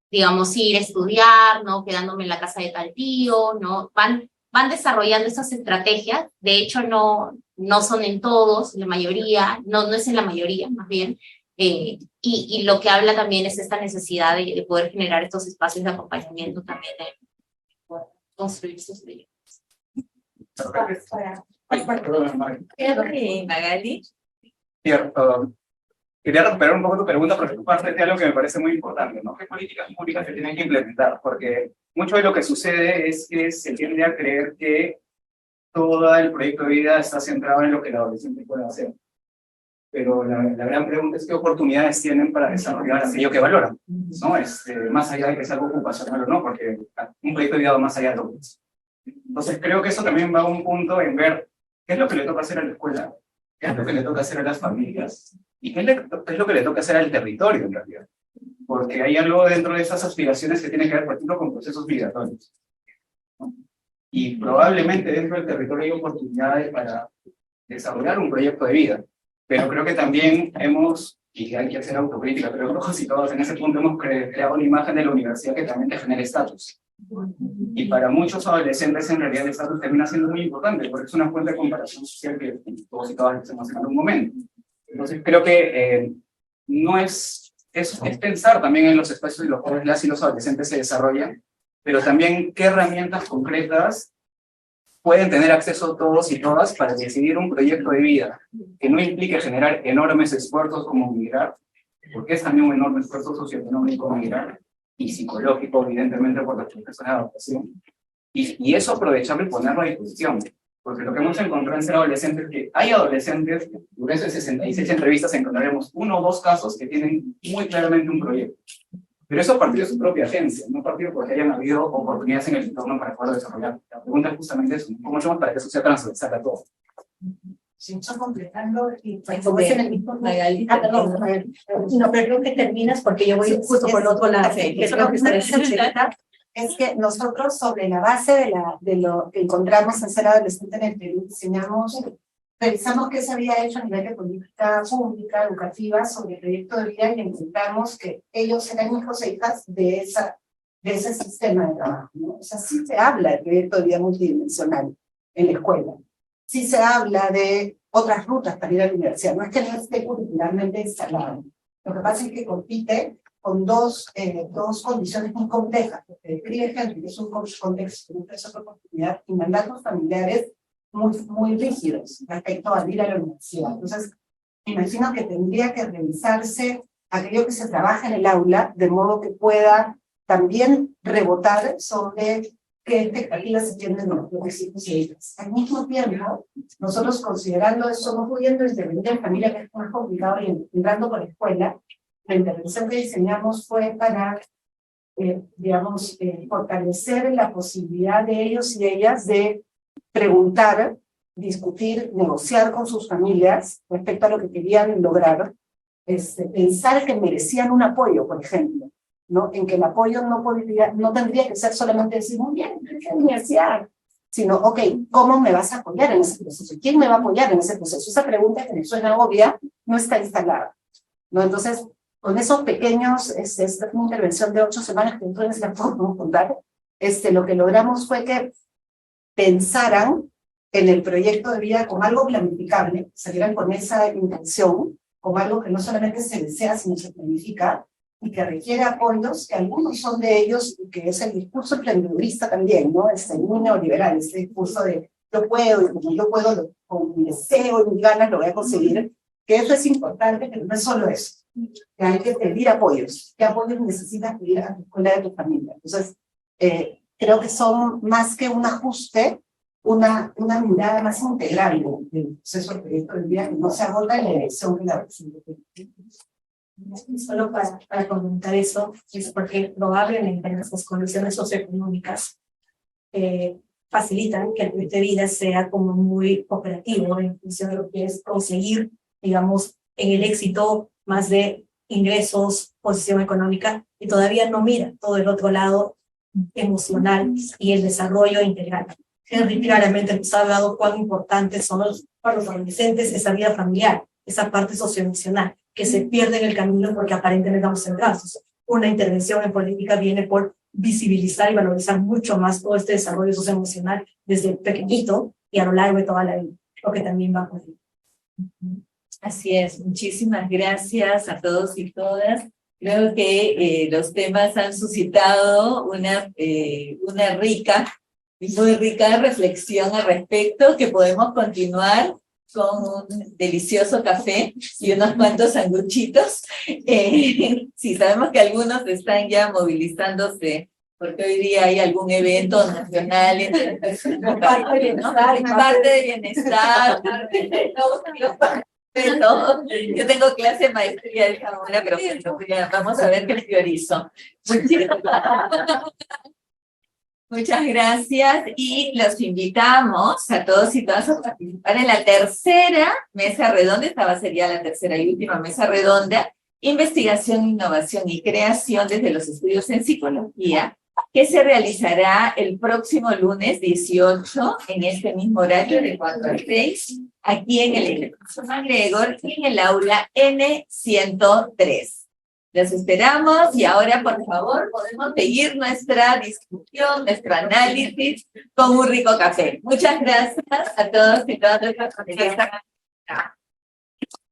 digamos, ir a estudiar, ¿no? Quedándome en la casa de tal tío, ¿no? Van desarrollando esas estrategias, de hecho no son en todos, la mayoría, no es en la mayoría, más bien, y lo que habla también es esta necesidad de poder generar estos espacios de acompañamiento también, de poder construir sus proyectos. Magali. Cierto. Quería recuperar un poco tu pregunta porque tú partes de algo que me parece muy importante, ¿no? ¿Qué políticas públicas se tienen que implementar? Porque mucho de lo que sucede es que se tiende a creer que todo el proyecto de vida está centrado en lo que el adolescente puede hacer. Pero la gran pregunta es qué oportunidades tienen para desarrollar aquello que valoran, ¿no? Más allá de que sea algo ocupacional o no, porque un proyecto de vida va más allá de lo que es. Entonces creo que eso también va a un punto en ver qué es lo que le toca hacer a la escuela, qué es lo que le toca hacer a las familias, y qué es lo que le toca hacer al territorio en realidad. Porque hay algo dentro de esas aspiraciones que tiene que ver, por ejemplo, con procesos migratorios, ¿no? Y probablemente dentro del territorio hay oportunidades para desarrollar un proyecto de vida. Pero creo que también y hay que hacer autocrítica, pero todos y todas en ese punto hemos creado una imagen de la universidad que también te genera estatus. Y para muchos adolescentes en realidad el estatus termina siendo muy importante, porque es una fuente de comparación social que todos y todas hacemos en algún momento. Entonces creo que no es pensar también en los espacios en los cuales las y los adolescentes se desarrollan, pero también qué herramientas concretas pueden tener acceso todos y todas para decidir un proyecto de vida que no implique generar enormes esfuerzos como migrar, porque es también un enorme esfuerzo socioeconómico migrar, y psicológico, evidentemente, por las procesos de adaptación, y eso aprovecharlo y ponerlo a disposición, porque lo que hemos encontrado en ser adolescentes es que hay adolescentes, durante 66 entrevistas encontraremos 1 o 2 casos que tienen muy claramente un proyecto, Pero eso a partir de su propia agencia, no a partir porque hayan habido oportunidades en el entorno para poder desarrollar. La pregunta es justamente eso, ¿no? ¿Cómo hacemos para que eso sea transversal a todo? Si estoy completando y Como es en el mismo perdón, no, pero creo que terminas porque yo voy justo por el otro lado. Eso es lo que es que nosotros, sobre la base de lo que encontramos en ser adolescente en el Perú, revisamos qué se había hecho a nivel de política pública, educativa, sobre el proyecto de vida y encontramos que ellos eran hijos e hijas de ese sistema de trabajo, ¿no? O sea, sí se habla del proyecto de vida multidimensional en la escuela, sí se habla de otras rutas para ir a la universidad, no es que no esté curricularmente instalado. Lo que pasa es que compite con dos condiciones muy complejas, porque describe gente que es un contexto, un proceso de oportunidad y mandatos familiares muy rígidos respecto a ir a la universidad. Entonces, imagino que tendría que revisarse aquello que se trabaja en el aula, de modo que pueda también rebotar sobre qué expectativas se tienen de los propios hijos y hijas. Al mismo tiempo, nosotros considerando eso, no pudiendo intervenir en familia, que es más complicado, y entrando por la escuela, la intervención que diseñamos fue para, fortalecer la posibilidad de ellos y ellas de preguntar, discutir, negociar con sus familias respecto a lo que querían lograr, pensar que merecían un apoyo, por ejemplo, ¿no? En que el apoyo no tendría que ser solamente decir, muy bien, ¿qué universidad? Sino, ok, ¿cómo me vas a apoyar en ese proceso? ¿Quién me va a apoyar en ese proceso? Esa pregunta que me suena obvia no está instalada, ¿no? Entonces, con esos pequeños, esta es una intervención de 8 semanas que entonces la podemos contar, lo que logramos fue que pensaran en el proyecto de vida como algo planificable, salieran con esa intención, como algo que no solamente se desea, sino se planifica, y que requiere apoyos, que algunos son de ellos, y que es el discurso emprendedorista también, ¿no? Muy neoliberal, este discurso de yo puedo, y como yo puedo, con mi deseo y mis ganas lo voy a conseguir, que eso es importante, pero no es solo eso, que hay que pedir apoyos. ¿Qué apoyos necesitas pedir a tu escuela de tu familia? Entonces, creo que son más que un ajuste, una mirada más integral del proceso del proyecto de vida, que no se agota en la elección que la presente. Solo para comentar eso, es porque probablemente nuestras condiciones socioeconómicas facilitan que el proyecto de vida sea como muy operativo en función de lo que es conseguir, digamos, en el éxito más de ingresos, posición económica, y todavía no mira todo el otro lado emocional y el desarrollo integral. Henry claramente nos ha hablado cuán importantes son para los adolescentes esa vida familiar, esa parte socioemocional, que se pierde en el camino porque aparentemente estamos centrados. Una intervención en política viene por visibilizar y valorizar mucho más todo este desarrollo socioemocional desde pequeñito y a lo largo de toda la vida, lo que también va a ocurrir. Así es, muchísimas gracias a todos y todas. Creo que los temas han suscitado una rica y muy rica reflexión al respecto, que podemos continuar con un delicioso café y unos cuantos sanguchitos. Sí, sabemos que algunos están ya movilizándose, porque hoy día hay algún evento nacional, parte de bienestar, pero yo tengo clase de maestría de esta manera, pero bueno, vamos a ver qué priorizo. Muchas gracias y los invitamos a todos y todas a participar en la tercera mesa redonda. Esta sería la tercera y última mesa redonda, investigación, innovación y creación desde los estudios en psicología, que se realizará el próximo lunes 18 en este mismo horario de 4 a 6, aquí en el edificio MacGregor, en el aula N103. Los esperamos y ahora, por favor, podemos seguir nuestra discusión, nuestro análisis con un rico café. Muchas gracias a todos y todas nuestras colegas.